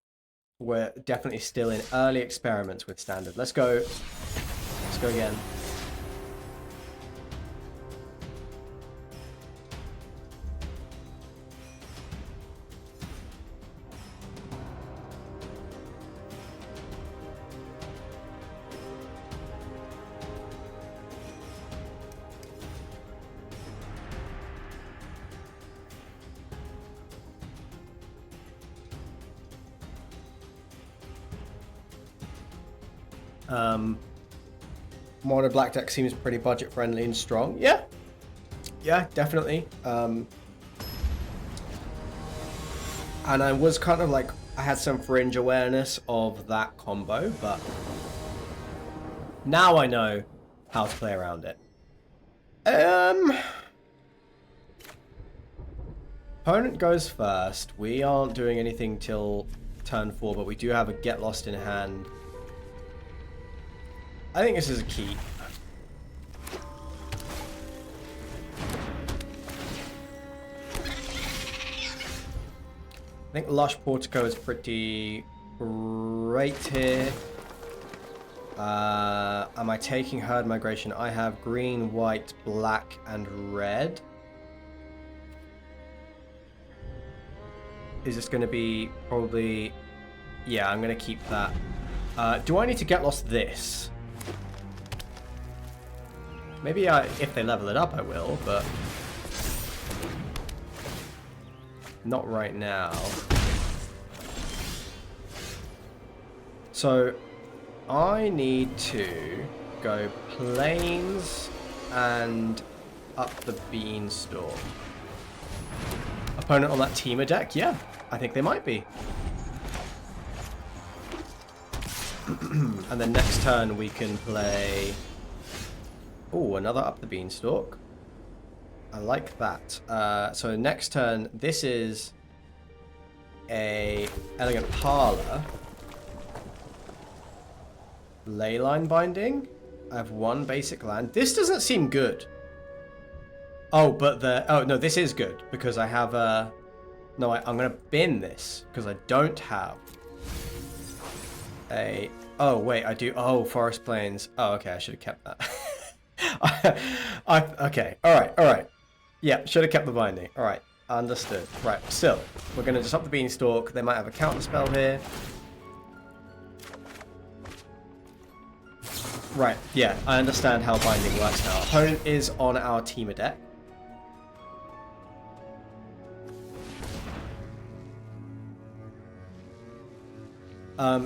We're definitely still in early experiments with Standard. Let's go. Let's go again. Mono black deck seems pretty budget friendly and strong. Yeah, definitely. And I was kind of like, I had some fringe awareness of that combo, but now I know how to play around it. Opponent goes first. We aren't doing anything till turn 4, but we do have a Get Lost in hand. I think this is a keep. I think Lush Portico is pretty great here. Am I taking Herd Migration? I have green, white, black, and red. Is this going to be probably... Yeah, I'm going to keep that. Do I need to Get Lost this? Maybe if they level it up, I will, but not right now. So I need to go Plains and up the Beanstalk. Opponent on that Teamer deck? Yeah, I think they might be. And then next turn we can play... Oh, another Up the Beanstalk. I like that. So next turn, this is a Elegant Parlor. Leyline Binding. I have one basic land. This doesn't seem good. Oh, but oh no, this is good because I have a... No, I'm gonna bin this because I don't have a... Oh wait, I do. Oh, Forest Plains. Oh, okay, I should have kept that. Okay, alright. Yeah, should have kept the binding. Alright, understood. Right, still, we're going to just up the Beanstalk. They might have a counter spell here. Right, yeah, I understand how binding works now. Opponent is on our Teamer deck.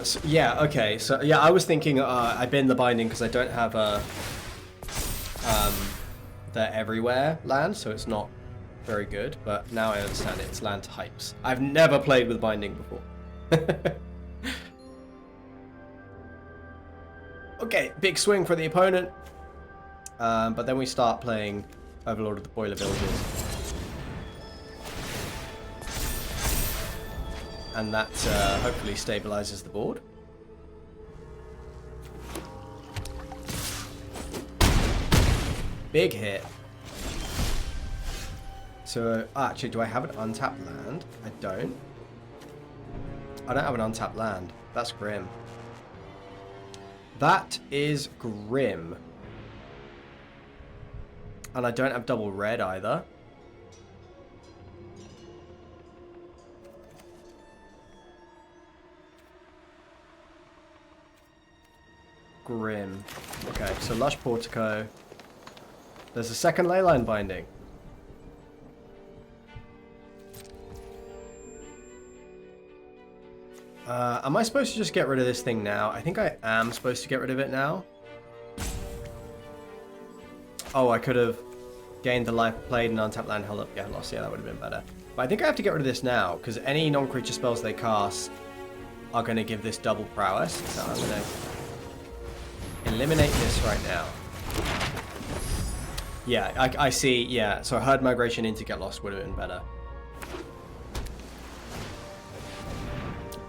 So, yeah, okay, so yeah, I was thinking I bin the binding because I don't have a... the Everywhere land, so it's not very good, but now I understand it. It's land types. I've never played with binding before. Okay, big swing for the opponent. But then we start playing Overlord of the Boiler Villages. And that hopefully stabilizes the board. Big hit. So, actually, do I have an untapped land? I don't. I don't have an untapped land. That's grim. That is grim. And I don't have double red either. Grim. Okay, so Lush Portico. There's a second Leyline Binding. Am I supposed to just get rid of this thing now? I think I am supposed to get rid of it now. Oh, I could have gained the life played and untapped land held up. Yeah, lost. Yeah, that would have been better. But I think I have to get rid of this now, because any non-creature spells they cast are going to give this double prowess. So I'm going to eliminate this right now. Yeah, I see. Yeah, so Herd Migration into Get Lost would have been better.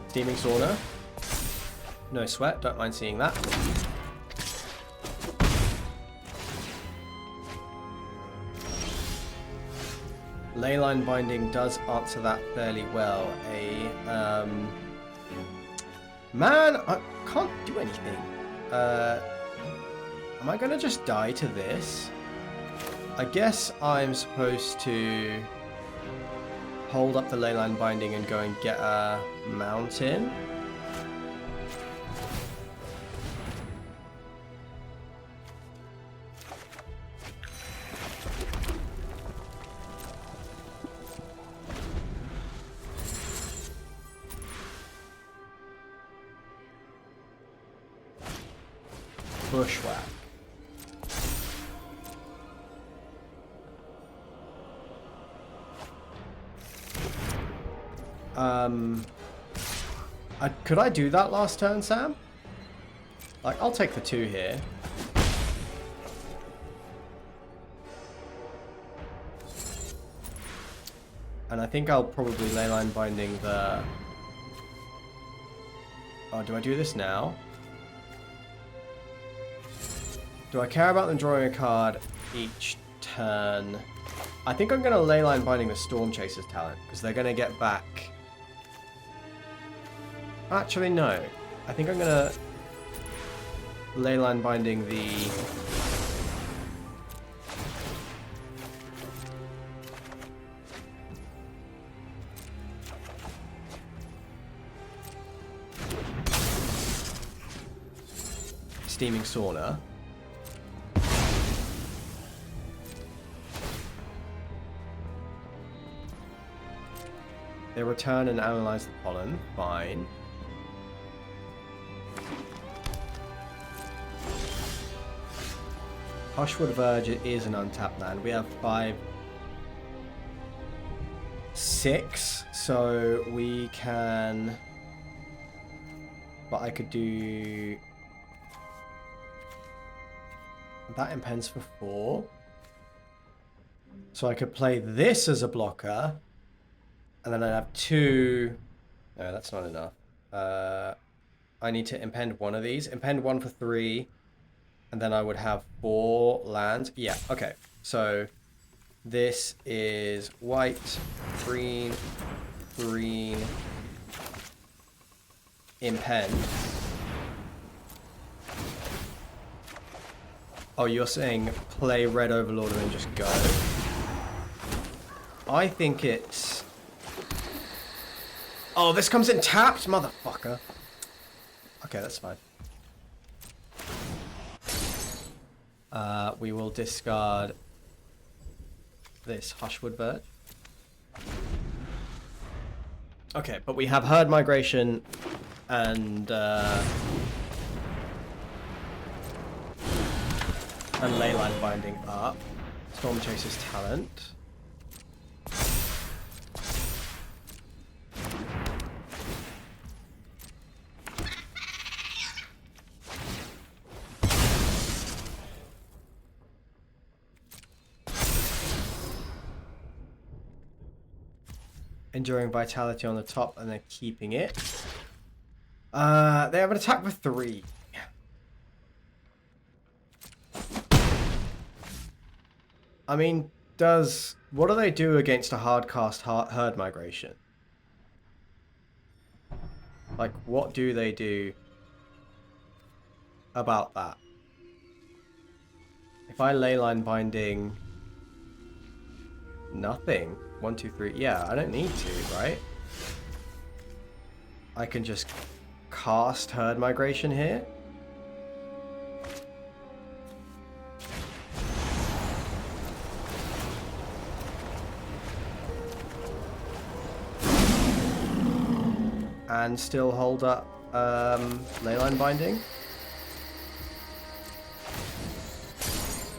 Steaming Sauna. No sweat, don't mind seeing that. Leyline Binding does answer that fairly well. Man, I can't do anything. Am I gonna just die to this? I guess I'm supposed to hold up the Leyline Binding and go and get a mountain. Bushwhack. Could I do that last turn, Sam? Like, I'll take the 2 here. And I think I'll probably Leyline Binding the... Oh, do I do this now? Do I care about them drawing a card each turn? I think I'm going to Leyline Binding the Storm Chaser's talent, because they're going to get back... Actually, no. I think I'm going to Leyline Binding the... Steaming Sauna. They return and analyze the pollen. Fine. Hushwood Verge is an untapped land. We have 5, 6, so we can... But I could do... That impends for 4. So I could play this as a blocker. And then I'd have 2... No, that's not enough. I need to impend one of these. Impend 1 for 3. And then I would have 4 lands. Yeah, okay. So this is white, green, green, impend. Oh, you're saying play Red Overlord and then just go? I think it's... Oh, this comes in tapped, motherfucker. Okay, that's fine. We will discard this Hushwood Verge. Okay, but we have Herd Migration and Leyline Binding up. Storm Chaser's talent. Enduring Vitality on the top, and they're keeping it. They have an attack with 3. I mean, what do they do against a hardcast herd migration? Like, what do they do about that? If I leyline binding... Nothing. 1, 2, 3. Yeah, I don't need to, right? I can just cast herd migration here. And still hold up leyline binding.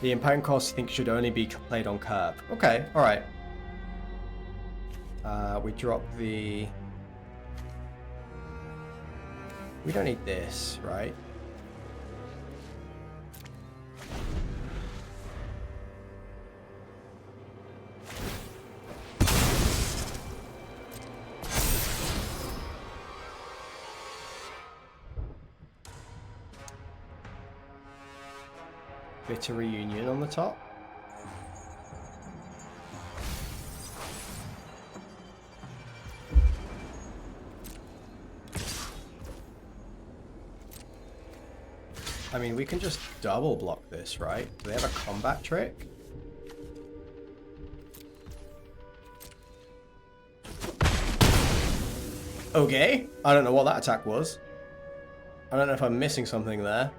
The impact cost, I think, should only be played on curve. Okay, alright. We drop the... We don't need this, right? Bitter Reunion on the top. I mean, we can just double block this, right? Do they have a combat trick? Okay. I don't know what that attack was. I don't know if I'm missing something there.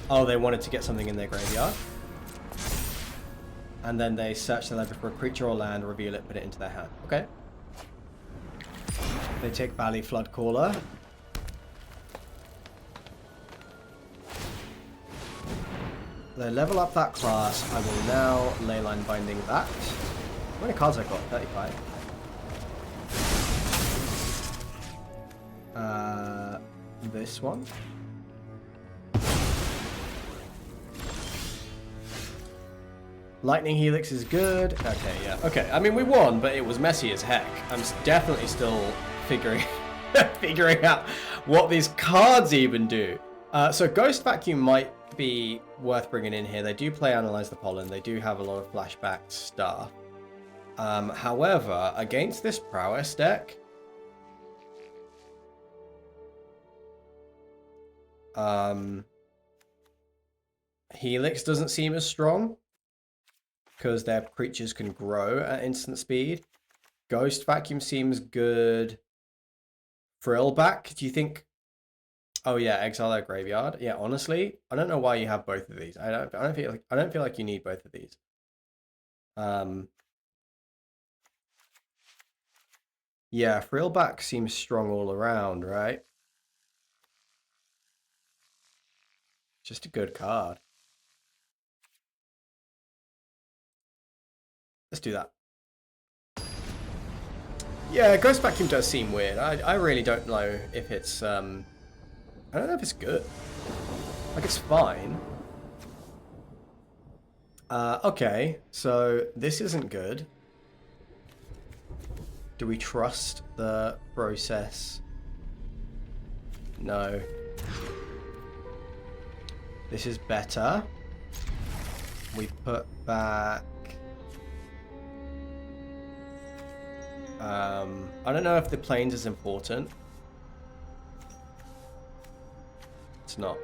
Oh, they wanted to get something in their graveyard. And then they search the library for a creature or land, reveal it, put it into their hand. Okay. They take Valley Flood Caller. They level up that class. I will now leyline binding that. How many cards I've got? 35. This one. Lightning Helix is good. Okay, yeah. Okay, I mean, we won, but it was messy as heck. I'm definitely still figuring out what these cards even do. So Ghost Vacuum might be worth bringing in here. They do play Analyze the Pollen. They do have a lot of flashback stuff. However, against this Prowess deck... Helix doesn't seem as strong, because their creatures can grow at instant speed. Ghost Vacuum seems good. Frillback, do you think... Oh yeah, exile their graveyard. Yeah, honestly, I don't know why you have both of these. I don't feel like you need both of these. Yeah, Frillback seems strong all around, right? Just a good card. Let's do that. Yeah, Ghost Vacuum does seem weird. I really don't know if it's... I don't know if it's good. Like, it's fine. Okay, so this isn't good. Do we trust the process? No. This is better. We put back... I don't know if the planes is important. It's not.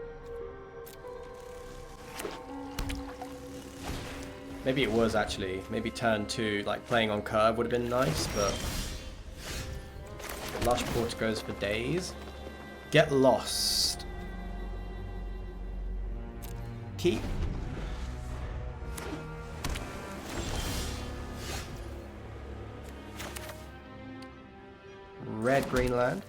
Maybe it was actually. Maybe turn 2, like playing on curve would have been nice, but... Lush Port goes for days. Get Lost. Keep. Red Greenland.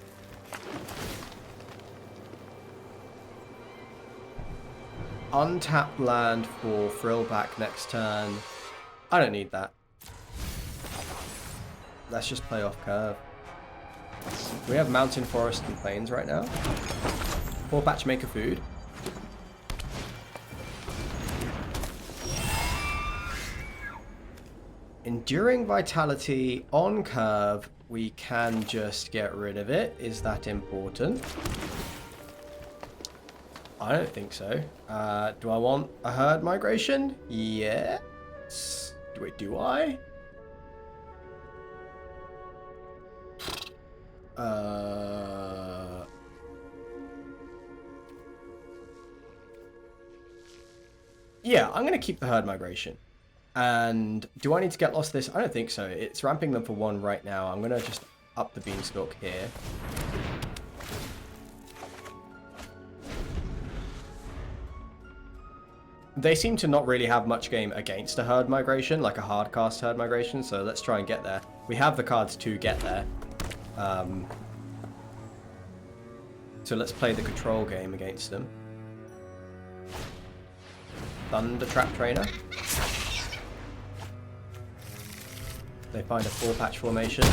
Untapped land for Frillback next turn. I don't need that. Let's just play off curve. We have Mountain, Forest, and Plains right now. 4-patch Maker Food. Enduring Vitality on curve. We can just get rid of it. Is that important? I don't think so. Do I want a herd migration? Yes. Wait, do I? Yeah, I'm going to keep the herd migration. And do I need to get lost this? I don't think so. It's ramping them for 1 right now. I'm going to just up the beanstalk here. They seem to not really have much game against a herd migration, like a hard cast herd migration, so let's try and get there. We have the cards to get there. So let's play the control game against them. Thunder Trap Trainer. They find a 4-patch formation.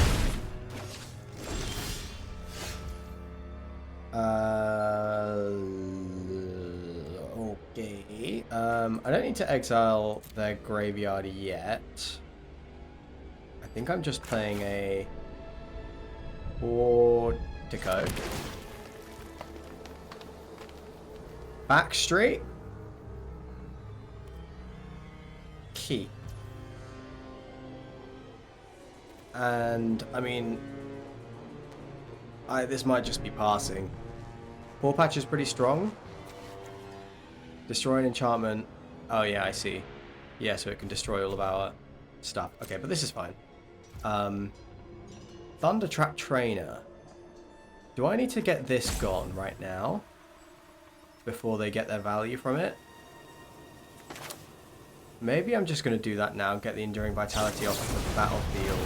Okay. I don't need to exile their graveyard yet. I think I'm just playing a Portico. Backstreet. Key. And, I mean, this might just be passing. 4-patch is pretty strong. Destroy an enchantment. Oh, yeah, I see. Yeah, so it can destroy all of our stuff. Okay, but this is fine. Thunder Trap Trainer. Do I need to get this gone right now? Before they get their value from it? Maybe I'm just going to do that now and get the Enduring Vitality off the battlefield.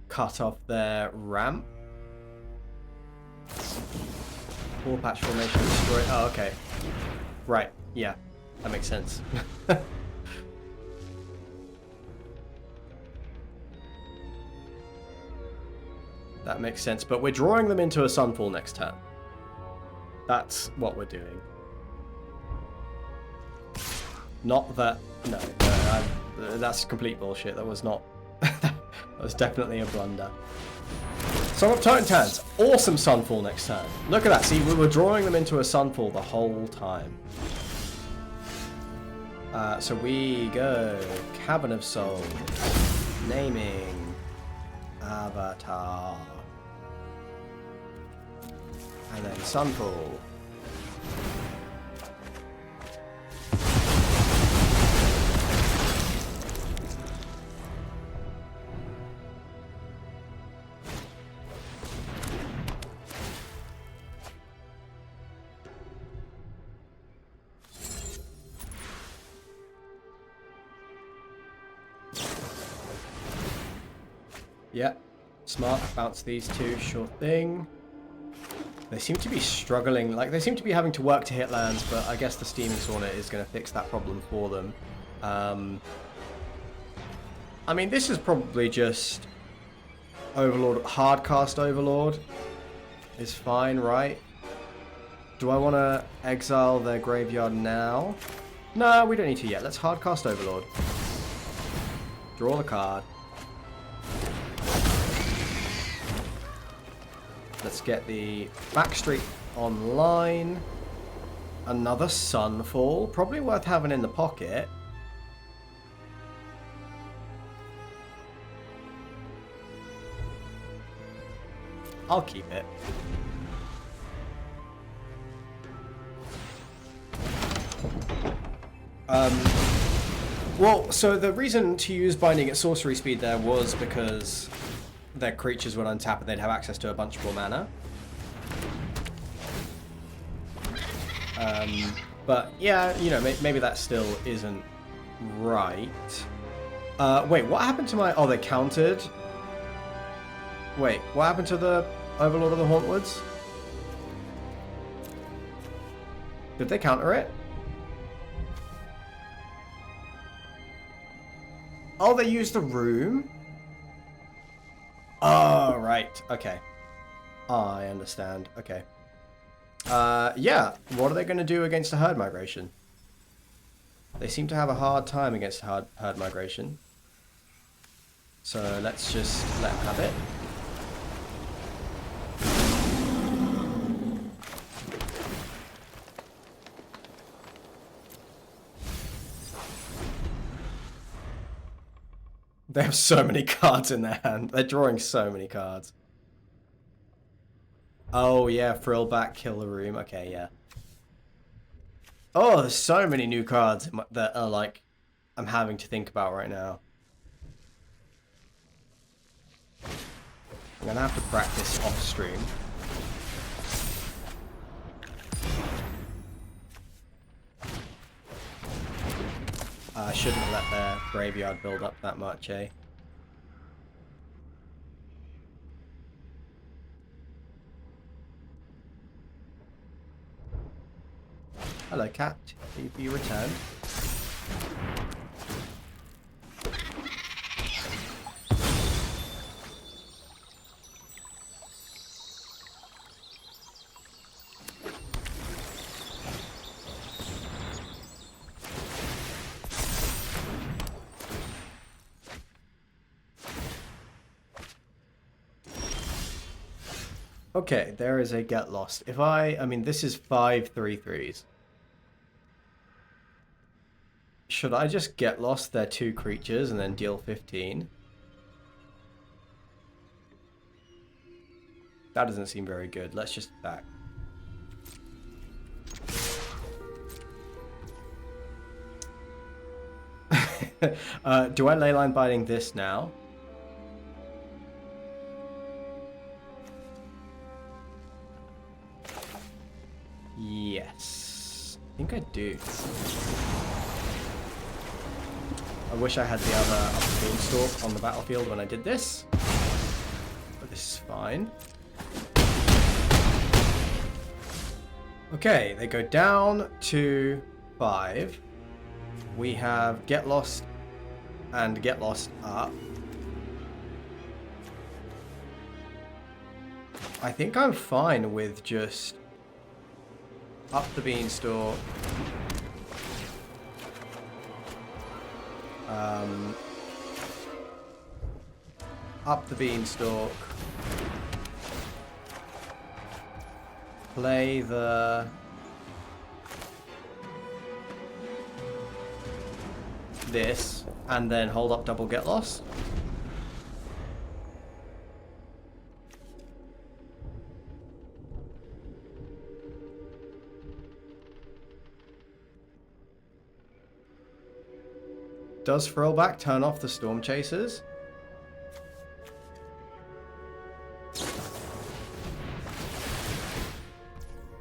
Cut off their ramp. 4-patch formation destroy. Oh, okay. Right. Yeah. That makes sense. That makes sense. But we're drawing them into a Sunfall next turn. That's what we're doing. Not that... No. That's complete bullshit. That was not... That was definitely a blunder. Song of Titans. Awesome Sunfall next turn. Look at that. See, we were drawing them into a Sunfall the whole time. So we go Cavern of Souls. Naming. Avatar. And then Sunfall. Yep. Smart. Bounce these two. Sure thing. They seem to be struggling. Like, they seem to be having to work to hit lands, but I guess the Steaming Sauna is going to fix that problem for them. I mean, this is probably just Overlord. Hardcast Overlord is fine, right? Do I want to exile their graveyard now? No, we don't need to yet. Let's Hardcast Overlord. Draw the card. Let's get the Backstreet online. Another Sunfall. Probably worth having in the pocket. I'll keep it. Well, so the reason to use Binding at sorcery speed there was because their creatures would untap and they'd have access to a bunch more mana. But yeah, you know, maybe that still isn't right. Wait, what happened to my... Oh, they countered? Wait, what happened to the Overlord of the Hauntwoods? Did they counter it? Oh, they used the room? Oh, right. Okay. I understand. Okay. Yeah, what are they going to do against a herd migration? They seem to have a hard time against herd migration. So let's just let them have it. They have so many cards in their hand. They're drawing so many cards. Oh, yeah, Frillback, Kill the Room. Okay, yeah. Oh, there's so many new cards that are, like, I'm having to think about right now. I'm going to have to practice off-stream. I shouldn't have let their graveyard build up that much, eh? Hello, cat. You returned. Okay, there is a get lost. If I mean, this is 5 3/3s. Should I just get lost their 2 creatures and then deal 15? That doesn't seem very good. Let's just attack. Do I leyline binding this now? Yes. I think I do. I wish I had the other upper beanstalk on the battlefield when I did this. But this is fine. Okay, they go down to 5. We have Get Lost and Get Lost up. I think I'm fine with just up the beanstalk. Up the beanstalk. Play this, and then hold up double Get Lost. Does Frillback turn off the Storm Chasers?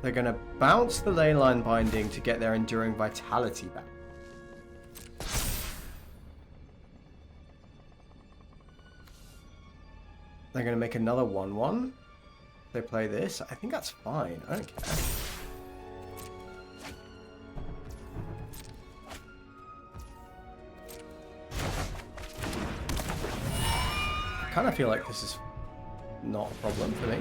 They're going to bounce the Leyline Binding to get their Enduring Vitality back. They're going to make another 1/1. They play this. I think that's fine. I don't care. I kind of feel like this is not a problem for me.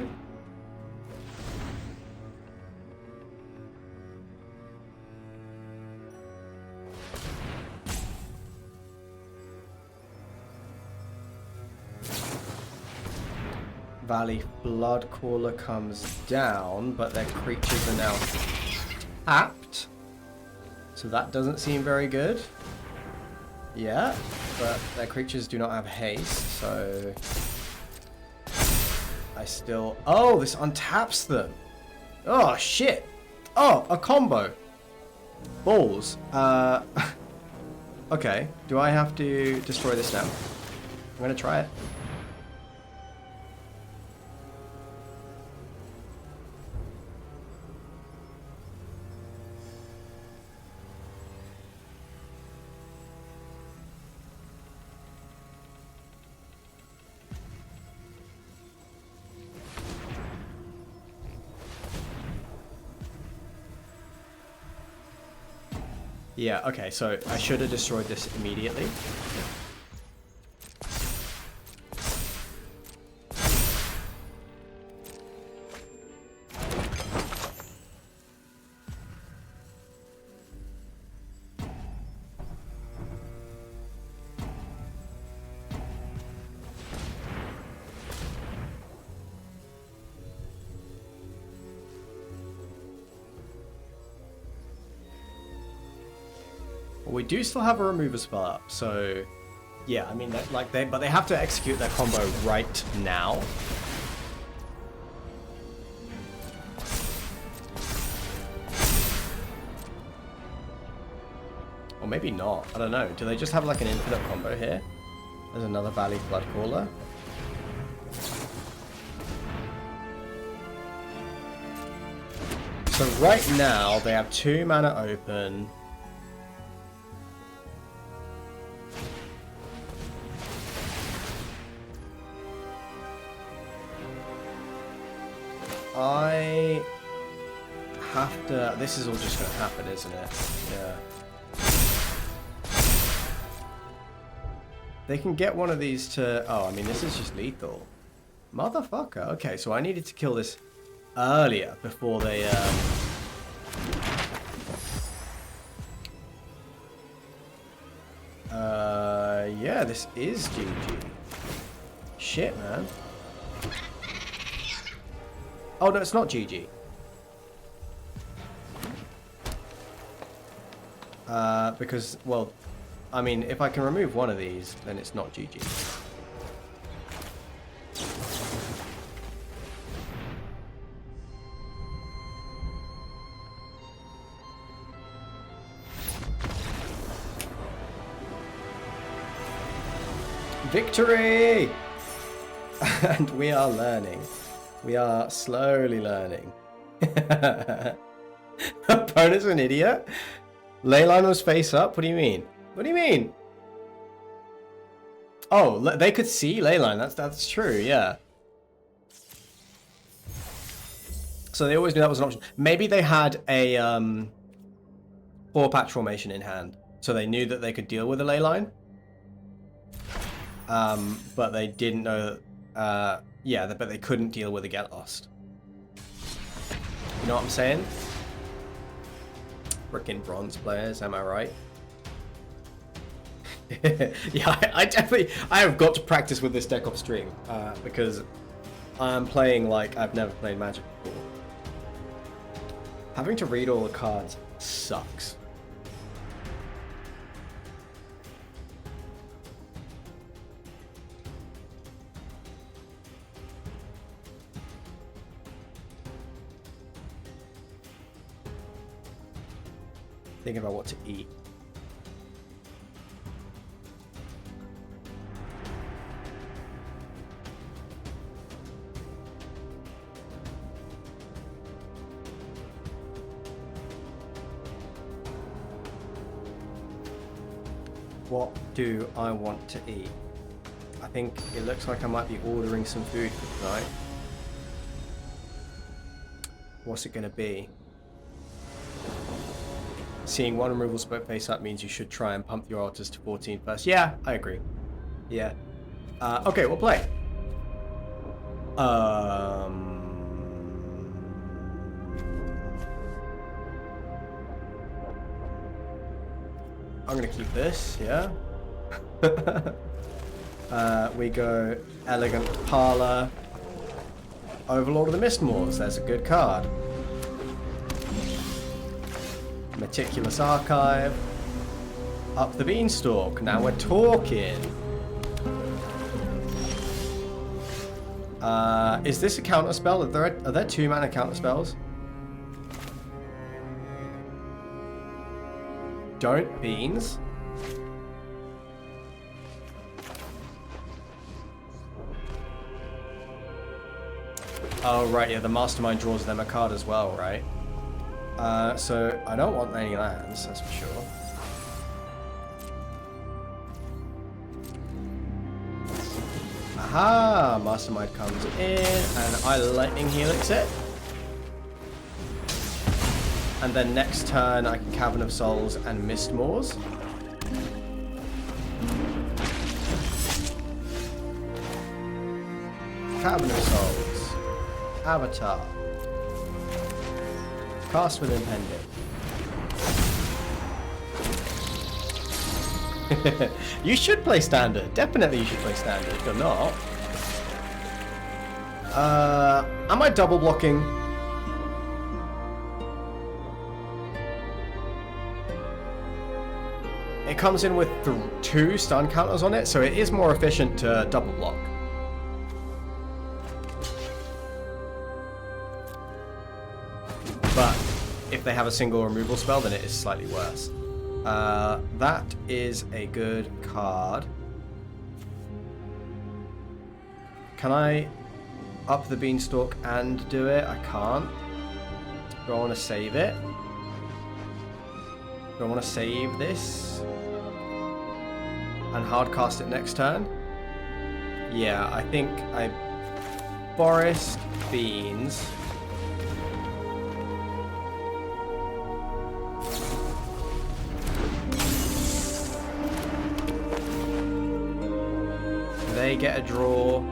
Valley Bloodcaller comes down, but their creatures are now tapped. So that doesn't seem very good. Yeah, but their creatures do not have haste, so I still... Oh, this untaps them. Oh, shit. Oh, a combo. Balls. Okay, do I have to destroy this now? I'm gonna try it. Yeah, okay, so I should have destroyed this immediately. we do still have a remover spell up, so yeah, I mean, but they have to execute their combo right now. Or maybe not. I don't know. Do they just have like an infinite combo here? There's another Valley Bloodcaller. So right now they have 2 mana open. I have to... This is all just going to happen, isn't it? Yeah. They can get one of these to... Oh, I mean, this is just lethal. Motherfucker. Okay, so I needed to kill this earlier before they... Yeah, this is GG. Shit, man. Oh, no, it's not GG. Because, well... I mean, if I can remove one of these, then it's not GG. Victory! And we are learning. We are slowly learning. Opponent's an idiot? Leyline was face up? What do you mean? What do you mean? Oh, they could see Leyline. That's true, yeah. So they always knew that was an option. Maybe they had a 4-patch formation in hand. So they knew that they could deal with a Leyline. But they didn't know... yeah, but they couldn't deal with a Get Lost. You know what I'm saying? Frickin' bronze players, am I right? Yeah, I have got to practice with this deck off stream, because I'm playing like I've never played Magic before. Having to read all the cards sucks. Thinking about what to eat. What do I want to eat? I think it looks like I might be ordering some food for tonight. What's it going to be? Seeing one removal split face up means you should try and pump your altars to 14 first. Yeah, I agree. Yeah. Okay, we'll play. I'm gonna keep this, yeah. We go Elegant Parlor. Overlord of the Mistmoors, there's a good card. Meticulous Archive. Up the Beanstalk, now we're talking. Is this a counter spell? Are there 2 mana counter spells? Don't beans. Oh right, yeah, the Mastermind draws them a card as well, right? So I don't want any lands, that's for sure. Aha! Mastermind comes in, and I Lightning Helix it. And then next turn I can Cavern of Souls and Mistmoors. Cavern of Souls. Avatar. Cast with Impending. You should play Standard. Definitely you should play Standard if you're not. Am I double blocking? comes in with 2 stun counters on it, so it is more efficient to double block. But if they have a single removal spell, then it is slightly worse. That is a good card. Can I up the beanstalk and do it? I can't. Do I want to save it? Do I want to save this? And hardcast it next turn? Yeah, I think I... Forest Beans. They get a draw.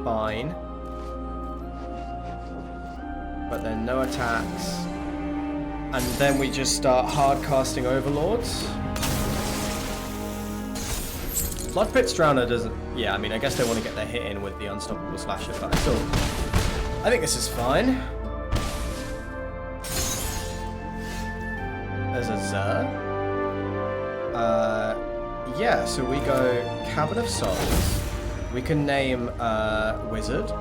Fine. But then no attacks. And then we just start hard casting Overlords. Blood Pit's Drowner doesn't... Yeah, I mean, I guess they want to get their hit in with the Unstoppable Slasher, but I think this is fine. There's a Zer. Yeah, so we go Cavern of Souls. We can name Wizard.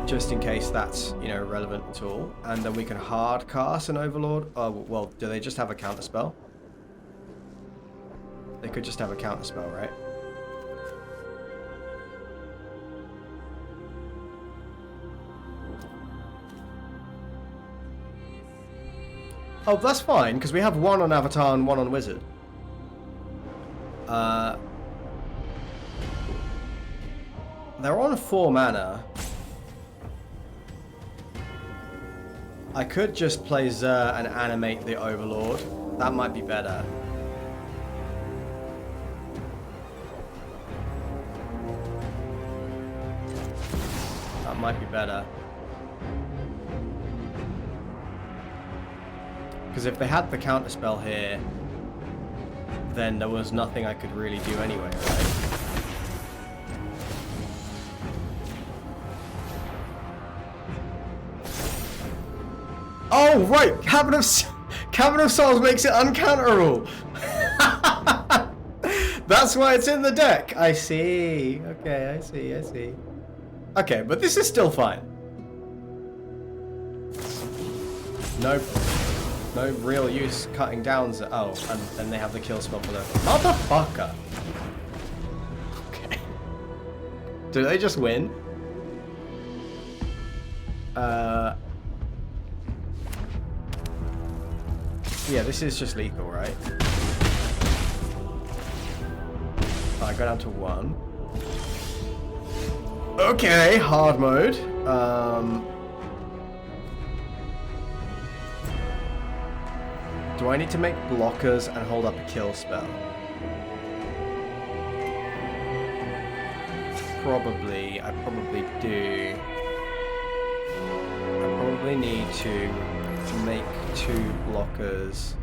Just in case that's, you know, relevant at all. And then we can hard cast an Overlord. Oh, well, do they just have a counter spell? They could just have a counter spell, right? Oh, that's fine, because we have 1 on Avatar and 1 on Wizard. They're on 4 mana. I could just play Zer and animate the Overlord. That might be better. That might be better. Because if they had the counterspell here, then there was nothing I could really do anyway, right? Oh, right! Cavern of Souls makes it uncounterable! That's why it's in the deck! I see. Okay, I see. Okay, but this is still fine. Nope. No real use cutting down. Oh, and then they have the kill spell for the motherfucker. Okay. Do they just win? Yeah, this is just lethal, right? I go down to 1. Okay, hard mode. Do I need to make blockers and hold up a kill spell? Probably. I probably do. I probably need to make 2 blockers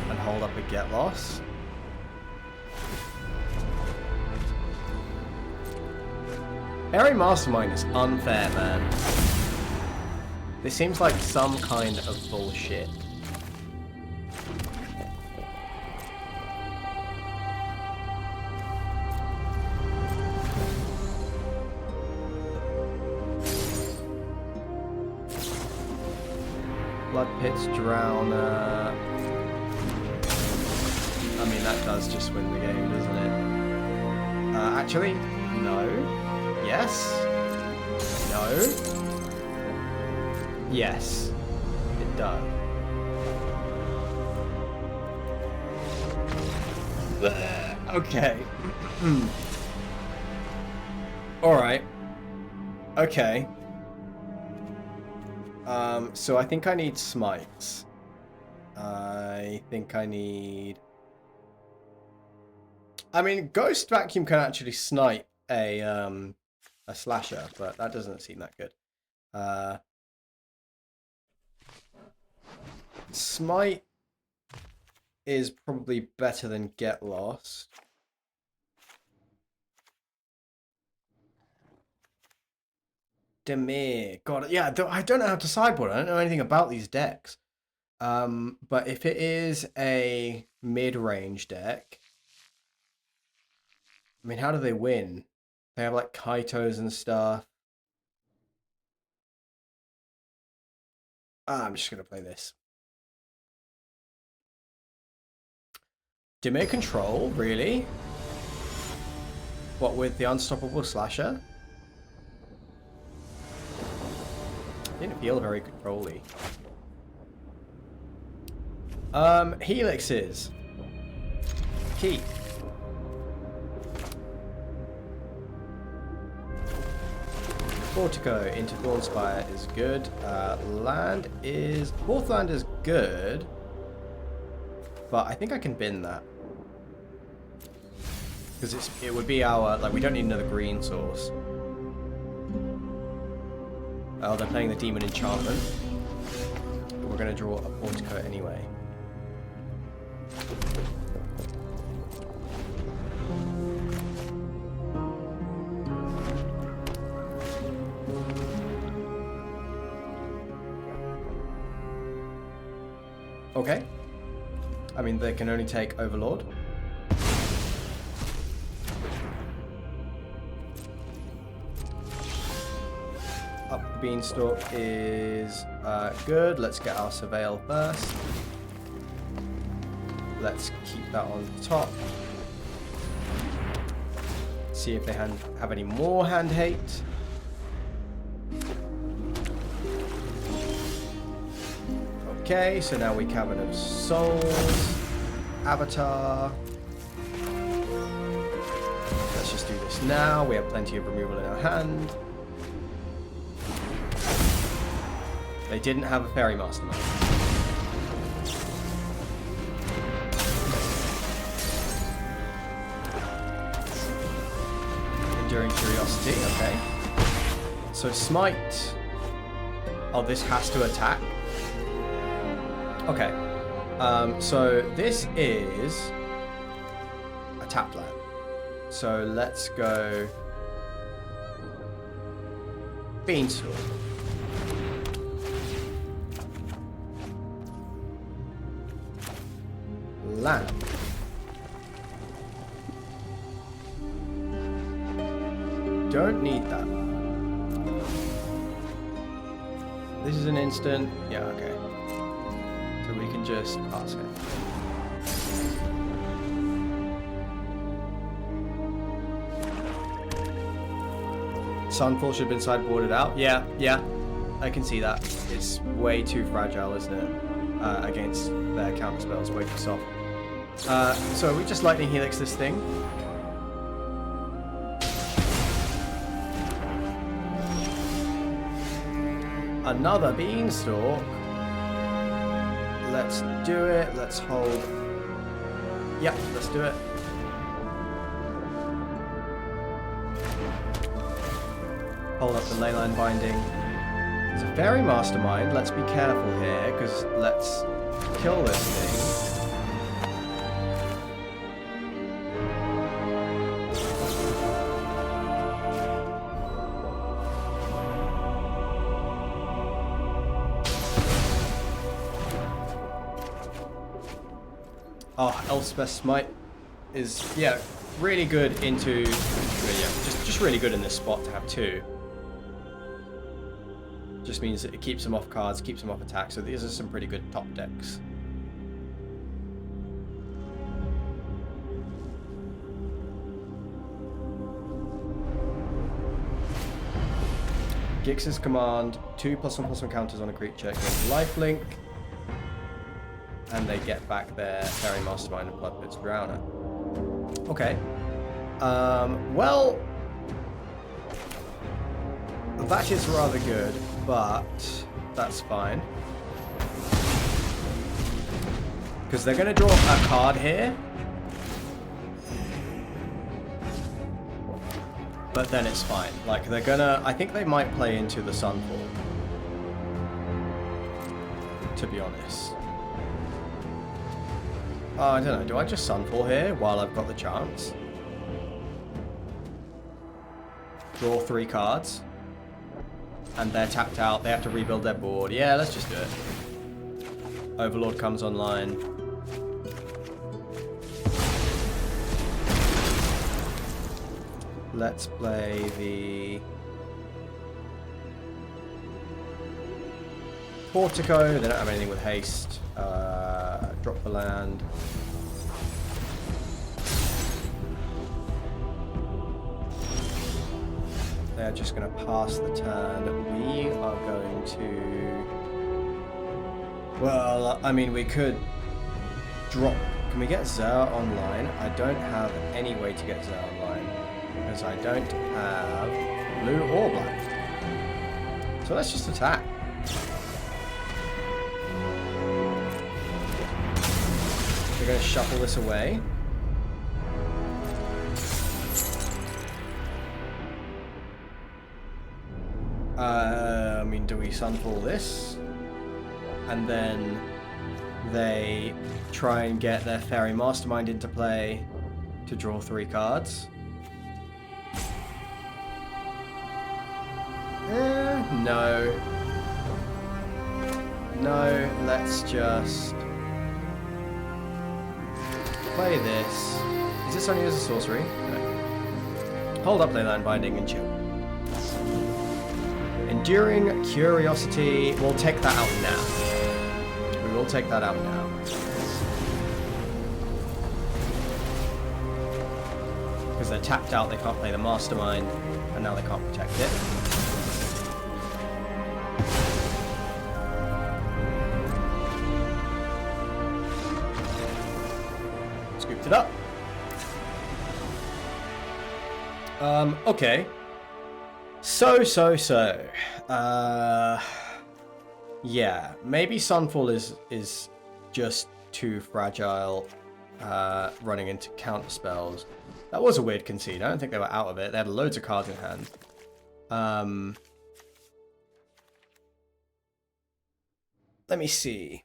and hold up a get loss. Airy Mastermind is unfair, man. This seems like some kind of bullshit. Blood Pit's Drowner. I mean, that does just win the game, doesn't it? Actually, no. Yes. No. Yes, it does. Okay. Alright. Okay. So I think I need smites. I think I need... I mean, Ghost Vacuum can actually snipe a slasher, but that doesn't seem that good. Smite is probably better than Get Lost. Demir. God, yeah, I don't know how to sideboard. I don't know anything about these decks. But if it is a mid-range deck, I mean, how do they win? They have like Kaitos and stuff. I'm just gonna play this. Dimir control, really? What, with the unstoppable slasher? Didn't feel very control-y. Helixes. Keep. Portico into Thornspire is good. Land is... Fourth land is good. But I think I can bin that. Because it would be our... Like, we don't need another green source. Oh, they're playing the Demon Enchantment. But we're going to draw a Portico anyway. Okay. I mean, they can only take Overlord. Up the Beanstalk is good. Let's get our Surveil first. Let's keep that on top. See if they have any more hand hate. Okay, so now we Cavern of Souls, Avatar. Let's just do this now. We have plenty of removal in our hand. They didn't have a Fairy Mastermind. Enduring Curiosity, okay. So Smite. Oh, this has to attack. Okay, so this is a tapped land. So let's go Beanstalk. Land. Don't need that. This is an instant. Yeah, okay. So we can just pass it. Sunfall should have been sideboarded out. Yeah, I can see that. It's way too fragile, isn't it? Against their counter spells, way too soft. So we just Lightning Helix this thing. Another Beanstalk. Let's do it. Let's hold. Yep, let's do it. Hold up the Leyline Binding. It's a Fairy Mastermind. Let's be careful here, because let's kill this thing. Oh, Elspeth Smite is, yeah, really good into, yeah, just really good in this spot to have two. Just means that it keeps them off cards, keeps them off attack, so these are some pretty good top decks. Gix's command, 2+1/+1 counters on a creature, gains lifelink. And they get back their Fairy Mastermind and Bloodpit's Drowner. Okay. Well, that is rather good, but that's fine. Because they're going to draw a card here. But then it's fine. Like, they're going to... I think they might play into the Sunfall. To be honest. I don't know, do I just Sunfall here while I've got the chance? Draw 3 cards. and they're tapped out. They have to rebuild their board. Yeah, let's just do it. Overlord comes online. Let's play the Portico. They don't have anything with haste. Drop the land. They're just going to pass the turn. We are going to... Well, I mean, we could drop... Can we get Zer online? I don't have any way to get Zer online. Because I don't have blue or black. So let's just attack. We're going to shuffle this away. I mean, do we Sunfall this? And then they try and get their Fairy Mastermind into play to draw 3 cards. No. No, let's just play this. Is this only as a sorcery? No. Hold up, Leyline Binding, and chill. Enduring Curiosity. We'll take that out now. We will take that out now. Because they're tapped out, they can't play the Mastermind, and now they can't protect it. Scooped it up. Okay. So. Yeah, maybe Sunfall is just too fragile, running into counter spells. That was a weird concede. I don't think they were out of it. They had loads of cards in hand. Let me see.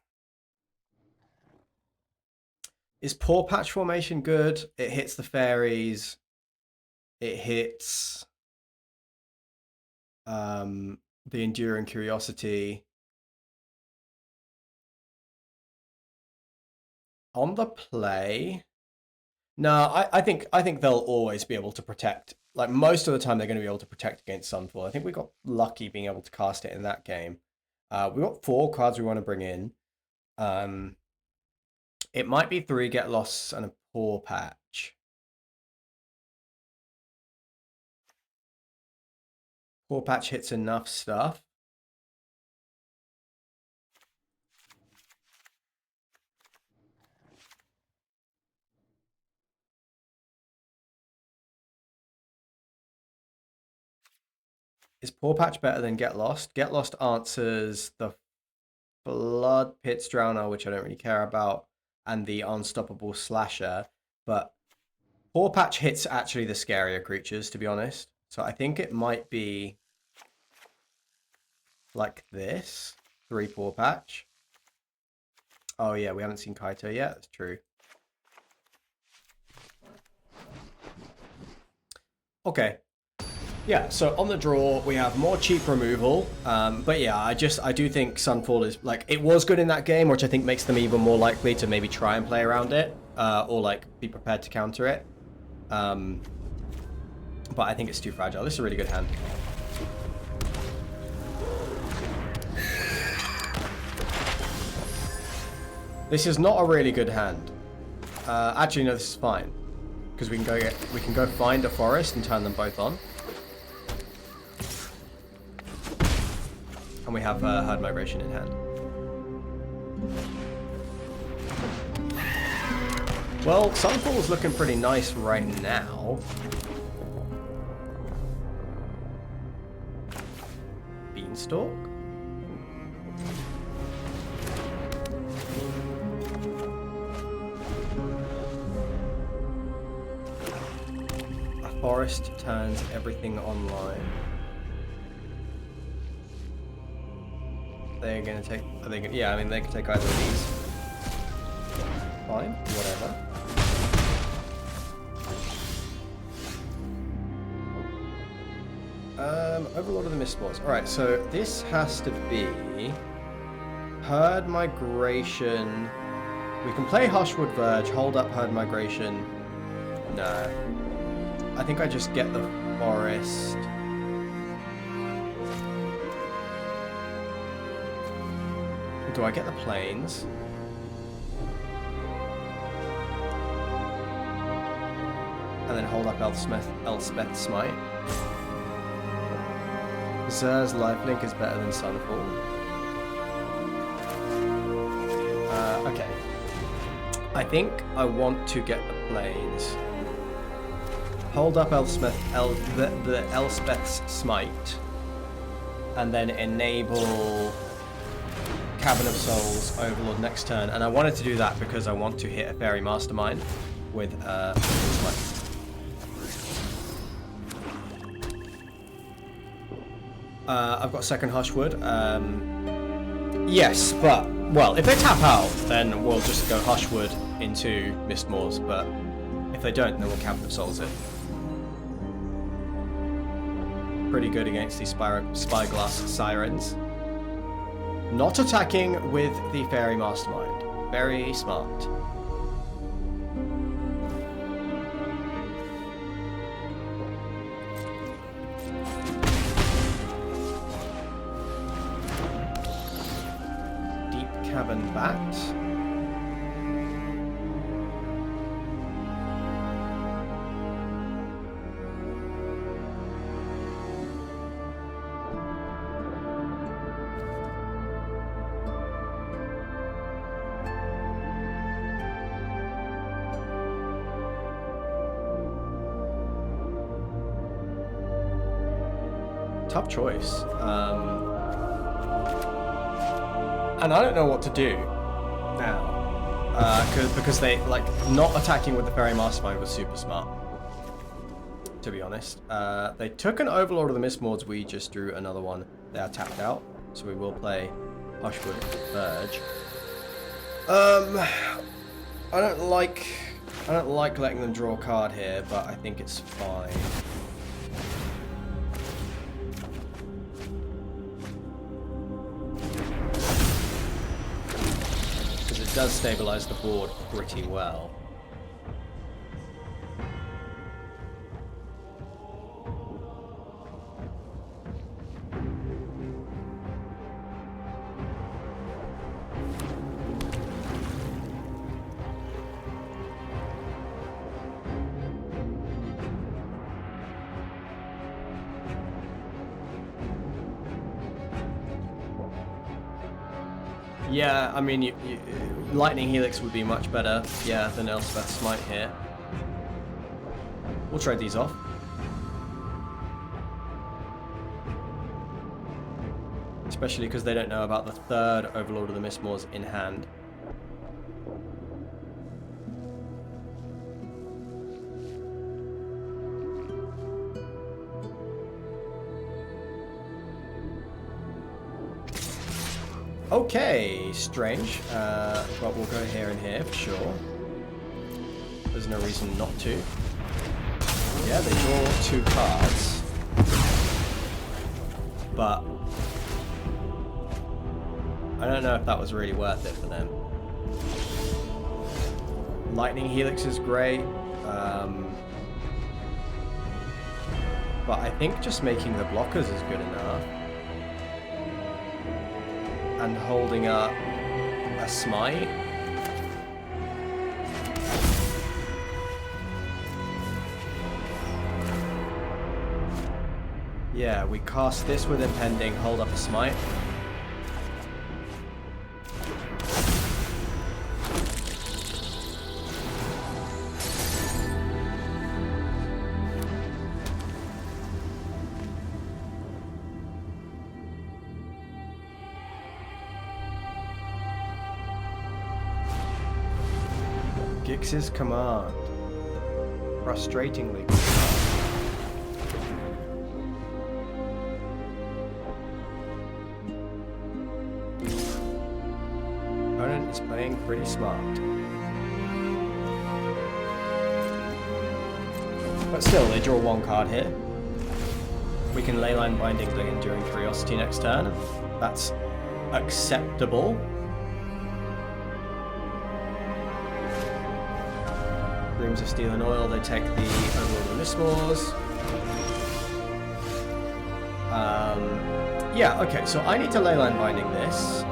Is Paw Patch Formation good? It hits the fairies. It hits the Enduring Curiosity. On the play, no, I think they'll always be able to protect. Like, most of the time, they're going to be able to protect against Sunfall. I think we got lucky being able to cast it in that game. We got 4 cards we want to bring in. It might be 3 Get Lost and a Paw Patch. Paw Patch hits enough stuff. Is Paw Patch better than Get Lost? Get Lost answers the Flood Pits Drowner, which I don't really care about, and the Unstoppable Slasher. But Paw Patch hits actually the scarier creatures, to be honest. So I think it might be like this. 3 Paw Patch. Oh yeah, we haven't seen Kaito yet. That's true. Okay. Yeah, so on the draw, we have more cheap removal. But yeah, I do think Sunfall is, like, it was good in that game, which I think makes them even more likely to maybe try and play around it, or, like, be prepared to counter it. But I think it's too fragile. This is a really good hand. This is not a really good hand. Actually, no, this is fine. Because we can go find a forest and turn them both on. And we have Herd Migration in hand. Well, Sunfall's looking pretty nice right now. Beanstalk? A forest turns everything online. They're gonna take. Are they gonna, yeah, I mean, they can take either of these. Fine, whatever. Overlord of the Mistborns. Alright, so this has to be Herd Migration. We can play Hushwood Verge, hold up Herd Migration. No. I think I just get the forest. Do I get the plains? And then hold up Elspeth Smite. Zer's lifelink is better than Sunfall. Okay. I think I want to get the plains. Hold up the Elspeth's Smite. And then enable Cavern of Souls Overlord next turn. And I wanted to do that because I want to hit a Fairy Mastermind with Smite. I've got second Hushwood. Yes, but, well, if they tap out, then we'll just go Hushwood into Mistmoors, but if they don't, then we'll Cavern of Souls it. Pretty good against these Spyglass Sirens. Not attacking with the Fairy Mastermind. Very smart. Cavern Bat. Tough choice. And I don't know what to do now, because they, like, not attacking with the Fairy Mastermind was super smart, to be honest. They took an Overlord of the Mistmoors, we just drew another one. They are tapped out, so we will play Hushwood Verge. I don't like letting them draw a card here, but I think it's fine. Does stabilize the board pretty well. Yeah, I mean, Lightning Helix would be much better, yeah, than Elspeth Smite here. We'll trade these off. Especially because they don't know about the third Overlord of the Mistmoors in hand. Okay, strange, but we'll go here and here for sure. There's no reason not to. Yeah, they draw 2 cards. But I don't know if that was really worth it for them. Lightning Helix is great. But I think just making the blockers is good enough. And holding up a Smite. Yeah, we cast this with Impending, hold up a Smite. Gix's command. Frustratingly good card. Opponent is playing pretty smart. But still, they draw 1 card here. We can leyline binding the Enduring Curiosity next turn. That's acceptable. Rooms of Steel and Oil, they take the Overlord and Mistmores. Yeah, okay, so I need to leyline binding this.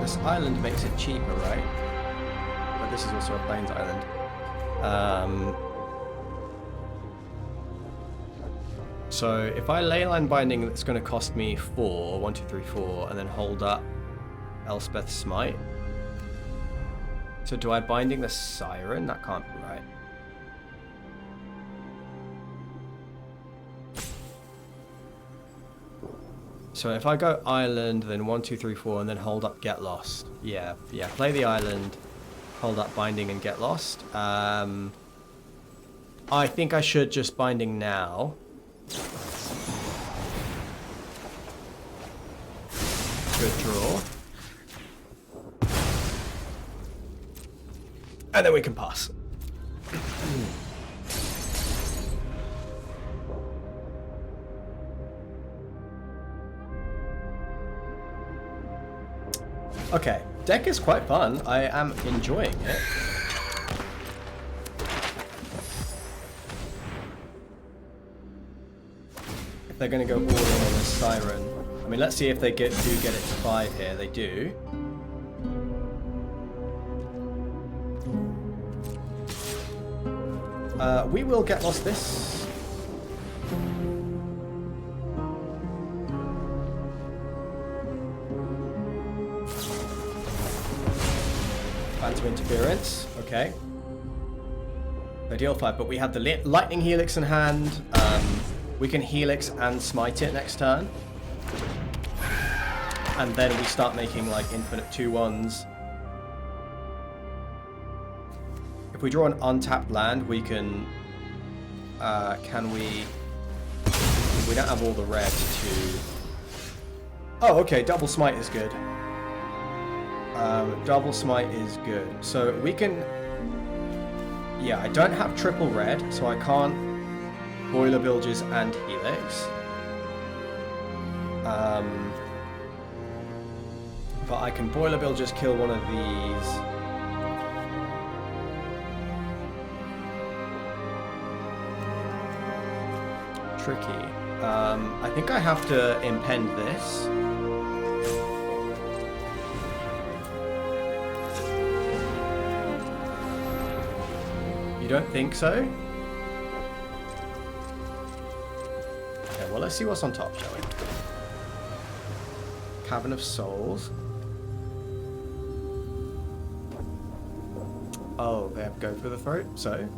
This island makes it cheaper, right? But this is also a Plains island. So if I leyline binding, that's going to cost me 4, 1, 2, 3, 4, and then hold up Elspeth's Smite. So do I binding the Siren? That can't be right. So if I go island, then 1, 2, 3, 4, and then hold up Get Lost. Yeah, play the island, hold up binding and Get Lost. I think I should just binding now. Good draw. And then we can pass. Okay, deck is quite fun. I am enjoying it. If they're going to go all in on this Siren. I mean, let's see if they do get it to 5 here. They do. We will Get Lost this. Phantom Interference, okay. They deal 5, but we have the Lightning Helix in hand. We can Helix and Smite it next turn. And then we start making like infinite 2/1s. If we draw an untapped land, we can we... We don't have all the red to... Oh, okay, double smite is good. Double smite is good. So we can... Yeah, I don't have triple red, so I can't Boiler Bilges and Helix. But I can Boiler Bilges, kill one of these. Tricky. I think I have to impend this. You don't think so? Okay, well, let's see what's on top, shall we? Cavern of Souls. Oh, they have to go for the throat, so...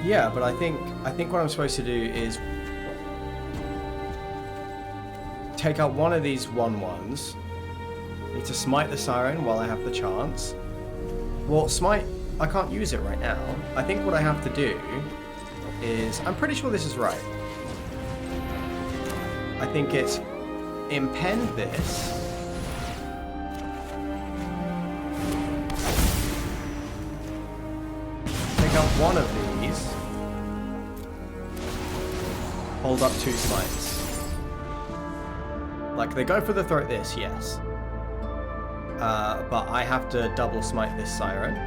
Yeah, but I think what I'm supposed to do is take out one of these 1/1s. Need to smite the Siren while I have the chance. Well, smite, I can't use it right now. I think what I have to do is, I'm pretty sure this is right. I think it's impend this. Take out one of these. Hold up 2 smites. Like, they go for the throat this, yes. But I have to double smite this Siren.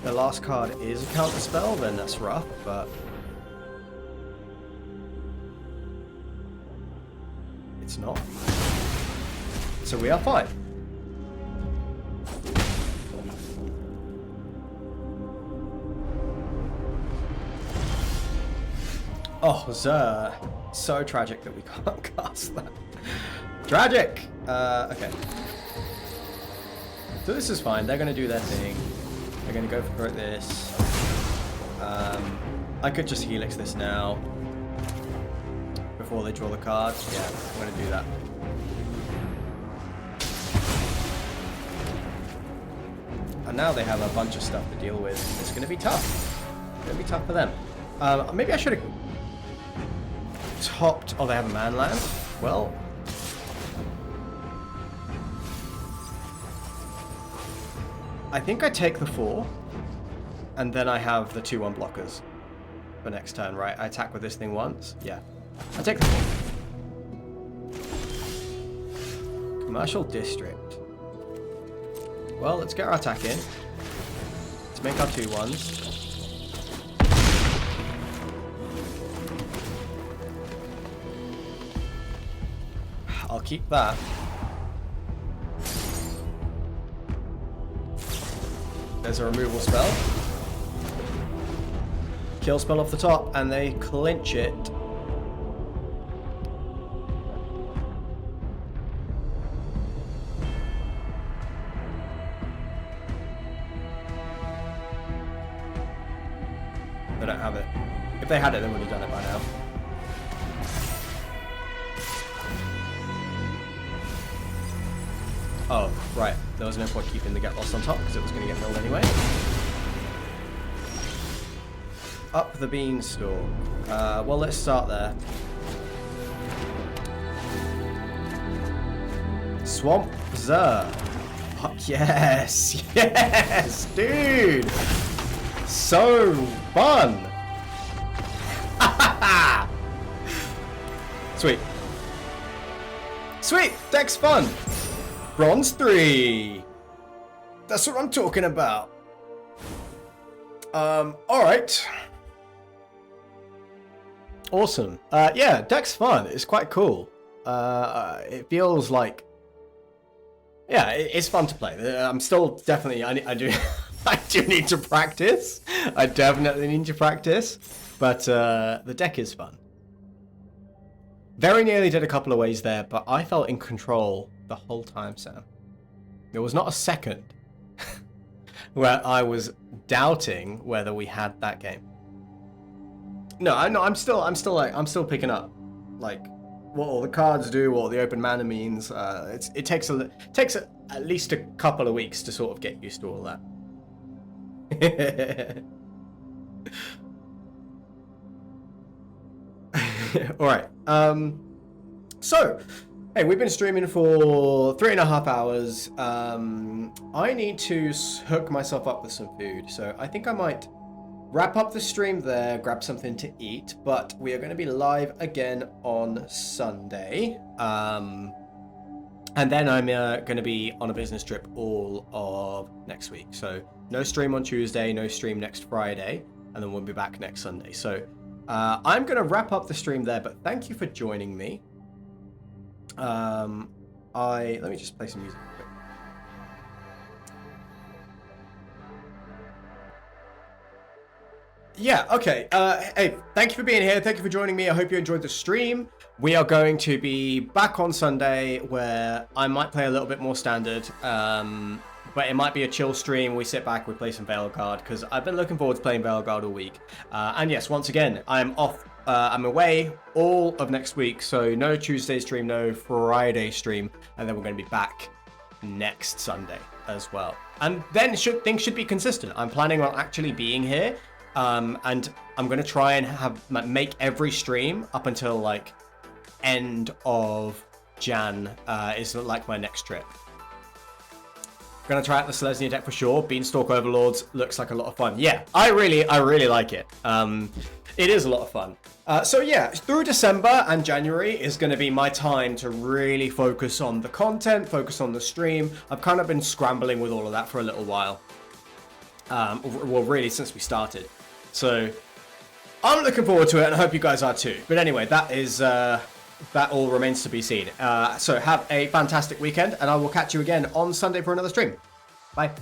The last card is a counter spell, then that's rough, but it's not. So we are fine. Oh, Zer. So tragic that we can't cast that. Tragic! Okay. So this is fine, they're gonna do their thing. They're going to go for this. I could just Helix this now before they draw the card. Yeah, I'm going to do that. And now they have a bunch of stuff to deal with. It's going to be tough. It's going to be tough for them. Maybe I should have topped... Oh, they have a man land? Well... I think I take the 4. And then I have the 2-1 blockers for next turn, right? I attack with this thing once. Yeah. I take the 4. Commercial District. Well, let's get our attack in. Let's make our 2-1s. I'll keep that. There's a removal spell. Kill spell off the top, and they clinch it. They don't have it. If they had it, they would have done it by now. Oh, right. There was no point keeping the Get Lost on top because it was going to get milled anyway. Up the beanstalk. Well, let's start there. Swamp Zer. Oh, yes! Yes! Dude! So fun! Sweet. Sweet! Deck's fun! Bronze 3. That's what I'm talking about. Alright. Awesome. Yeah, deck's fun. It's quite cool. It feels like... Yeah, it's fun to play. I'm still definitely... I do I do need to practice. I definitely need to practice. But the deck is fun. Very nearly did a couple of ways there, but I felt in control the whole time, Sam. There was not a second where I was doubting whether we had that game. No, I'm still picking up like what all the cards do, what the open mana means. It takes at least a couple of weeks to sort of get used to all that. All right. So, hey, we've been streaming for 3.5 hours. I need to hook myself up with some food, so I think I might wrap up the stream there, grab something to eat, but we are going to be live again on Sunday. And then I'm going to be on a business trip all of next week. So no stream on Tuesday, no stream next Friday, and then we'll be back next Sunday. So I'm going to wrap up the stream there, but thank you for joining me. Let me just play some music. Yeah, okay. Hey, thank you for being here. Thank you for joining me. I hope you enjoyed the stream. We are going to be back on Sunday where I might play a little bit more standard. But it might be a chill stream. We sit back, we play some Veilguard because I've been looking forward to playing Veilguard all week. And yes, once again, I'm off. I'm away all of next week. So no Tuesday stream, no Friday stream. And then we're going to be back next Sunday as well. And then things should be consistent. I'm planning on actually being here. And I'm going to try and make every stream up until like end of Jan is like my next trip. Gonna try out the Selesnya deck for sure. Beanstalk Overlords looks like a lot of fun. Yeah, I really like it. It is a lot of fun. So yeah, through December and January is going to be my time to really focus on the content, focus on the stream. I've kind of been scrambling with all of that for a little while. Well, really since we started. So I'm looking forward to it, and I hope you guys are too. But anyway, that is that all remains to be seen. So have a fantastic weekend, and I will catch you again on Sunday for another stream. Bye.